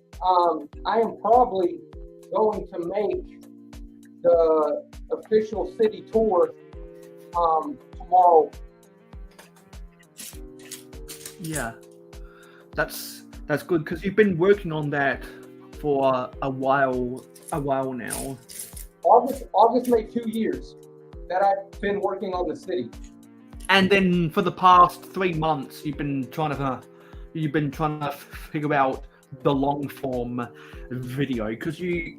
I am probably going to make the official city tour tomorrow. Yeah, that's good, because you've been working on that for a while now. August made 2 years that I've been working on the city. And then for the past 3 months, you've been trying to figure out the long form video, because you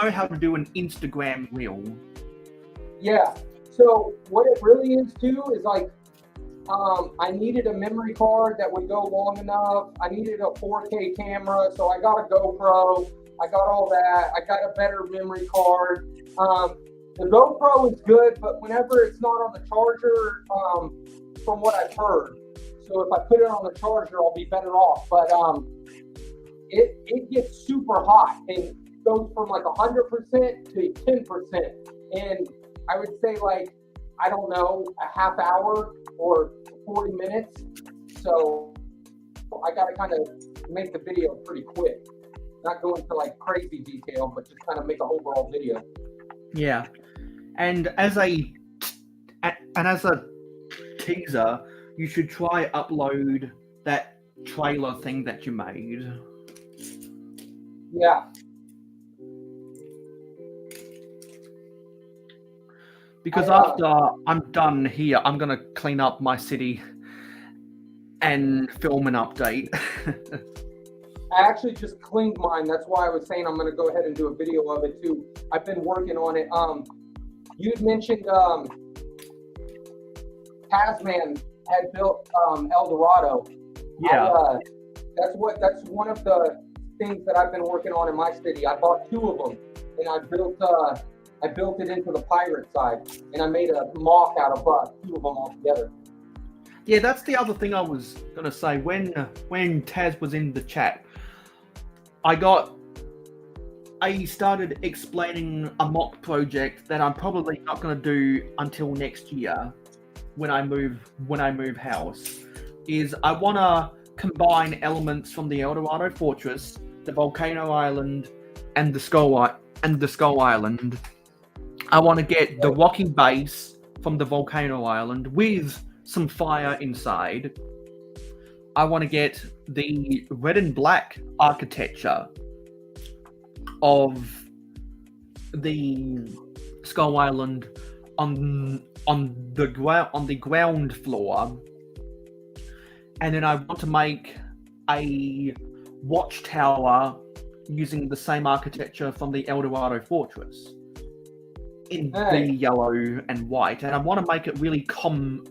know how to do an Instagram reel. Yeah. So what it really is too is like, I needed a memory card that would go long enough. I needed a 4K camera, so I got a GoPro. I got all that. I got a better memory card. The GoPro is good, but whenever it's not on the charger, from what I've heard, so if I put it on the charger, I'll be better off. But it gets super hot and goes from like 100% to 10%. And I would say like, I don't know, a half hour or 40 minutes. So I got to kind of make the video pretty quick. Not go into like crazy detail, but just kind of make a overall video. Yeah. And as a teaser, you should try upload that trailer thing that you made. Yeah. Because after I'm done here, I'm going to clean up my city and film an update. I actually just cleaned mine. That's why I was saying I'm going to go ahead and do a video of it too. I've been working on it. You'd mentioned Tasman had built El Dorado. Yeah. That's one of the things that I've been working on in my city. I bought 2 of them, and I built it into the pirate side, and I made a mock out of 2 of them all together. Yeah, that's the other thing I was gonna say. When Taz was in the chat, I started explaining a mock project that I'm probably not gonna do until next year when I move house. Is I wanna combine elements from the El Dorado Fortress, the Volcano Island, and the Skull Island. I want to get the rocky base from the Volcano Island with some fire inside. I want to get the red and black architecture of the Skull Island on the ground floor, and then I want to make a watchtower using the same architecture from the El Dorado Fortress. in the yellow and white, and I want to make it really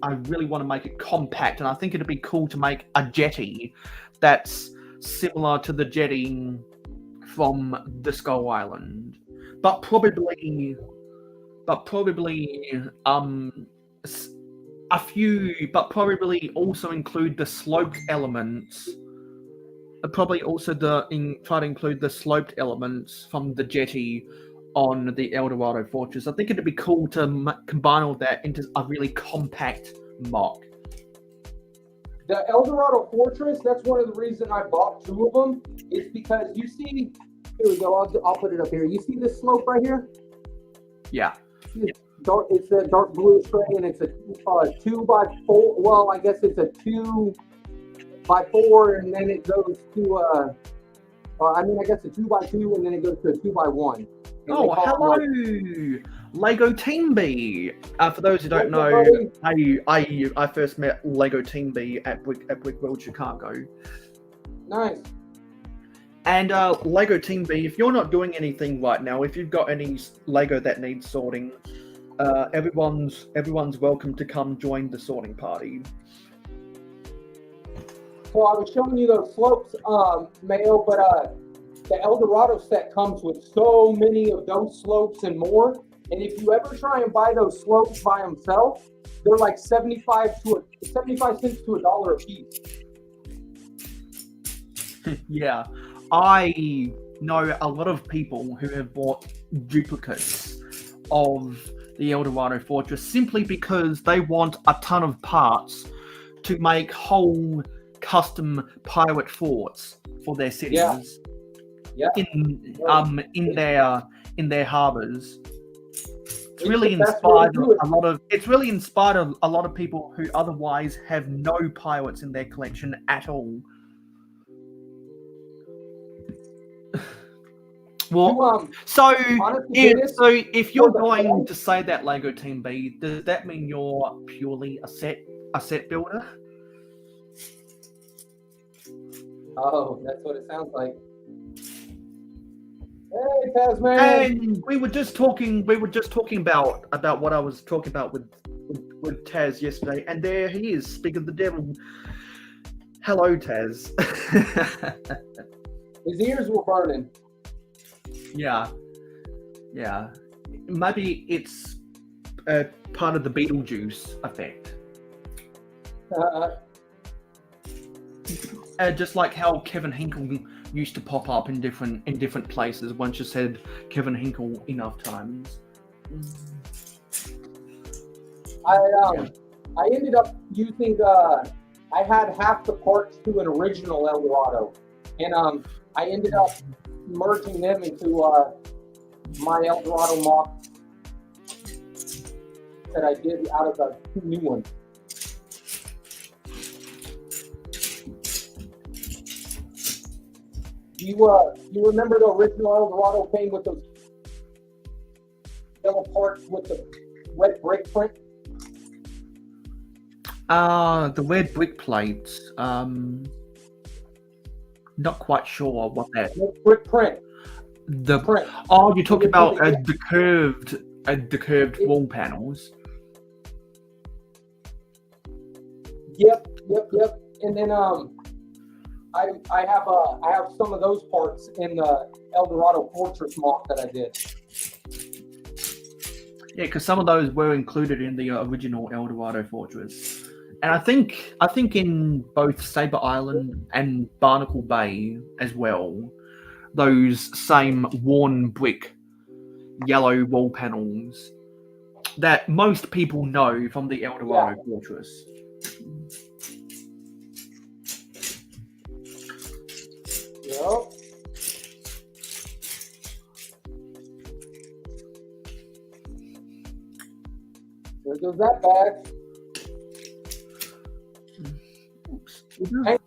I really want to make it compact, and I think it'd be cool to make a jetty that's similar to the jetty from the Skull Island, but probably a few, but probably also include the sloped elements. Probably also try to include the sloped elements from the jetty on the El Dorado Fortress. I think it'd be cool to combine all that into a really compact mock. The El Dorado Fortress, that's one of the reasons I bought 2 of them, is because you see, here we go, I'll put it up here. You see this slope right here? Yeah. It's a dark bluish gray, and it's a 2x4. Well, I guess it's a 2x4, and then it goes to I guess a 2x2, and then it goes to a 2x1. Oh, hello, Lego Team B. For those who don't know, I first met Lego Team B at Brick World Chicago. Nice. And Lego Team B, if you're not doing anything right now, if you've got any Lego that needs sorting, everyone's welcome to come join the sorting party. So I was showing you those slopes, Mayo, but the El Dorado set comes with so many of those slopes and more. And if you ever try and buy those slopes by themselves, they're like 75 cents to $1 a piece. Yeah, I know a lot of people who have bought duplicates of the El Dorado Fortress simply because they want a ton of parts to make whole custom pirate forts for their cities. Yeah. In their harbors. It's really inspired a lot of people who otherwise have no pirates in their collection at all. Well, so if you're going to say that, Lego Team B, does that mean you're purely a set builder? Oh, that's what it sounds like. Hey, Tasman. And we were just talking about what I was talking about with Taz yesterday, and there he is, speak of the devil. Hello, Taz. His ears were burning. Yeah. Maybe it's part of the Beetlejuice effect. Just like how Kevin Hinkle used to pop up in different places once you said Kevin Hinkle enough times. I ended up using I had half the parts to an original El Dorado, and I ended up merging them into my El Dorado mock that I did out of the 2 new ones. You remember the original El Dorado came with those yellow parts with the red brick print? The red brick plates. Not quite sure what that. Brick print. The print. Oh, you're talking about the curved wall panels. Yep. And then I have some of those parts in the El Dorado Fortress mock that I did. Yeah, because some of those were included in the original El Dorado Fortress, and I think in both Saber Island and Barnacle Bay as well, those same worn brick yellow wall panels that most people know from the El Dorado Fortress. Yep. There goes that bag. Hey.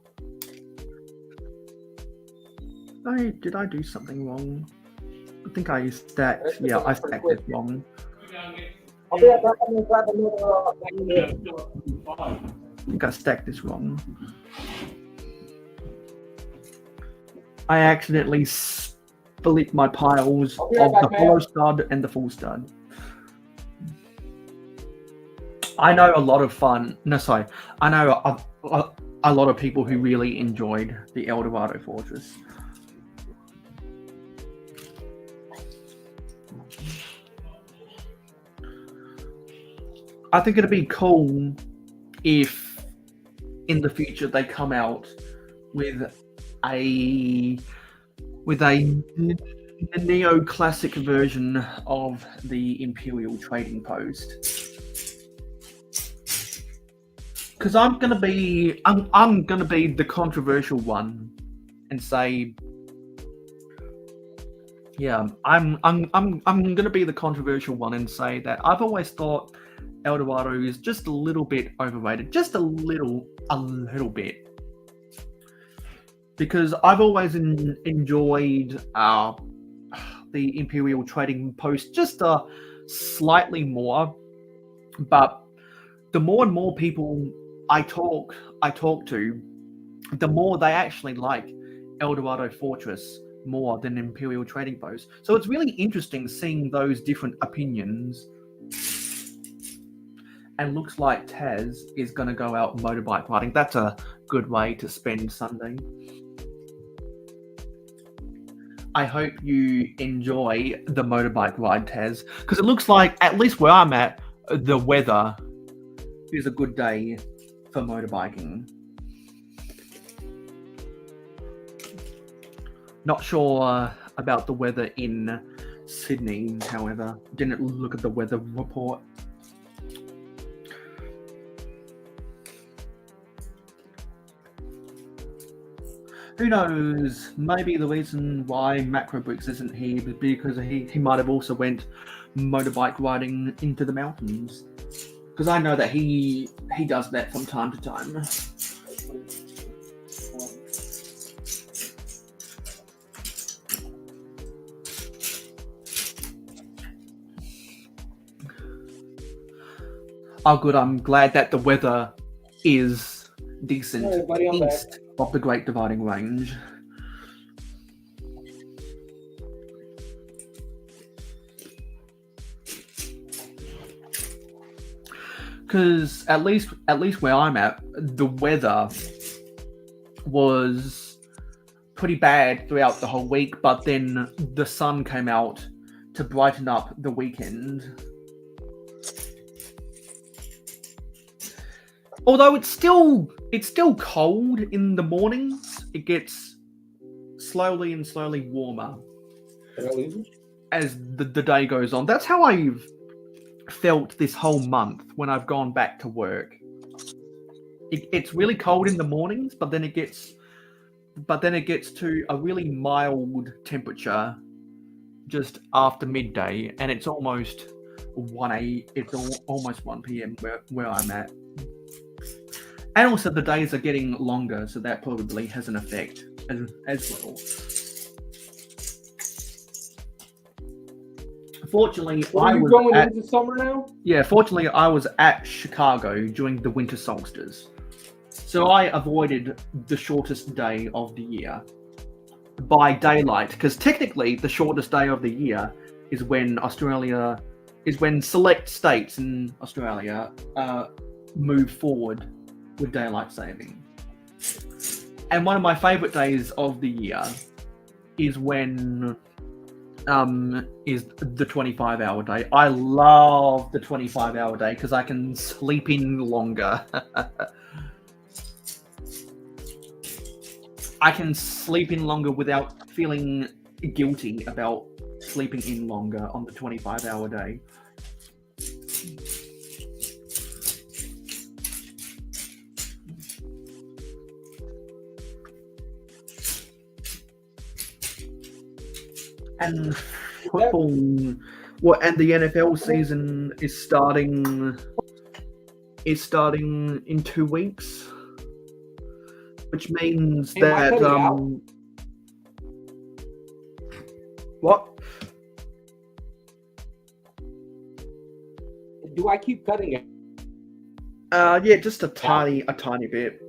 Did I do something wrong? I think I stacked. Yeah, I stacked it wrong. I'll be right back. I'm gonna grab another. I think I stacked this wrong. I accidentally split my piles of the hollow stud and the full stud. I know a lot of fun. No, sorry. I know a lot of people who really enjoyed the El Dorado Fortress. I think it'd be cool if in the future they come out with a neoclassic version of the Imperial Trading Post. Because I'm gonna be the controversial one and say, yeah, I'm gonna be the controversial one and say that I've always thought El Dorado is just a little bit overrated, just a little bit, because I've always enjoyed the Imperial Trading Post just slightly more, but the more and more people I talk to, the more they actually like El Dorado Fortress more than Imperial Trading Post. So it's really interesting seeing those different opinions. And looks like Taz is going to go out motorbike riding. That's a good way to spend Sunday. I hope you enjoy the motorbike ride, Taz, because it looks like, at least where I'm at, the weather is a good day for motorbiking. Not sure about the weather in Sydney, however. Didn't look at the weather report. Who knows? Maybe the reason why Macrobricks isn't here is because he might have also went motorbike riding into the mountains. Because I know that he does that from time to time. Oh good, I'm glad that the weather is decent east of the Great Dividing Range. Because at least where I'm at, the weather was pretty bad throughout the whole week, but then the sun came out to brighten up the weekend. Although it's still cold in the mornings, it gets slowly and slowly warmer as the day goes on. That's how I've felt this whole month when I've gone back to work. It's really cold in the mornings, but then it gets to a really mild temperature just after midday, and it's almost 1 p.m. where I'm at. And also the days are getting longer, so that probably has an effect as well. Fortunately, Are you going into summer now? Yeah, fortunately, I was at Chicago during the winter solstice. So I avoided the shortest day of the year by daylight, because technically the shortest day of the year is when select states in Australia move forward with daylight saving. And one of my favorite days of the year is when is the 25-hour day. I love the 25-hour day because I can sleep in longer. I can sleep in longer without feeling guilty about sleeping in longer on the 25-hour day. And football, and the NFL season is starting in 2 weeks, which means that what? Do I keep cutting it? Yeah, just a tiny bit.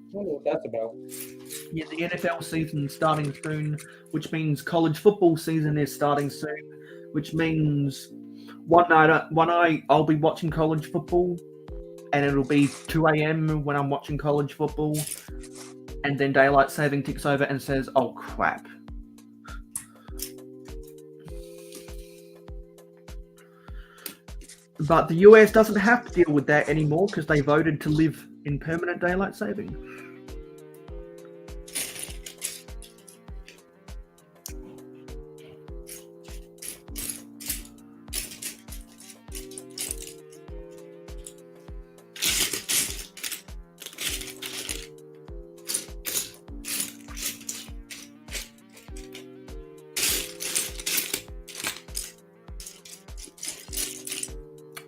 I wonder what that's about. Yeah, the NFL season's starting soon, which means college football season is starting soon, which means one night I'll be watching college football, and it'll be 2 a.m. when I'm watching college football, and then daylight saving ticks over and says, "Oh crap." But the US doesn't have to deal with that anymore because they voted to live in permanent daylight saving.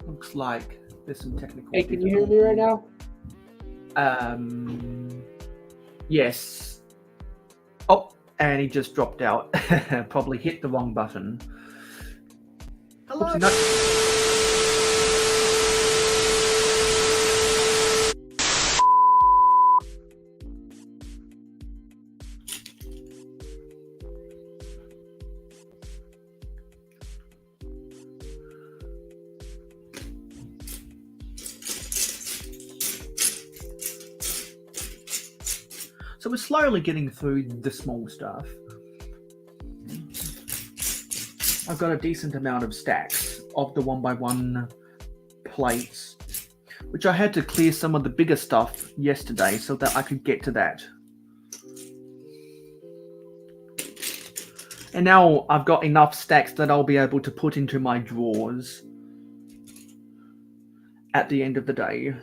Looks like there's some technical. Hey, can you hear me right now? Yes. Oh, and he just dropped out. Probably hit the wrong button. Hello. Oopsie, no. So we're slowly getting through the small stuff. I've got a decent amount of stacks of the 1x1 plates, which I had to clear some of the bigger stuff yesterday so that I could get to that. And now I've got enough stacks that I'll be able to put into my drawers at the end of the day.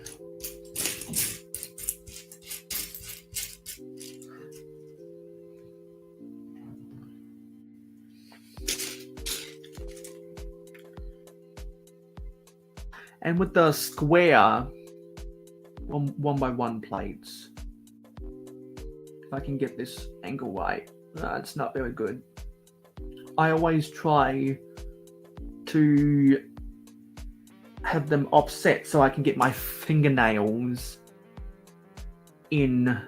And with the square 1x1 plates, if I can get this angle right, it's not very good. I always try to have them offset so I can get my fingernails in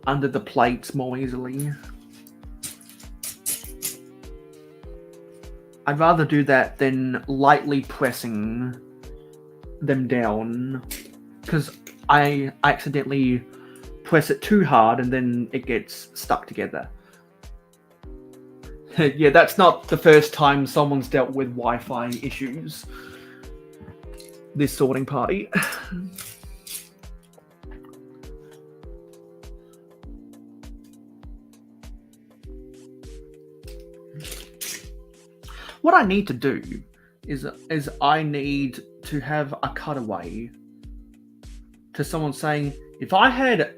under the plates more easily. I'd rather do that than lightly pressing them down, because I accidentally press it too hard and then it gets stuck together. Yeah, that's not the first time someone's dealt with Wi-Fi issues. This sorting party. What I need to do is I need to have a cutaway to someone saying, if I had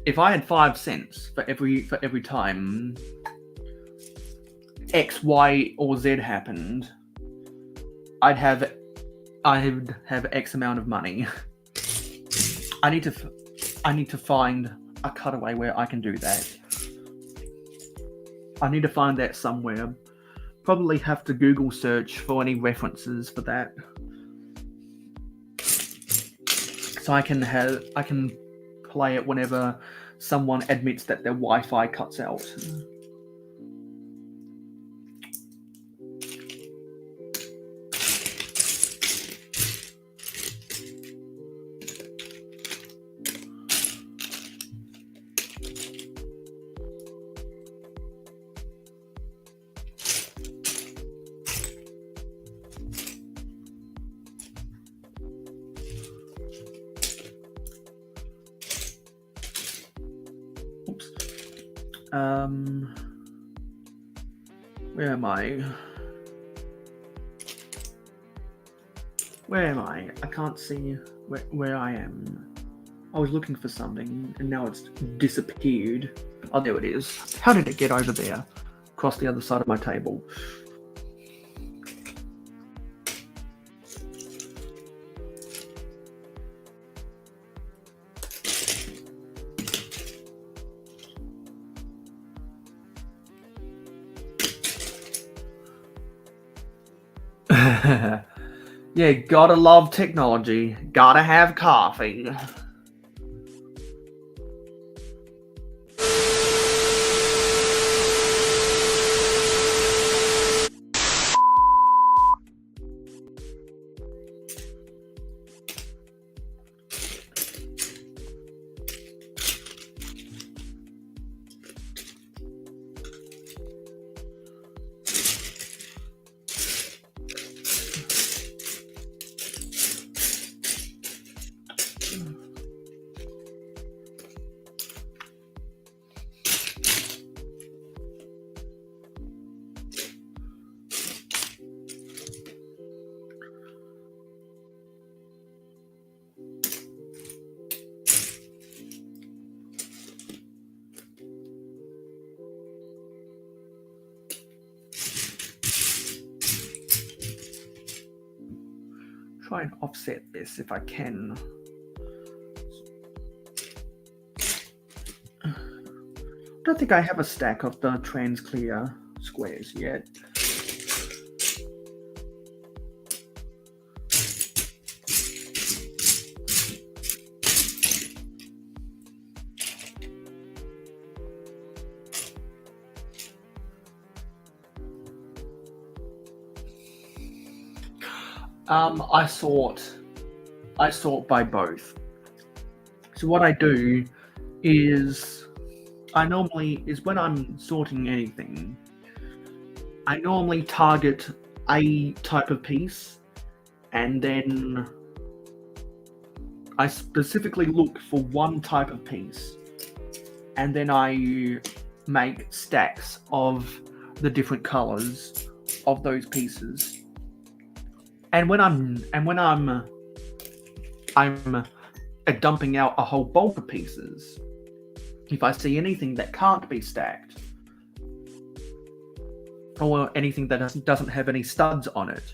5 cents for every time X, Y, or Z happened, I'd have X amount of money. I need to find a cutaway where I can do that. I need to find that somewhere. Probably have to Google search for any references for that, so I can play it whenever someone admits that their Wi-Fi cuts out. Where am I? Where am I? I can't see where I am. I was looking for something and now it's disappeared. Oh, there it is. How did it get over there? Across the other side of my table. Yeah, gotta love technology. Gotta have coffee. try and offset this if I can. I don't think I have a stack of the trans clear squares yet. I sort by both. So what I do is when I'm sorting anything, I normally target a type of piece, and then I specifically look for one type of piece, and then I make stacks of the different colors of those pieces. And when I'm dumping out a whole bulk of pieces, if I see anything that can't be stacked, or anything that doesn't have any studs on it,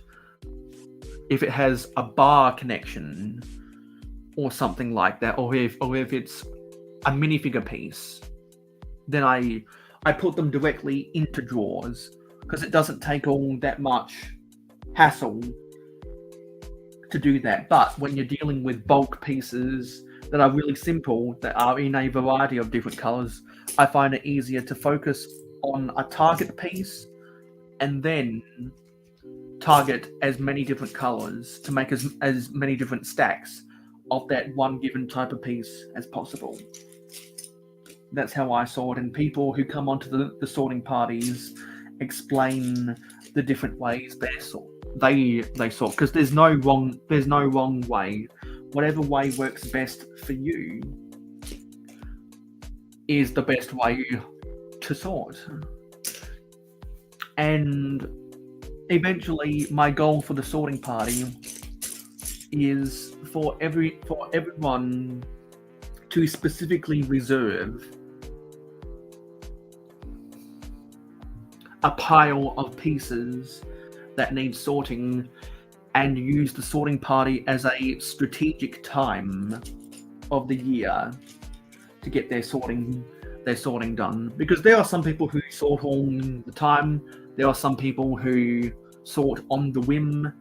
if it has a bar connection or something like that, or if it's a minifigure piece, then I put them directly into drawers, because it doesn't take all that much hassle to do that. But when you're dealing with bulk pieces that are really simple, that are in a variety of different colors, I find it easier to focus on a target piece and then target as many different colors to make as many different stacks of that one given type of piece as possible. That's how I sort, and people who come onto the sorting parties explain the different ways they sort, because there's no wrong way. Whatever way works best for you is the best way to sort. And eventually my goal for the sorting party is for everyone to specifically reserve a pile of pieces that need sorting, and use the sorting party as a strategic time of the year to get their sorting done. Because there are some people who sort all the time, there are some people who sort on the whim,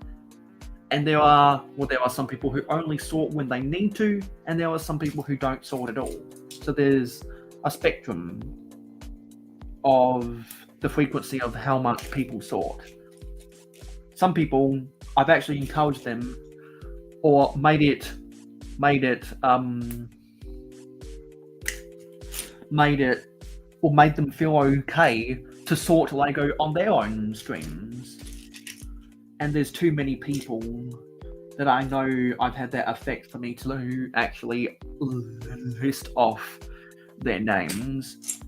and there are some people who only sort when they need to, and there are some people who don't sort at all. So there's a spectrum of the frequency of how much people sort. Some people, I've actually encouraged them, or made them feel okay to sort Lego on their own streams. And there's too many people that I know I've had that effect for me to actually list off their names.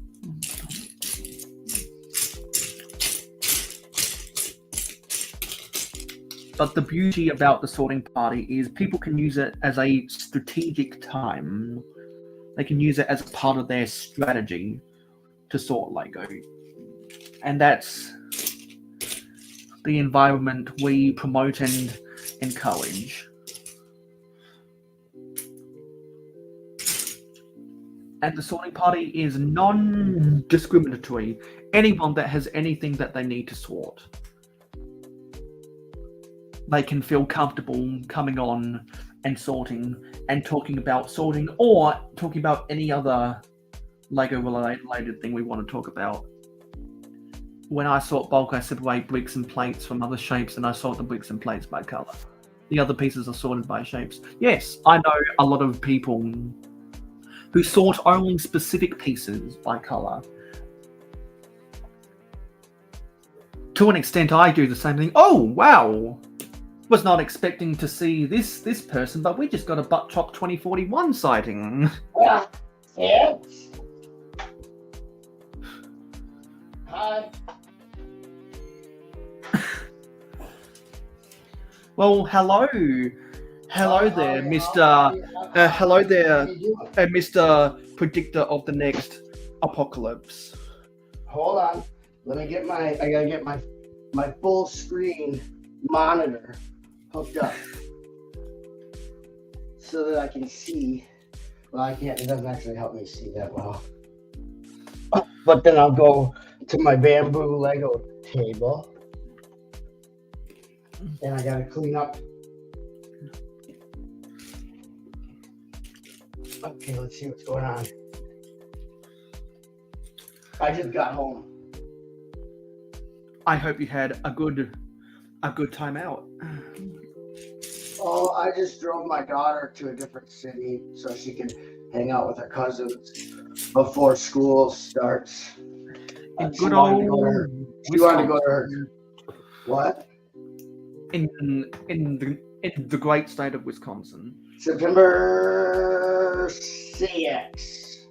But the beauty about the sorting party is people can use it as a strategic time. They can use it as part of their strategy to sort Lego. And that's the environment we promote and encourage. And the sorting party is non-discriminatory. Anyone that has anything that they need to sort, they can feel comfortable coming on and sorting and talking about sorting, or talking about any other Lego related thing we want to talk about. When I sort bulk, I separate bricks and plates from other shapes, and I sort the bricks and plates by color. The other pieces are sorted by shapes. Yes, I know a lot of people who sort only specific pieces by color. To an extent, I do the same thing. Oh, wow! Was not expecting to see this person, but we just got a Butt Chop 2041 sighting. Yeah. Hi. Well, hello there, Mr. Hello there, Mr. Predictor of the next apocalypse. Hold on. I gotta get my full screen monitor hooked up. so that I can see. Well, I can't. It doesn't actually help me see that well. But then I'll go to my bamboo Lego table, and I gotta clean up. Okay, let's see what's going on. I just got home. I hope you had a good time out. Oh, I just drove my daughter to a different city so she can hang out with her cousins before school starts. She wanted to go to her. What? In the great state of Wisconsin. September 6th.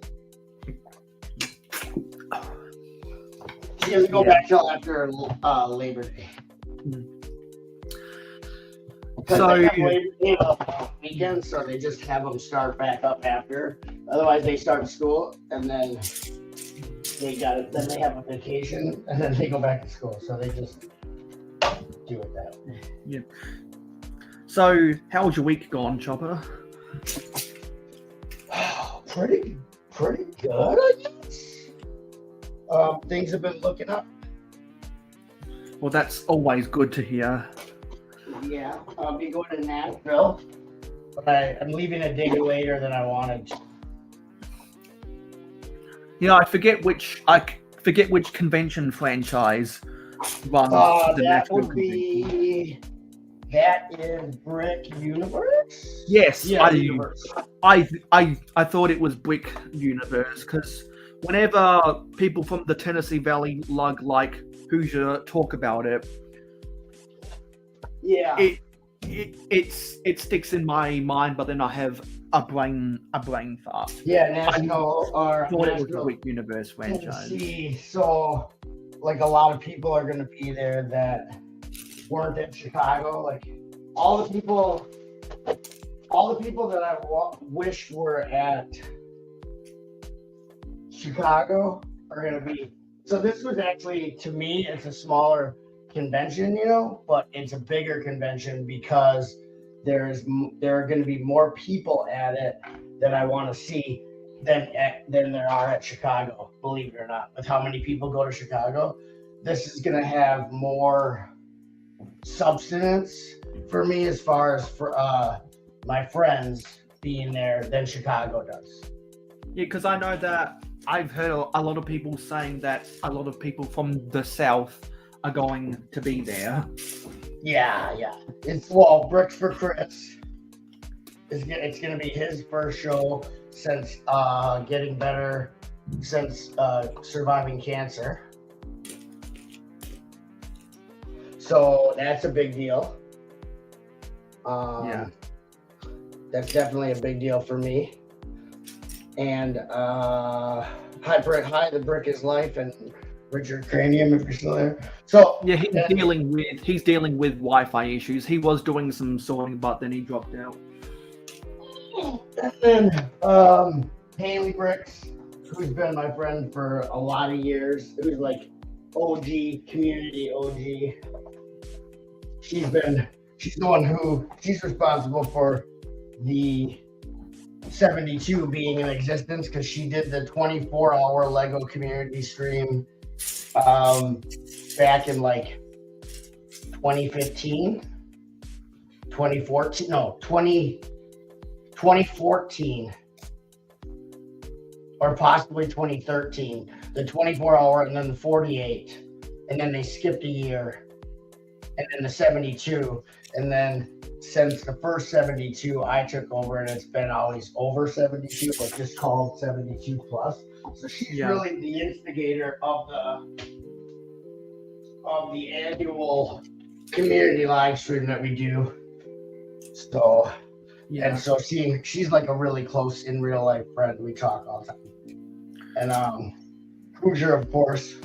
She doesn't go back till after Labor Day. So they have Labor Day weekend, so they just have them start back up after. Otherwise, they start school and then they have a vacation and then they go back to school. So they just do it that way. Yeah. So, how was your week gone, Chopper? Pretty good, I guess. Things have been looking up. Well, that's always good to hear. Yeah, I'll be going to Nashville, but I'm leaving a day later than I wanted. Yeah, I forget which convention franchise runs the Nashville convention. That is Brick Universe? Yes, Yeah, I thought it was Brick Universe because whenever people from the Tennessee Valley lug like Hoosier talk about it, yeah, it sticks in my mind, but then I have a brain fart. Yeah, National or I thought it was Nashville, the Brick Universe franchise. Tennessee. So, like, a lot of people are going to be there that weren't in Chicago. Like, all the people that I wished were at Chicago are going to be. So this was actually, to me, it's a smaller convention, but it's a bigger convention because there are going to be more people at it that I want to see than there are at Chicago. Believe it or not, with how many people go to Chicago, this is going to have more substance for me as far as for my friends being there than Chicago does. Yeah, because I know that I've heard a lot of people saying that a lot of people from the South are going to be there. Yeah. It's Bricks for Chris. It's going to be his first show since getting better, since surviving cancer. So that's a big deal. That's definitely a big deal for me. And hi, the Brick is Life, and Richard Cranium, if you're still there. So yeah, he's dealing with Wi-Fi issues. He was doing some sorting, but then he dropped out. And then Haley Bricks, who's been my friend for a lot of years, who's like OG, community OG. She's the one she's responsible for the 72 being in existence because she did the 24-hour Lego community stream back in like 2014, or possibly 2013. The 24-hour and then the 48, and then they skipped a year, and then the 72, and then since the first 72, I took over, and it's been always over 72, but just called 72 plus. So she's really the instigator of the annual community live stream that we do. So, and so she's like a really close in real life friend. We talk all the time. And Hoosier, of course.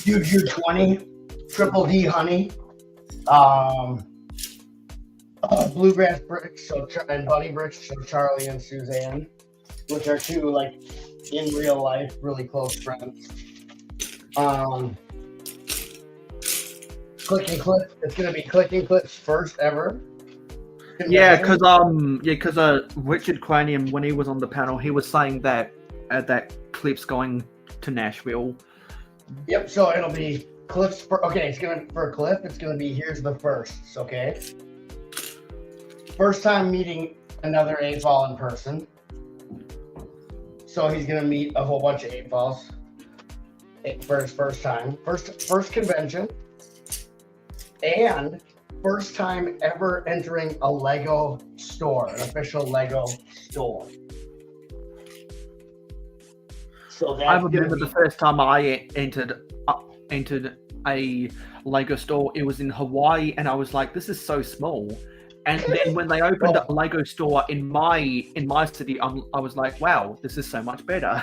UU20, Triple D Honey, Bluegrass Bricks, and Buddy Bricks, so Charlie and Suzanne, which are two like in real life really close friends. Click and Clip, it's gonna be Click and Clip's first ever Yeah, because Richard Cranium, when he was on the panel, he was saying that that Cliff's going to Nashville. Yep. So it'll be Cliff's. It's gonna for Cliff. It's gonna be here's the firsts. Okay. First time meeting another 8-ball in person. So he's gonna meet a whole bunch of 8-balls for his first time, first convention, and first time ever entering a Lego store, an official Lego store. So that's I remember the first time I entered a Lego store. It was in Hawaii, and I was like, "This is so small." And then when they opened a Lego store in my city, I was like, "Wow, this is so much better."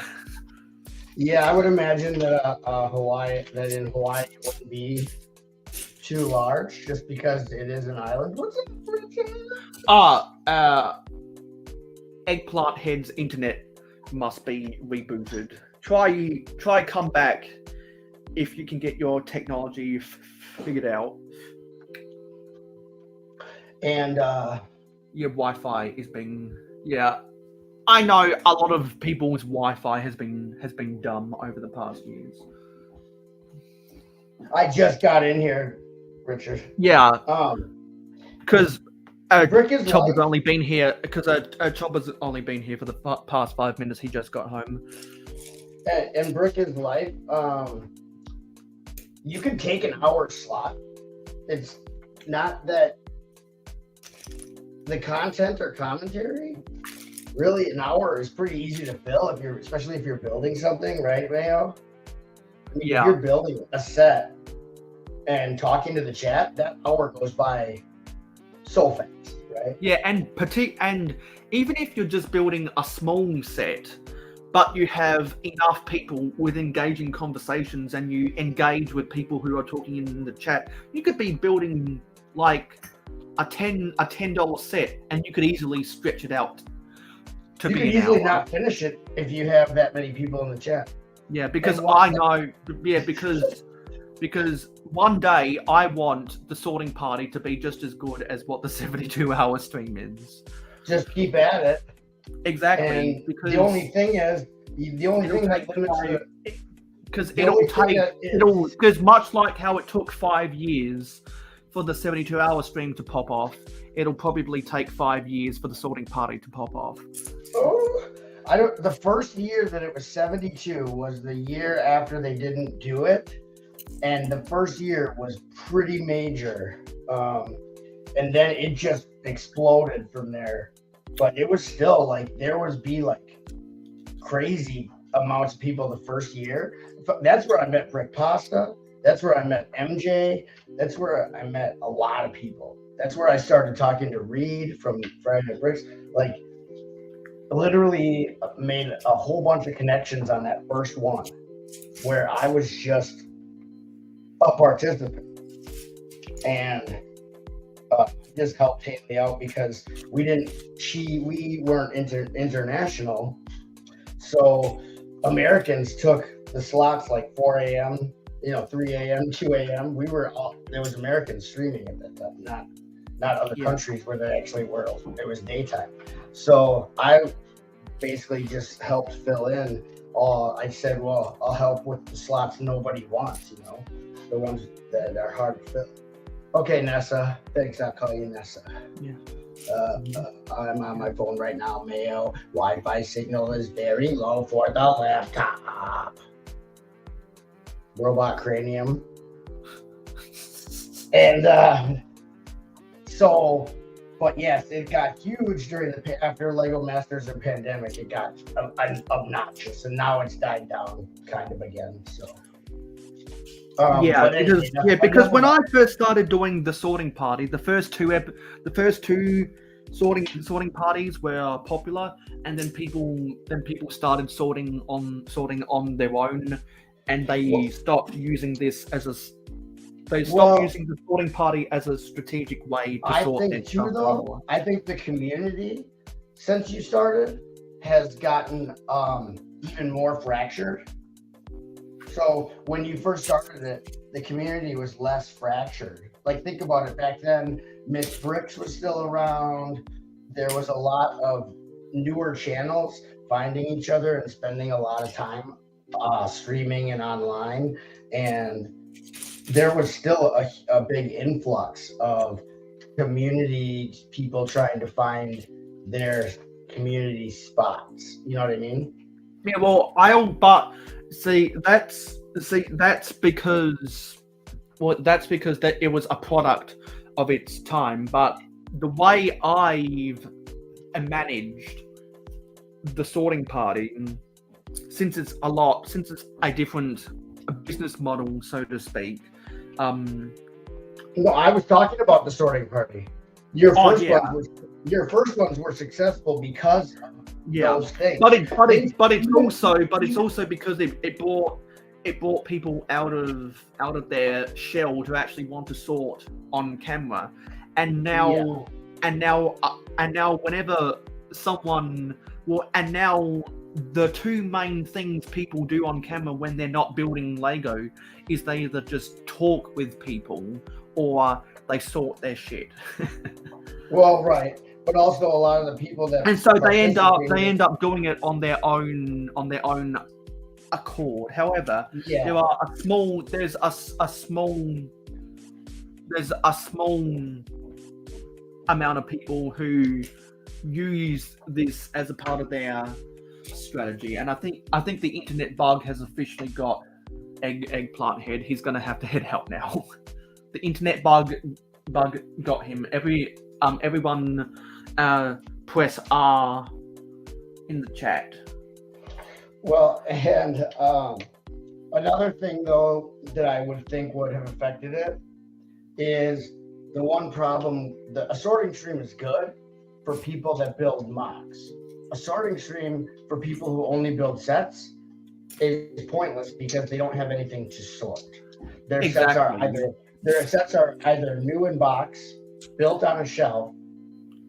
Yeah, I would imagine that in Hawaii it wouldn't be too large, just because it is an island. What's up, Richard? Eggplant Head's internet must be rebooted. Try come back if you can get your technology figured out. And your Wi-Fi is being I know a lot of people's Wi-Fi has been dumb over the past years. I just got in here, Richard. Yeah. Because Chopper's only been here Chopper's only been here for the past 5 minutes. He just got home. And Brick is life. You can take an hour slot. It's not that the content or commentary. Really, an hour is pretty easy to fill especially if you're building something, right, Mayo? I mean, if you're building a set and talking to the chat, that hour goes by so fast, right? Yeah, and even if you're just building a small set, but you have enough people with engaging conversations and you engage with people who are talking in the chat, you could be building like a $10 set, and you could easily stretch it out to you be can an easily hour. not finish it if you have that many people in the chat. Yeah, because I know. Yeah, because one day I want the sorting party to be just as good as what the 72-hour stream is. Just keep at it. Exactly. And because the only thing that limits it, because because much like how it took 5 years for the 72-hour stream to pop off, it'll probably take 5 years for the sorting party to pop off. Oh, the first year that it was 72 was the year after they didn't do it, and the first year was pretty major, and then it just exploded from there. But it was still like there was crazy amounts of people the first year. That's where I met Brick Pasta. That's where I met MJ. That's where I met a lot of people. That's where I started talking to Reed from Friday Night Bricks. Like, literally made a whole bunch of connections on that first one, where I was just a participant, and just helped Haley out because we weren't international, so Americans took the slots like 4 a.m., 3 a.m., 2 a.m. There was Americans streaming at that time, not other countries where they actually were. It was daytime. So I basically just helped fill in. I said, well, I'll help with the slots nobody wants, the ones that are hard to fill. Okay, Nessa. Thanks, I'll call you Nessa. Yeah. I'm on my phone right now, Mayo. Wi-Fi signal is very low for the laptop. Robot Cranium. And but yes, it got huge after Lego Masters and pandemic. It got obnoxious, and now it's died down kind of again. So because when I first started doing the sorting party, the first two sorting parties were popular, and then people started sorting on their own, and they stopped using this as a. They stopped using the sorting party as a strategic way to sort their stuff. I think the community, since you started, has gotten even more fractured. So when you first started it, the community was less fractured. Like, think about it. Back then, Miss Bricks was still around. There was a lot of newer channels finding each other and spending a lot of time streaming and online. And there was still a big influx of community people trying to find their community spots. You know what I mean? Yeah, well, that's because that it was a product of its time. But the way I've managed the sorting party, since it's a different business model, so to speak. No, I was talking about the sorting party. Your first ones were successful because of those things. But it's also because it brought people out of their shell to actually want to sort on camera, and now whenever someone the two main things people do on camera when they're not building Lego is they either just talk with people or they sort their shit. Well, right, but also a lot of the people that and so they end up doing it on their own accord. However, there are there's a small amount of people who use this as a part of their strategy, and I think the internet bug has officially got Eggplant Head. He's gonna have to head out now. The internet bug got him. Everyone press R in the chat. Well, and another thing though that I would think would have affected it is the one problem. A sorting stream is good for people that build mocks. A sorting stream for people who only build sets is pointless because they don't have anything to sort. Their sets are either new in box, built on a shelf,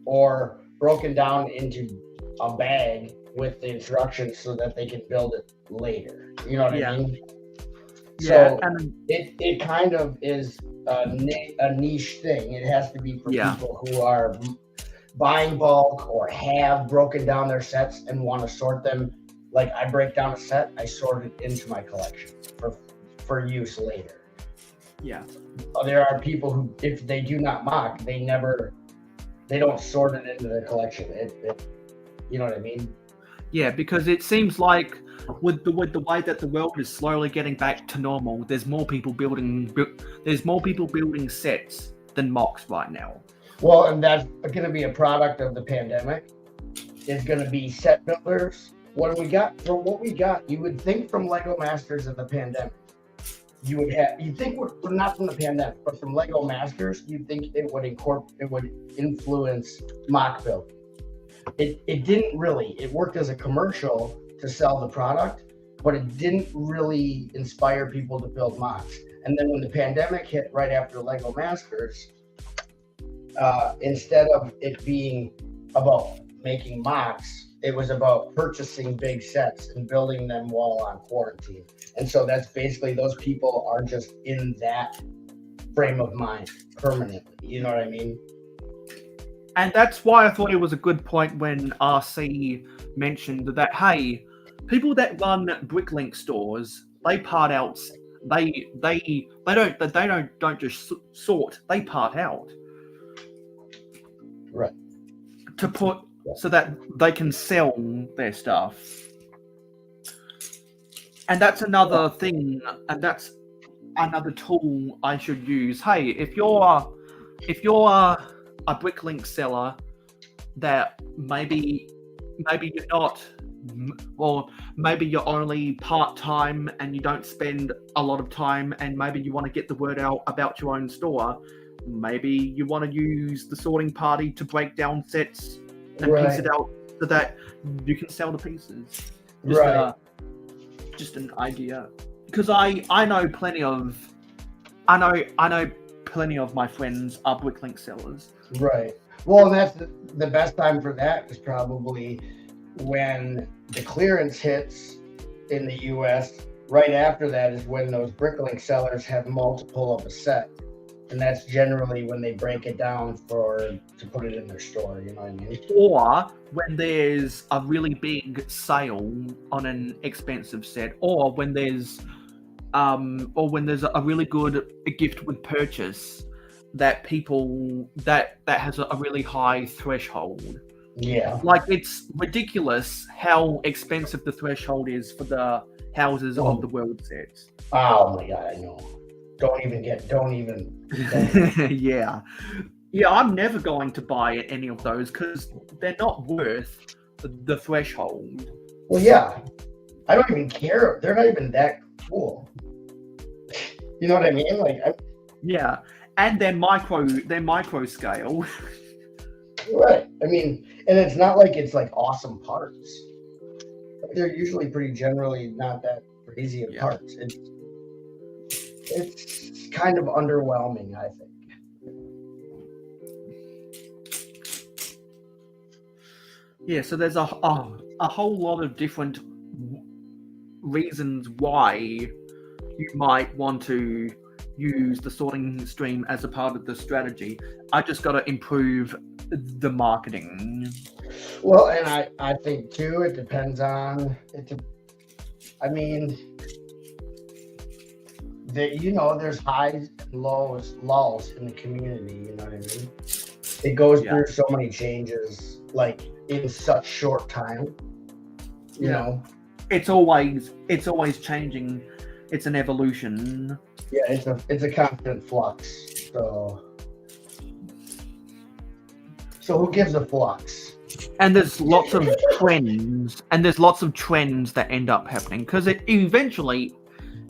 or broken down into a bag with the instructions so that they can build it later. You know what I mean? So it kind of is a niche thing. It has to be for people who are buying bulk or have broken down their sets and want to sort them. Like, I break down a set, I sort it into my collection for use later. Yeah. There are people who, if they do not mock, they don't sort it into their collection. You know what I mean? Yeah, because it seems like with the way that the world is slowly getting back to normal, there's more people building sets than mocks right now. Well, and that's going to be a product of the pandemic. It's going to be set builders. What we got, you would think from Lego Masters of the pandemic, not from the pandemic, but from Lego Masters, you'd think it would influence mock building. It didn't really. It worked as a commercial to sell the product, but it didn't really inspire people to build mocks. And then when the pandemic hit right after Lego Masters, instead of it being about making mocks, it was about purchasing big sets and building them while on quarantine. And so that's basically, those people are just in that frame of mind permanently. You know what I mean? And that's why I thought it was a good point when RC mentioned that, hey, people that run Bricklink stores, they part out. They don't just sort. They part out. Right. To put so that they can sell their stuff. And that's another thing, and that's another tool I should use. Hey, if you're a Bricklink seller that maybe you're not, or maybe you're only part-time and you don't spend a lot of time, and maybe you want to get the word out about your own store, maybe you want to use the sorting party to break down sets and piece it out so that you can sell the pieces. Just an idea, because I know plenty of my friends are Bricklink sellers. Right. Well, and that's the best time for that is probably when the clearance hits in the U.S. right after that is when those Bricklink sellers have multiple of a set. And that's generally when they break it down to put it in their store, you know what I mean? Or when there's a really big sale on an expensive set, or when there's a really good gift with purchase that people that has a really high threshold. Yeah. Like, it's ridiculous how expensive the threshold is for the Houses of the World sets. Oh my god, I know. Don't even. Yeah, I'm never going to buy any of those because they're not worth the threshold. Well, yeah, I don't even care. They're not even that cool. You know what I mean? Like, yeah, and they're micro scale. Right. I mean, and it's not like it's like awesome parts. They're usually pretty generally not that crazy of parts. It's kind of underwhelming, I think. Yeah, so there's a whole lot of different reasons why you might want to use the sorting stream as a part of the strategy. I just got to improve the marketing. Well, and I think too, it depends on it. I mean, there's highs and lulls in the community. You know what I mean? It goes through so many changes, like in such short time. You know, it's always changing. It's an evolution. Yeah, it's a constant flux. So who gives a flux? And there's lots of trends, that end up happening because eventually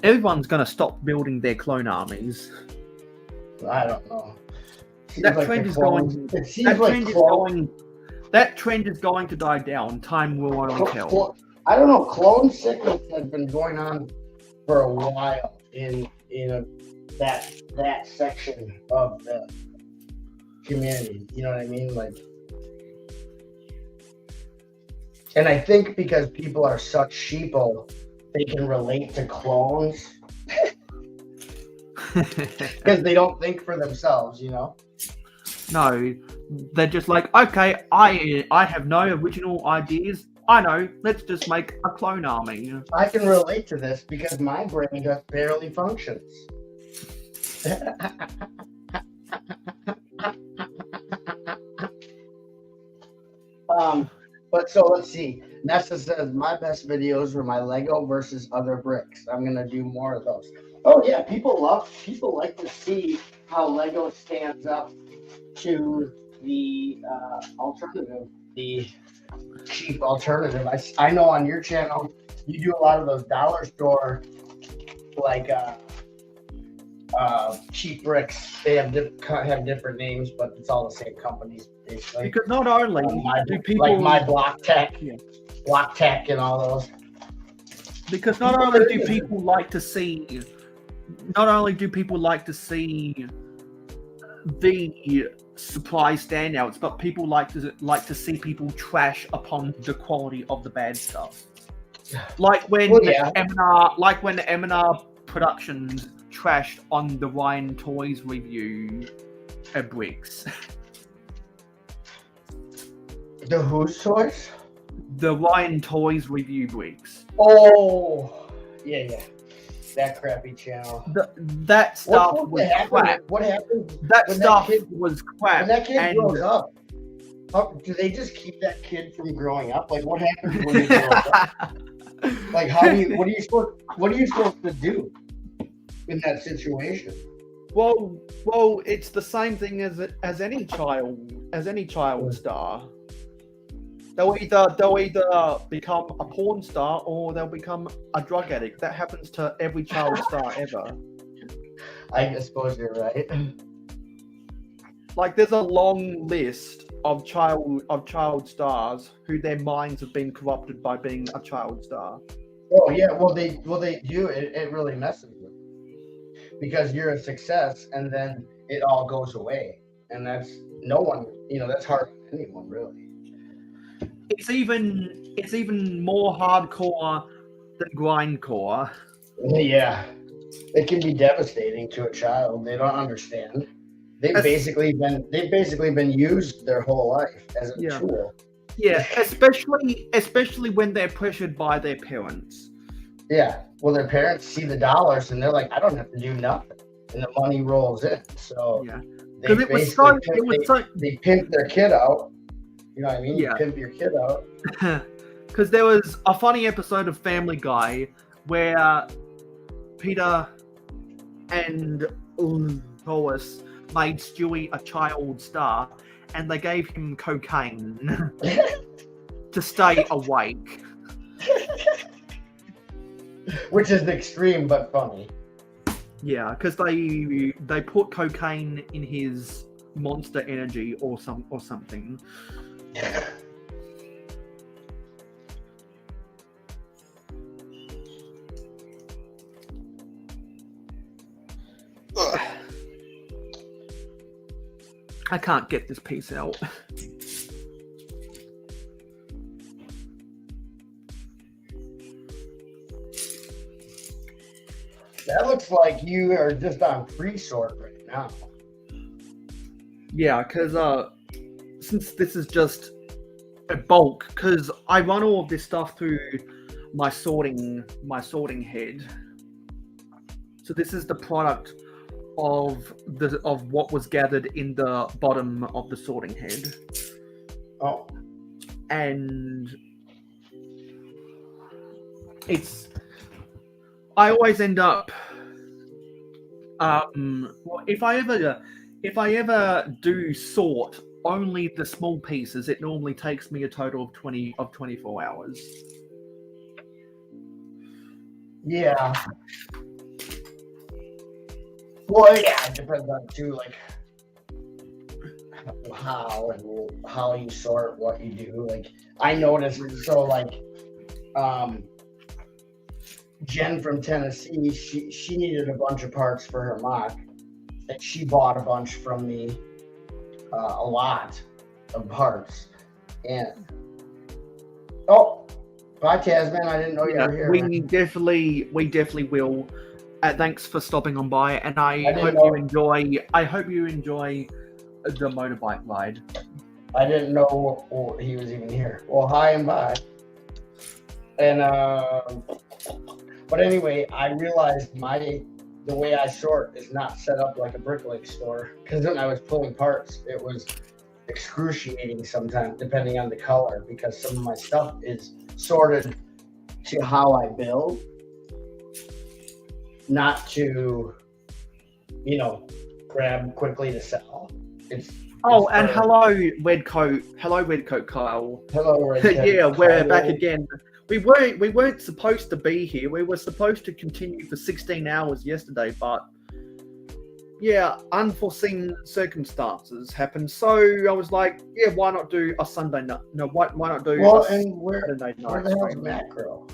everyone's going to stop building their clone armies. I don't know. That trend is going to die down. Time will only tell. I don't know. Clone sickness has been going on for a while in that section of the community. You know what I mean? Like, and I think because people are such sheeple, they can relate to clones because they don't think for themselves, you know? No, they're just like, okay, I have no original ideas. I know, let's just make a clone army. I can relate to this because my brain just barely functions. But so let's see. Nessa says my best videos were my Lego versus other bricks. I'm gonna do more of those. Oh yeah, people like to see how Lego stands up to the alternative, the cheap alternative. I know on your channel you do a lot of those dollar store like cheap bricks. They have different names, but it's all the same companies basically. Because not only do people like my Block Tech, Block Tech, and all those. Because not only do people like to see the supply standouts, but people like to see people trash upon the quality of the bad stuff. Like when M&R Productions trashed on the Ryan Toys review bricks. The whose toys? The Ryan Toys review bricks. Oh, yeah. That crappy channel. That stuff was crap. What happened? That stuff was crap. When that kid grows up, do they just keep that kid from growing up? Like, what happens when he grows up? Like, what are you supposed to do in that situation? Well, it's the same thing as any child star. They'll either become a porn star or they'll become a drug addict. That happens to every child star ever. I suppose you're right. Like, there's a long list of child stars who their minds have been corrupted by being a child star. Oh yeah, well they do. It really messes with you because you're a success and then it all goes away, and that's no one. That's hard on anyone really. It's even more hardcore than grindcore. Yeah, it can be devastating to a child. They don't understand. They've basically been used their whole life as a tool. Yeah, especially when they're pressured by their parents. Yeah, well, their parents see the dollars and they're like, I don't have to do nothing, and the money rolls in. So Yeah, they because they pimp their kid out. You know what I mean? Yeah. You pimp your kid out. Because there was a funny episode of Family Guy where Peter and Lois made Stewie a child star, and they gave him cocaine to stay awake. Which is extreme but funny. Yeah, because they put cocaine in his Monster Energy or something. I can't get this piece out. That looks like you are just on pre-sort right now. Yeah, because since this is just a bulk, because I run all of this stuff through my sorting head. So this is the product of what was gathered in the bottom of the sorting head. Oh. And I always end up if I ever do sort only the small pieces, it normally takes me a total of 24 hours. Yeah. Well, yeah, it depends on too, like how you sort, what you do. Like I noticed, so like, Jen from Tennessee, she needed a bunch of parts for her mock, and she bought a bunch from me, a lot of parts. And bye, Tasman. I didn't know you were here. We definitely will. Thanks for stopping on by, and I hope you enjoy the motorbike ride. I didn't know he was even here. Well, hi and bye. And but anyway, I realized the way I sort is not set up like a bricklayer store, because when I was pulling parts, it was excruciating sometimes, depending on the color, because some of my stuff is sorted to how I build, not to, grab quickly to sell. And hello, Redcoat Kyle. Hello, Redcoat. Yeah, we're Kyle. back again. We weren't supposed to be here. We were supposed to continue for 16 hours yesterday, but yeah, unforeseen circumstances happened. So I was like, yeah, why not do a Sunday night? No, why not do Saturday night? Where the hell's Macro?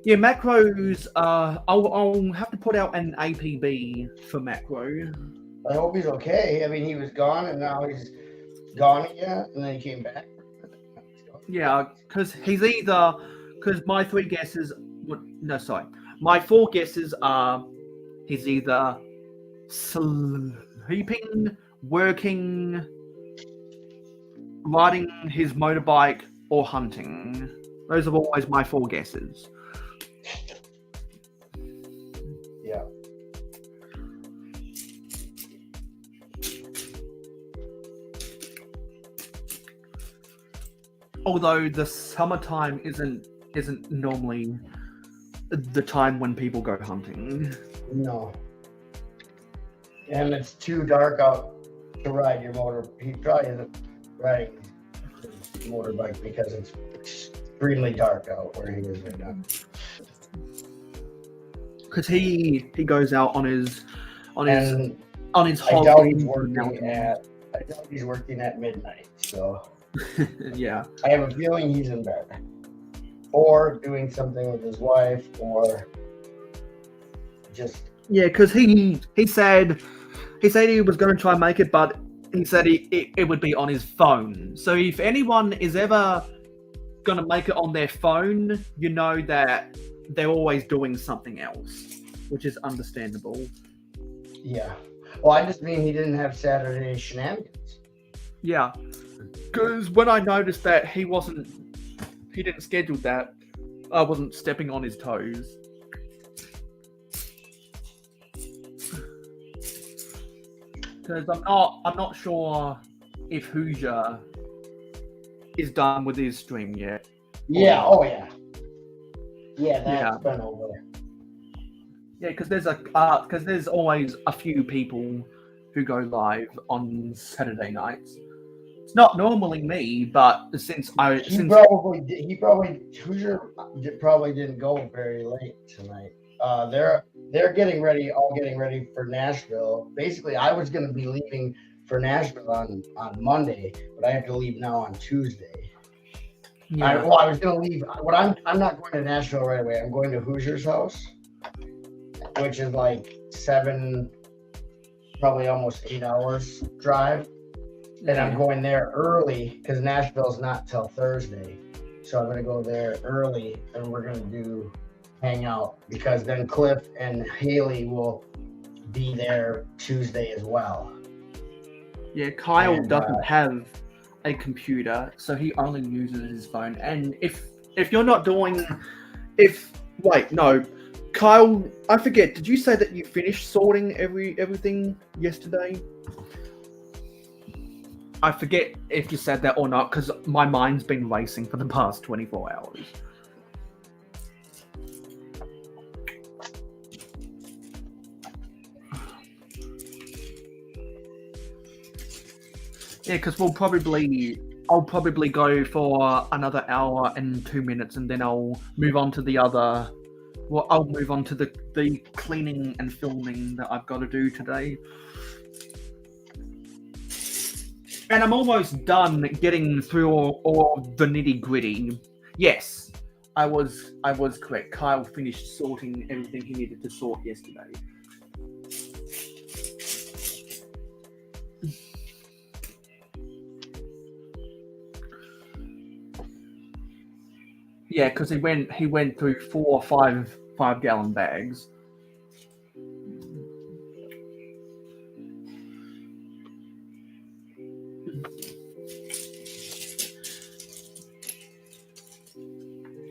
Yeah, Macros. I'll have to put out an APB for Macro. I hope he's okay. I mean, he was gone, and now he's gone again, and then he came back. Yeah, because my 3 guesses. No, sorry. My 4 guesses are he's either sleeping, working, riding his motorbike, or hunting. Those are always my 4 guesses. Yeah. Although the summertime isn't normally the time when people go hunting. No. And it's too dark out to ride your motor. He probably isn't riding his motorbike because it's extremely dark out where he is right now. Because he goes out on his I holiday. doubt he's working at midnight. So yeah, I have a feeling he's in bed, or doing something with his wife, or just because he said he was going to try and make it, but he said it would be on his phone. So if anyone is ever going to make it on their phone, you know that they're always doing something else, which is understandable. Yeah. Well, I just mean he didn't have Saturday shenanigans. Yeah, because when I noticed that he didn't schedule that, I wasn't stepping on his toes. Because I'm not sure if Hoosier is done with his stream yet. Yeah. Oh yeah. Yeah, that's been over. Yeah, because there's always a few people who go live on Saturday nights. It's not normally me, but Hoosier probably didn't go very late tonight. They're getting ready for Nashville. Basically, I was going to be leaving for Nashville on Monday, but I have to leave now on Tuesday. Yeah. I was going to leave. I'm not going to Nashville right away. I'm going to Hoosier's house, which is like 7, probably almost 8 hours drive. And I'm going there early because Nashville's not till Thursday. So I'm going to go there early and we're going to hang out because then Cliff and Haley will be there Tuesday as well. Yeah, Kyle doesn't have a computer, so he only uses his phone. And if you're not doing, Kyle, I forget. Did you say that you finished sorting everything yesterday? I forget if you said that or not, because my mind's been racing for the past 24 hours. Yeah, because I'll probably go for another hour and 2 minutes, and then I'll move on to the other. Well, I'll move on to the cleaning and filming that I've got to do today. And I'm almost done getting through all the nitty gritty. Yes, I was correct. Kyle finished sorting everything he needed to sort yesterday. Yeah, because he went through 4 or 5-gallon bags.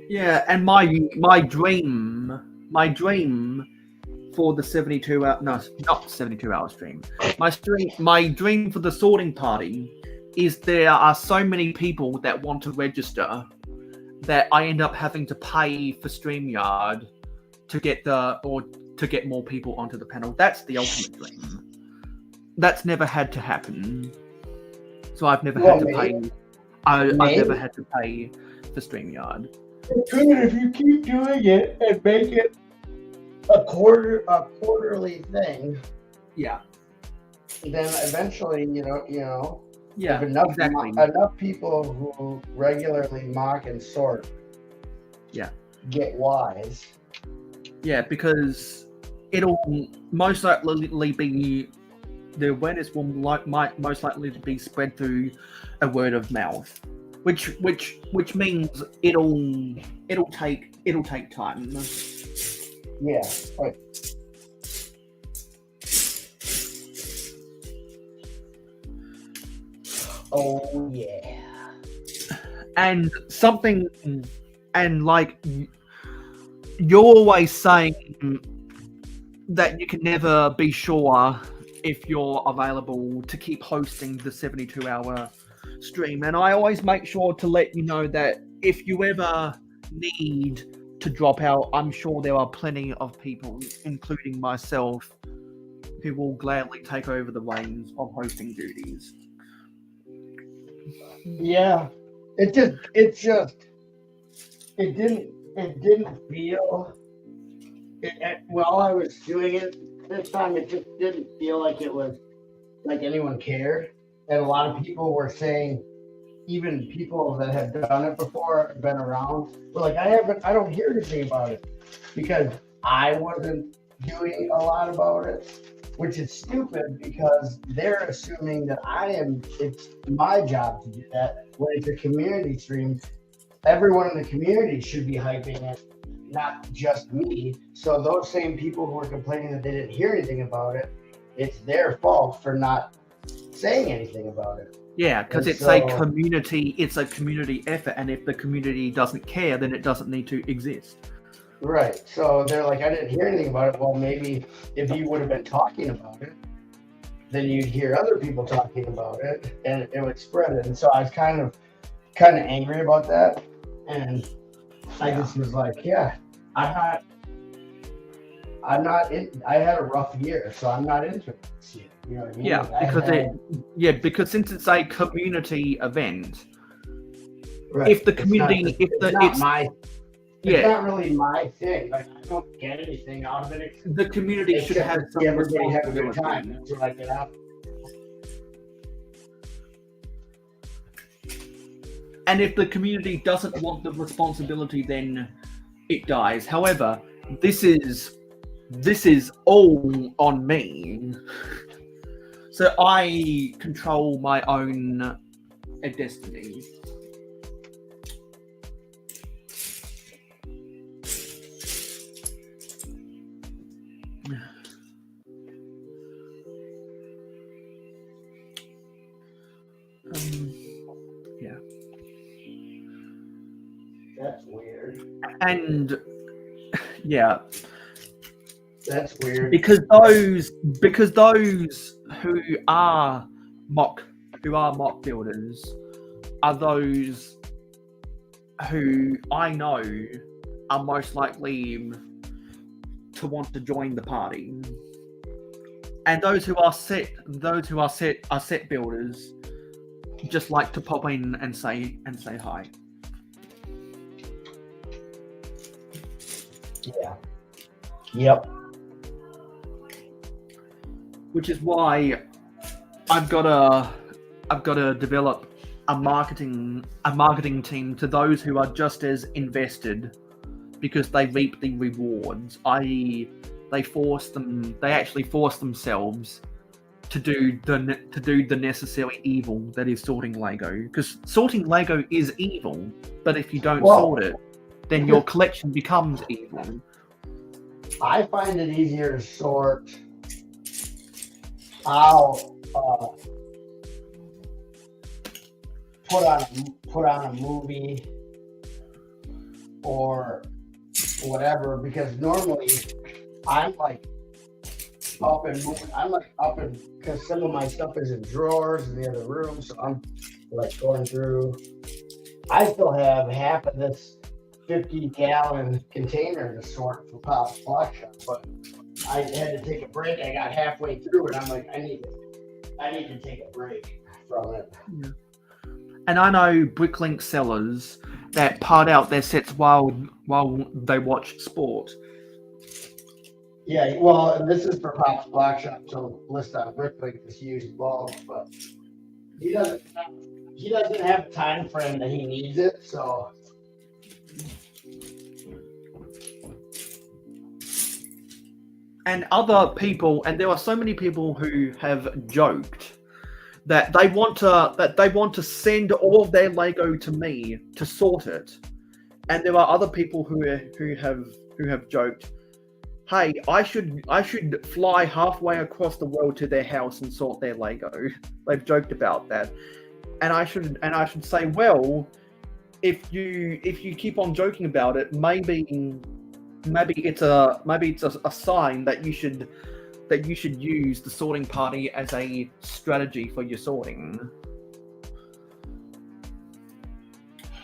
Yeah, and my dream for the 72 hour, no, not 72 hour stream. My dream for the sorting party is there are so many people that want to register that I end up having to pay for StreamYard to get more people onto the panel. That's the ultimate dream. That's never had to happen. So I've never had to pay. I've never had to pay for StreamYard. Good if you keep doing it and make it a quarterly thing. Yeah. Then eventually, Yeah, if enough people who regularly mock and sort, get wise. Yeah, because it'll most likely be the awareness will might most likely be spread through a word of mouth. Which means it'll take time. Yeah. Right. Oh yeah. And like you're always saying that you can never be sure if you're available to keep hosting the 72-hour stream, and I always make sure to let you know that if you ever need to drop out, I'm sure there are plenty of people, including myself, who will gladly take over the reins of hosting duties. Yeah, it didn't feel while I was doing it this time. It just didn't feel like it was like anyone cared. And a lot of people were saying, even people that have done it before, been around, were like, I don't hear anything about it because I wasn't doing a lot about it, which is stupid because they're assuming that it's my job to do that when it's a community stream. Everyone in the community should be hyping it not just me. So those same people who were complaining that they didn't hear anything about it, it's their fault for not saying anything about it. Yeah, because And it's so- a community effort, and if the community doesn't care, then it doesn't need to exist. Right. So they're like, I didn't hear anything about it. Well, maybe if you would have been talking about it, then you'd hear other people talking about it, and it would spread it. And so I was kind of angry about that, and I just was like, yeah, I had a rough year, so I'm not into it this year. You know what I mean? Yeah, because since it's a community event, Right. if the community, It's not really my thing. Like, I don't get anything out of it. The community should except have to some see everybody have a good responsibility. time. That's what I get out. And if the community doesn't want the responsibility, then it dies. However, this is all on me. So I control my own destiny. Yeah. That's weird. And yeah, That's weird. because those who are mock builders are those who I know are most likely to want to join the party, and those who are set builders just like to pop in and say hi. Yeah. Yep. Which is why I've got to develop a marketing team to those who are just as invested, because they reap the rewards. I.e., they actually force themselves to do the necessary evil that is sorting Lego. Because sorting Lego is evil, but if you don't sort it, then your collection becomes evil. I find it easier to sort. I'll put on a movie or whatever, because normally I'm like up and moving. I'm like up and, because some of my stuff is in drawers in the other room, so I'm like going through. I still have half of this 50-gallon container to sort for Pop's Block Shop, but I had to take a break. I got halfway through it. I'm like, I need to take a break from it. Yeah. And I know Bricklink sellers that part out their sets while they watch sport. Yeah, well, and this is for Pop's Block Shop, so list on Bricklink this huge bulb, but he doesn't have a time frame that he needs it, so. And other people, and there are so many people who have joked that they want to send all of their Lego to me to sort it, and there are other people who have joked, hey, I should fly halfway across the world to their house and sort their Lego. They've joked about that, and I should say, well, if you keep on joking about it, maybe it's a sign that you should use the sorting party as a strategy for your sorting.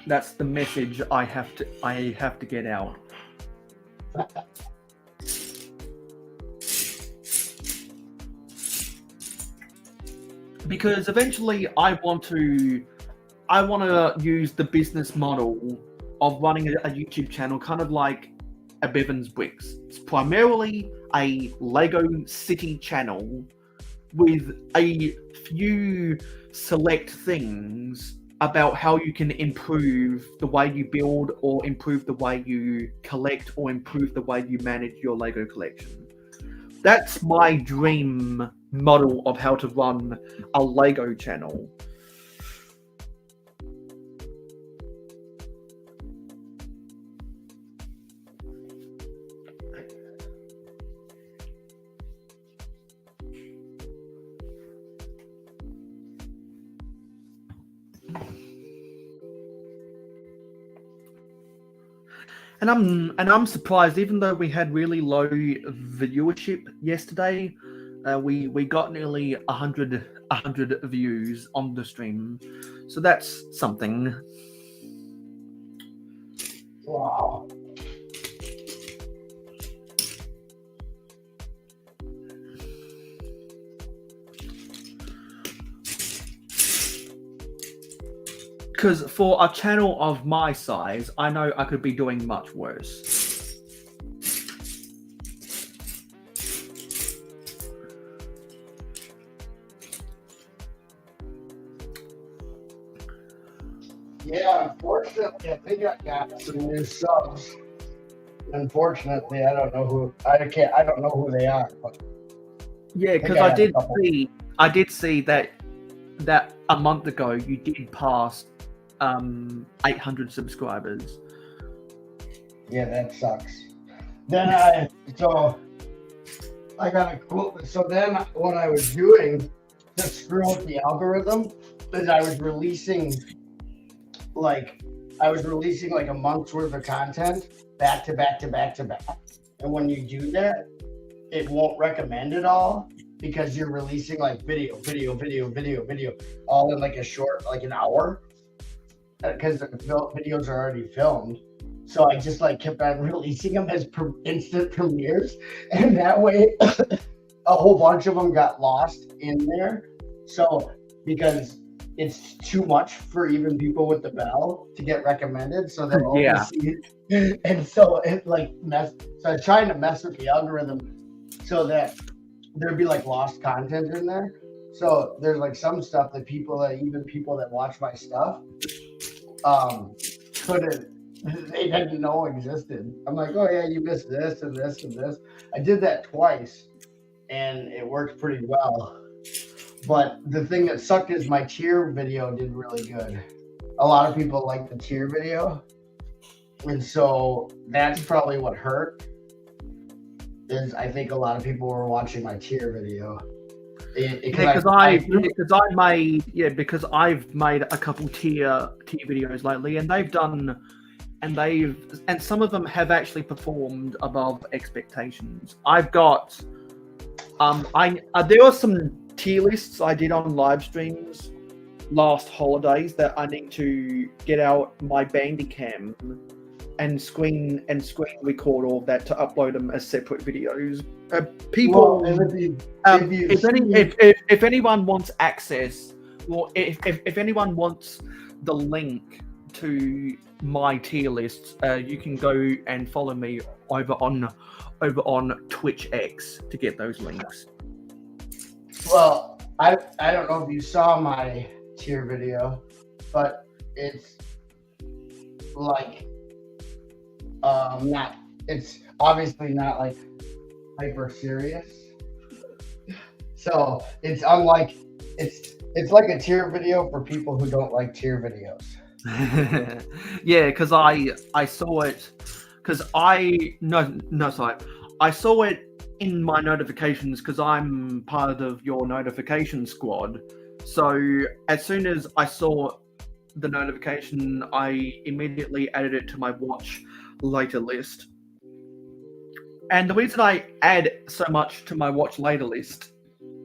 That's the message I have to get out. Because eventually I want to use the business model of running a YouTube channel, kind of like a Bevan's Bricks. It's primarily a Lego City channel with a few select things about how you can improve the way you build, or improve the way you collect, or improve the way you manage your Lego collection. That's my dream model of how to run a Lego channel. And I'm surprised, even though we had really low viewership yesterday, we got nearly 100 views on the stream, so that's something. Wow. Because for a channel of my size, I know I could be doing much worse. Yeah, unfortunately, I think I got some new subs. Unfortunately, I don't know who they are. But Yeah, because I I have did a couple. I did see that a month ago you did pass 800 subscribers. Yeah, that sucks. Then I got a cool. So then what I was doing to screw up the algorithm is I was releasing like a month's worth of content back to back to back to back. And when you do that, it won't recommend it all because you're releasing like video all in like a short, like an hour, because the videos are already filmed. So I just like kept on releasing them as instant premieres, and that way a whole bunch of them got lost in there. So because it's too much for even people with the bell to get recommended, so they'll only see it. And so it like so I was trying to mess with the algorithm so that there'd be like lost content in there. So there's like some stuff that people that watch my stuff they didn't know existed. I'm like, oh yeah, you missed this and this and this. I did that twice and it worked pretty well. But the thing that sucked is my tier video did really good. A lot of people like the tier video. And so that's probably what hurt. Is I think a lot of people were watching my tier video. Because I've made a couple tier videos lately, and some of them have actually performed above expectations. I've got there are some tier lists I did on live streams last holidays that I need to get out my Bandicam and screen record all of that to upload them as separate videos. If anyone wants access, or if anyone wants the link to my tier lists, you can go and follow me over on Twitch X to get those links. Well, I don't know if you saw my tier video, but it's like it's obviously not like hyper serious. So it's unlike it's like a tier video for people who don't like tier videos. Yeah, because I saw it because I saw it in my notifications because I'm part of your notification squad. So as soon as I saw the notification, I immediately added it to my watch later list. And the reason I add so much to my watch later list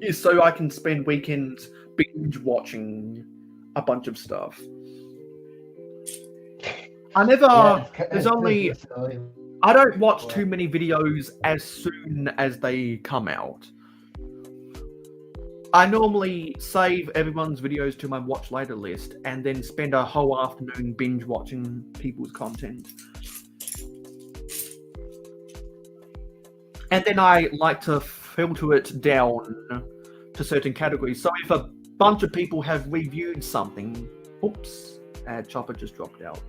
is so I can spend weekends binge watching a bunch of stuff. I don't watch too many videos as soon as they come out. I normally save everyone's videos to my watch later list and then spend a whole afternoon binge watching people's content. And then I like to filter it down to certain categories. So if a bunch of people have reviewed something, oops, Chopper just dropped out.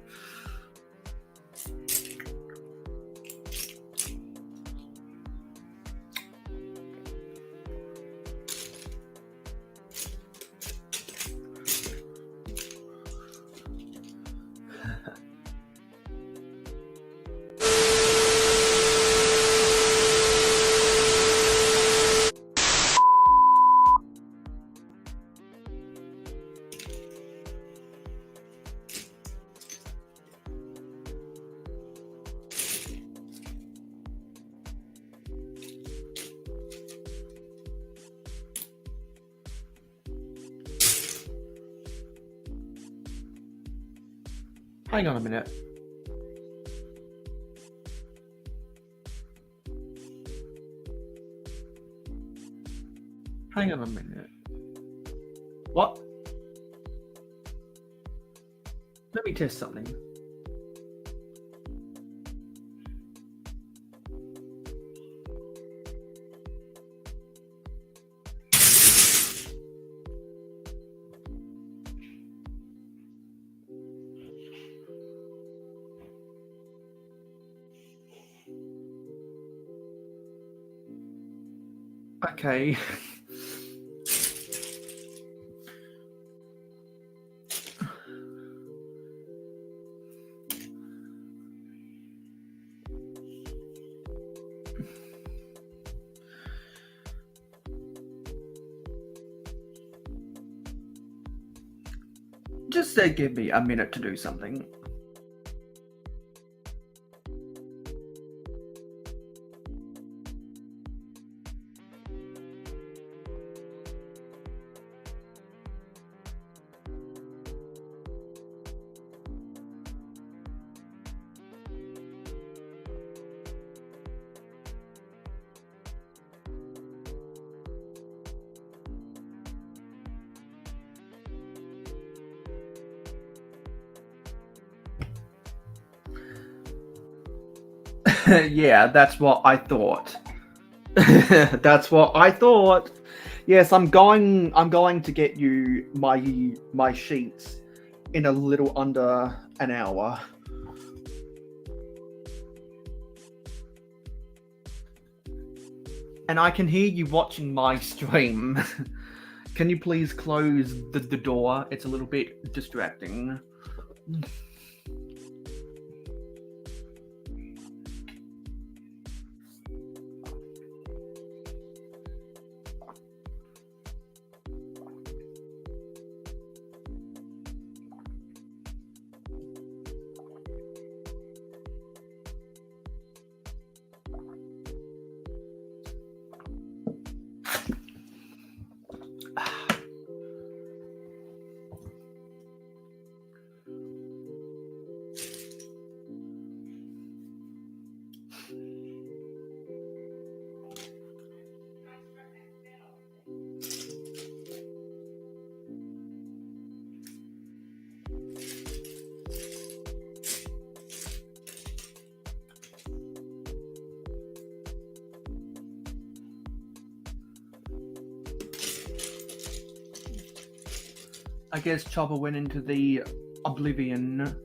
Hang on a minute. Hang on a minute. What? Let me test something. Okay. Just give me a minute to do something. Yeah, that's what I thought. That's what I thought. Yes, I'm going to get you my sheets in a little under an hour. And I can hear you watching my stream. Can you please close the door? It's a little bit distracting. I guess Chopper went into the oblivion.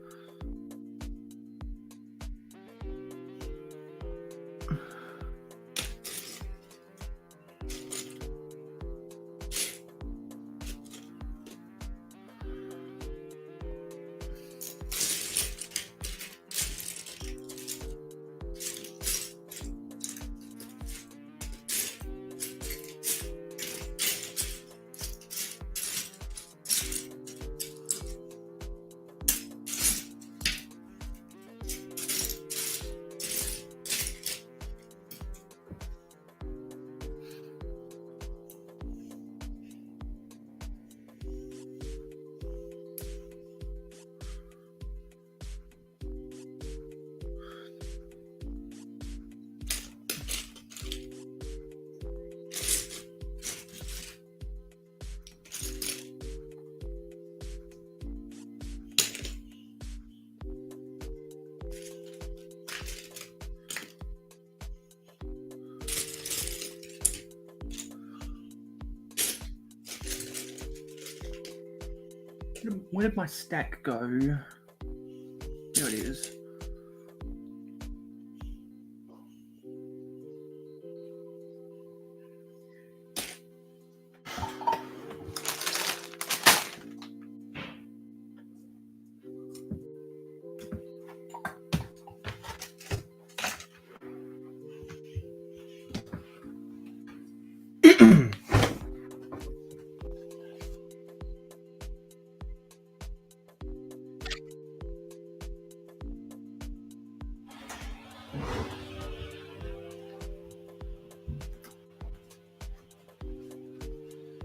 Where did my stack go? There it is.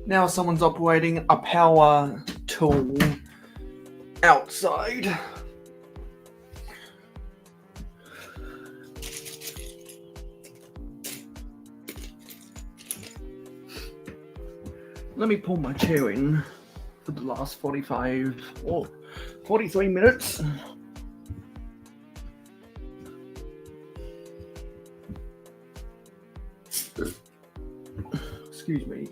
Now someone's operating a power tool outside. Let me pull my chair in for the last 45 or 43 minutes. Excuse me.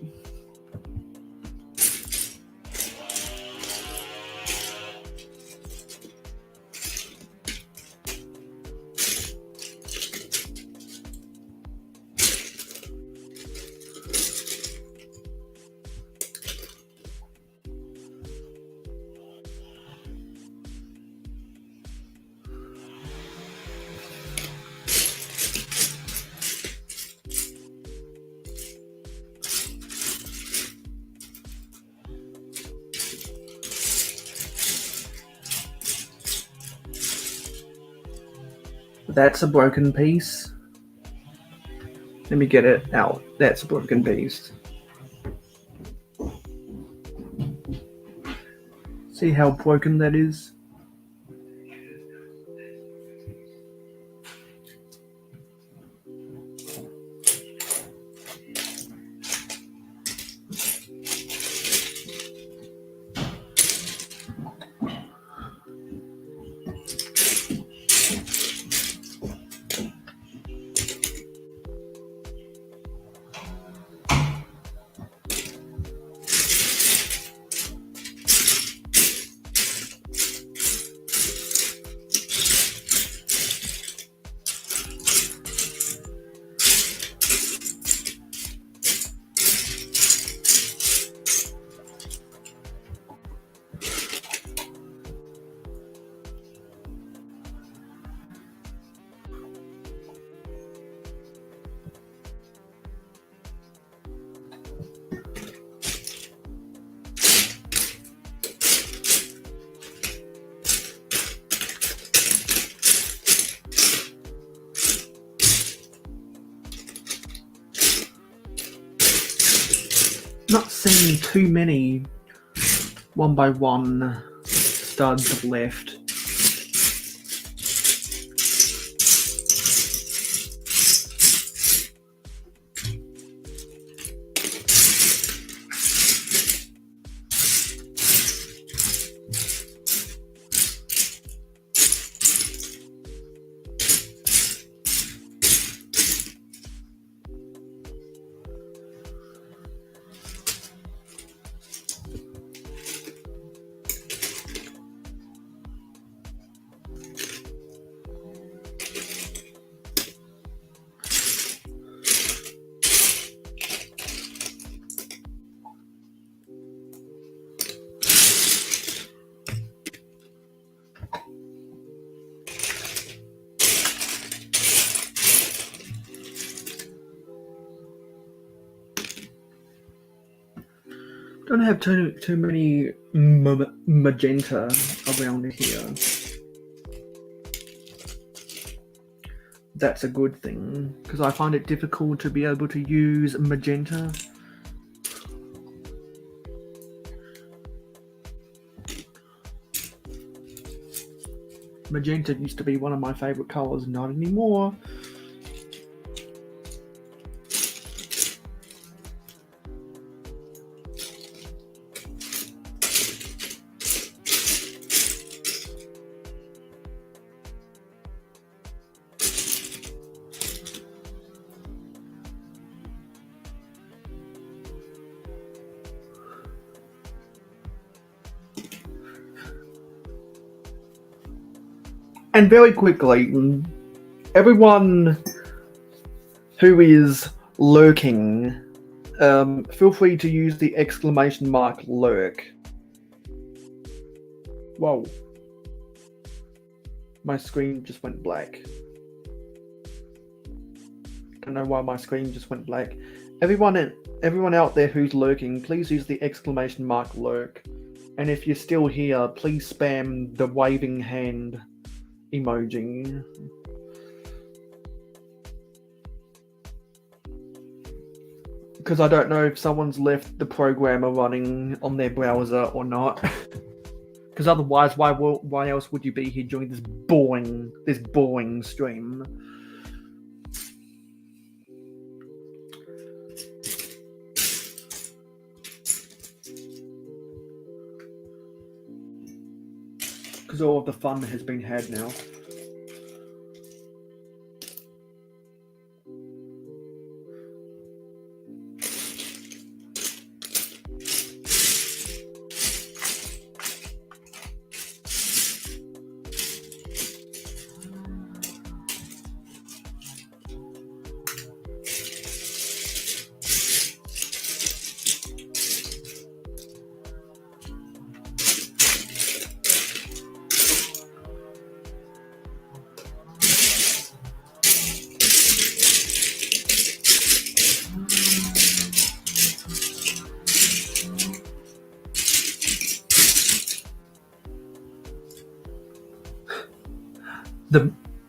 That's a broken piece. Let me get it out. That's a broken piece. See how broken that is? Not seeing too many one by one studs left. Don't have too many magenta around here. That's a good thing, because I find it difficult to be able to use magenta. Magenta used to be one of my favorite colors, not anymore. And very quickly, everyone who is lurking, feel free to use the exclamation mark lurk. Whoa. My screen just went black. Don't know why my screen just went black. Everyone out there who's lurking, please use the exclamation mark lurk. And if you're still here, please spam the waving hand emoji. Because I don't know if someone's left the programmer running on their browser or not. Because otherwise, why else would you be here during this boring stream? Because all of the fun has been had now.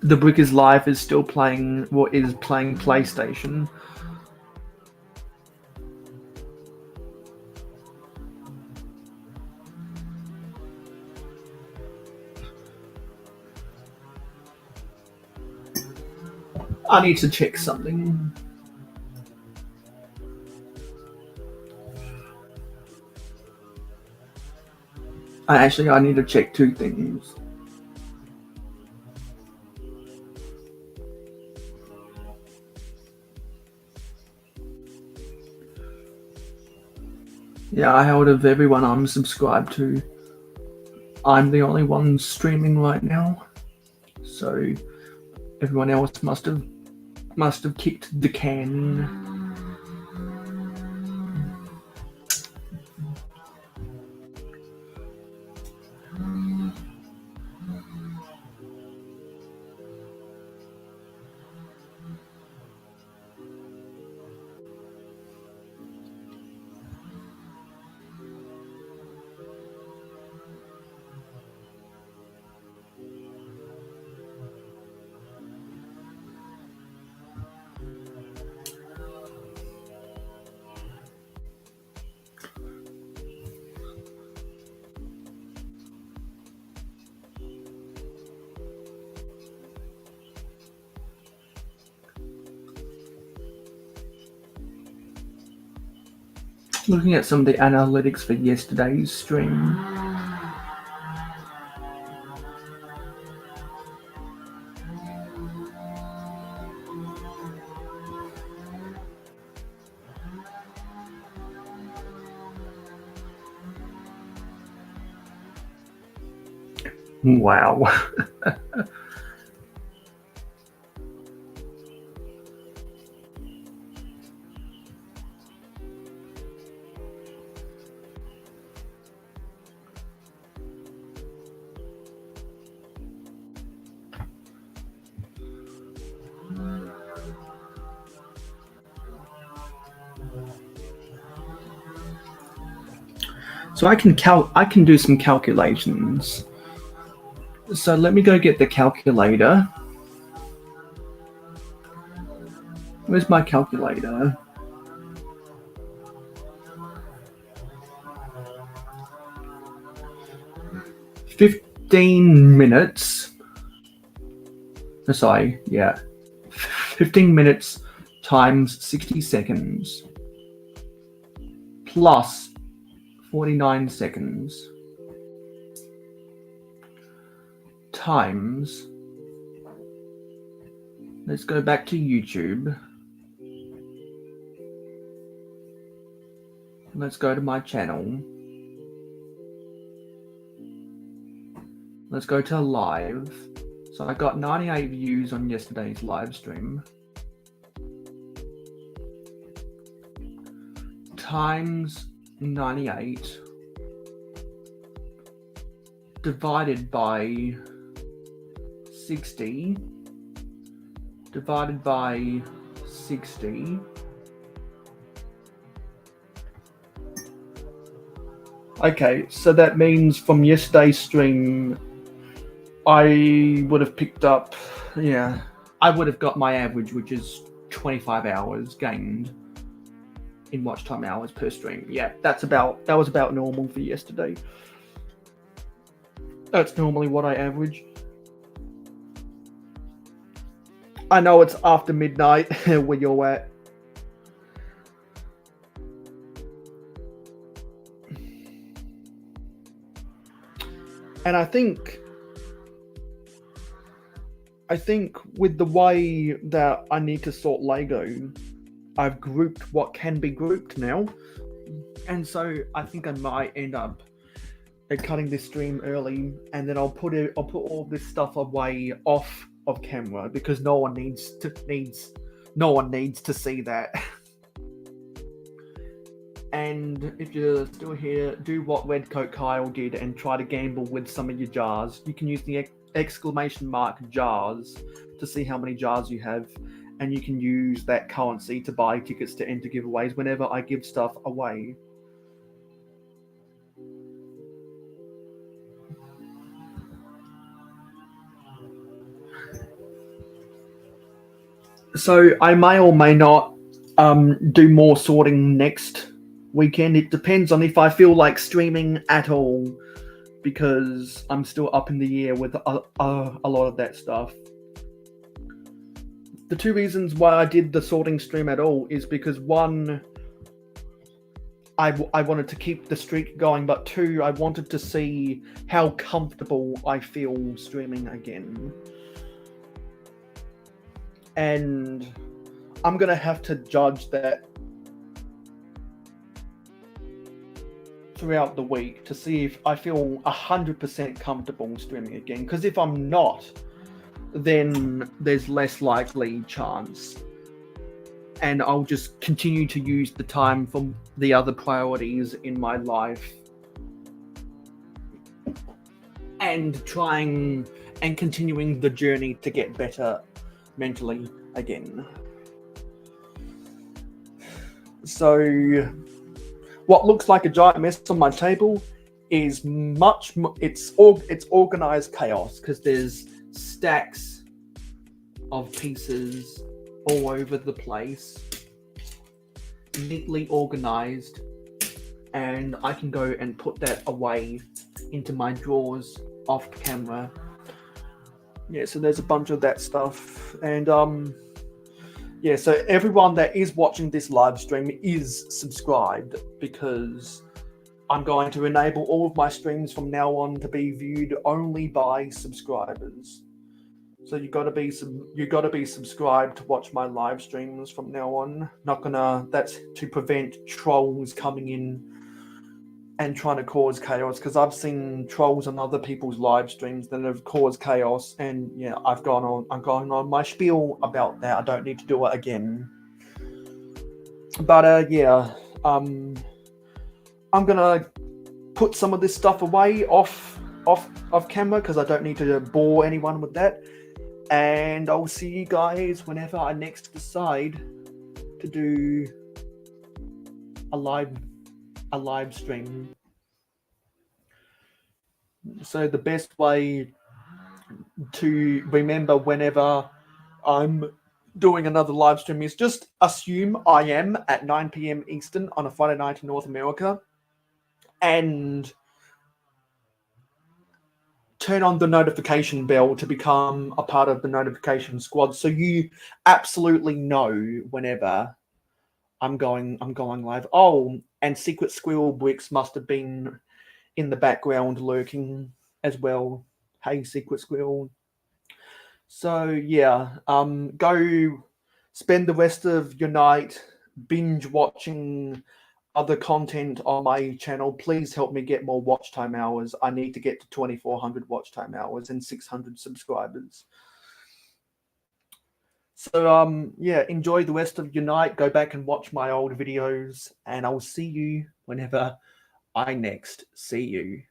The brick is live is still playing what is playing PlayStation. I need to check something. I need to check two things. Yeah, out of everyone I'm subscribed to, I'm the only one streaming right now. So everyone else must have kicked the can. Looking at some of the analytics for yesterday's stream. Wow. So I can do some calculations. So let me go get the calculator. Where's my calculator? $15. Sorry, yeah. 15 minutes times 60 seconds plus 49 seconds times, let's go back to YouTube. Let's go to my channel. Let's go to live. So I got 98 views on yesterday's live stream. Times 98 divided by 60 divided by 60 Okay, so that means from yesterday's stream, I would have picked up, yeah, I would have got my average, which is 25 hours gained in watch time hours per stream. Yeah, that was about normal for yesterday. That's normally what I average. I know it's after midnight where you're at. And I think I think with the way that I need to sort Lego, I've grouped what can be grouped now. And so I think I might end up cutting this stream early, and then I'll put all this stuff away off of camera because no one needs to see that. And if you're still here, do what Redcoat Kyle did and try to gamble with some of your jars. You can use the exclamation mark jars to see how many jars you have, and you can use that currency to buy tickets to enter giveaways whenever I give stuff away. So I may or may not do more sorting next weekend. It depends on if I feel like streaming at all, because I'm still up in the air with a lot of that stuff. The two reasons why I did the sorting stream at all is because one, I wanted to keep the streak going, but two, I wanted to see how comfortable I feel streaming again. And I'm going to have to judge that throughout the week to see if I feel 100% comfortable streaming again. Because if I'm not, then there's less likely chance. And I'll just continue to use the time for the other priorities in my life. And trying and continuing the journey to get better mentally again. So what looks like a giant mess on my table is it's organized chaos, because there's stacks of pieces all over the place, neatly organized, and I can go and put that away into my drawers off camera. Yeah, so there's a bunch of that stuff, and yeah, so everyone that is watching this live stream is subscribed, because I'm going to enable all of my streams from now on to be viewed only by subscribers. So you got to be subscribed to watch my live streams from now on. That's to prevent trolls coming in and trying to cause chaos, because I've seen trolls on other people's live streams that have caused chaos, and yeah, I'm going on my spiel about that. I don't need to do it again. But yeah, I'm gonna put some of this stuff away off camera, because I don't need to bore anyone with that. And I'll see you guys whenever I next decide to do a live stream. So the best way to remember whenever I'm doing another live stream is just assume I am at 9 p.m. Eastern on a Friday night in North America, and turn on the notification bell to become a part of the notification squad, so you absolutely know whenever I'm going live. Oh, and Secret Squirrel Bricks must have been in the background lurking as well. Hey, Secret Squirrel. So yeah, go spend the rest of your night binge watching other content on my channel. Please help me get more watch time hours. I need to get to 2,400 watch time hours and 600 subscribers. So yeah, enjoy the rest of your night. Go back and watch my old videos, and I'll see you whenever I next see you.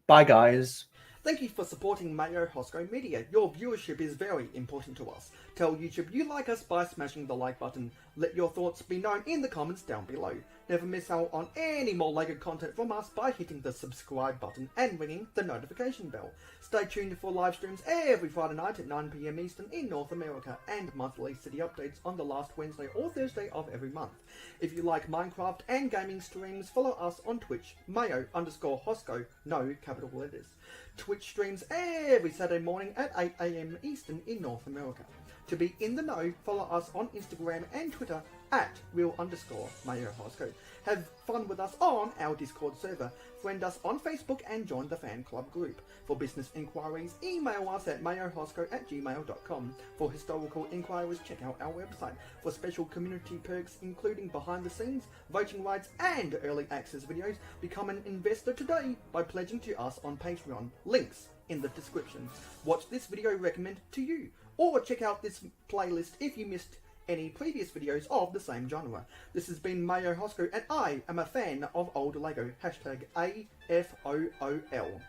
Bye, guys. Thank you for supporting mayohosko Media. Your viewership is very important to us. Tell YouTube you like us by smashing the like button. Let your thoughts be known in the comments down below. Never miss out on any more LEGO content from us by hitting the subscribe button and ringing the notification bell. Stay tuned for live streams every Friday night at 9 p.m. Eastern in North America, and monthly city updates on the last Wednesday or Thursday of every month. If you like Minecraft and gaming streams, follow us on Twitch, mayo_hosko, no capital letters. Twitch streams every Saturday morning at 8 a.m. Eastern in North America. To be in the know, follow us on Instagram and Twitter Twitter at @real_mayohosko. Have fun with us on our Discord server. Friend us on Facebook and join the fan club group. For business inquiries, email us at mayohosko@gmail.com. For historical inquiries, check out our website. For special community perks, including behind the scenes, voting rights, and early access videos, become an investor today by pledging to us on Patreon. Links in the description. Watch this video recommended to you, or check out this playlist if you missed any previous videos of the same genre. This has been mayohosko, and I am a fan of old Lego. #AFOOL.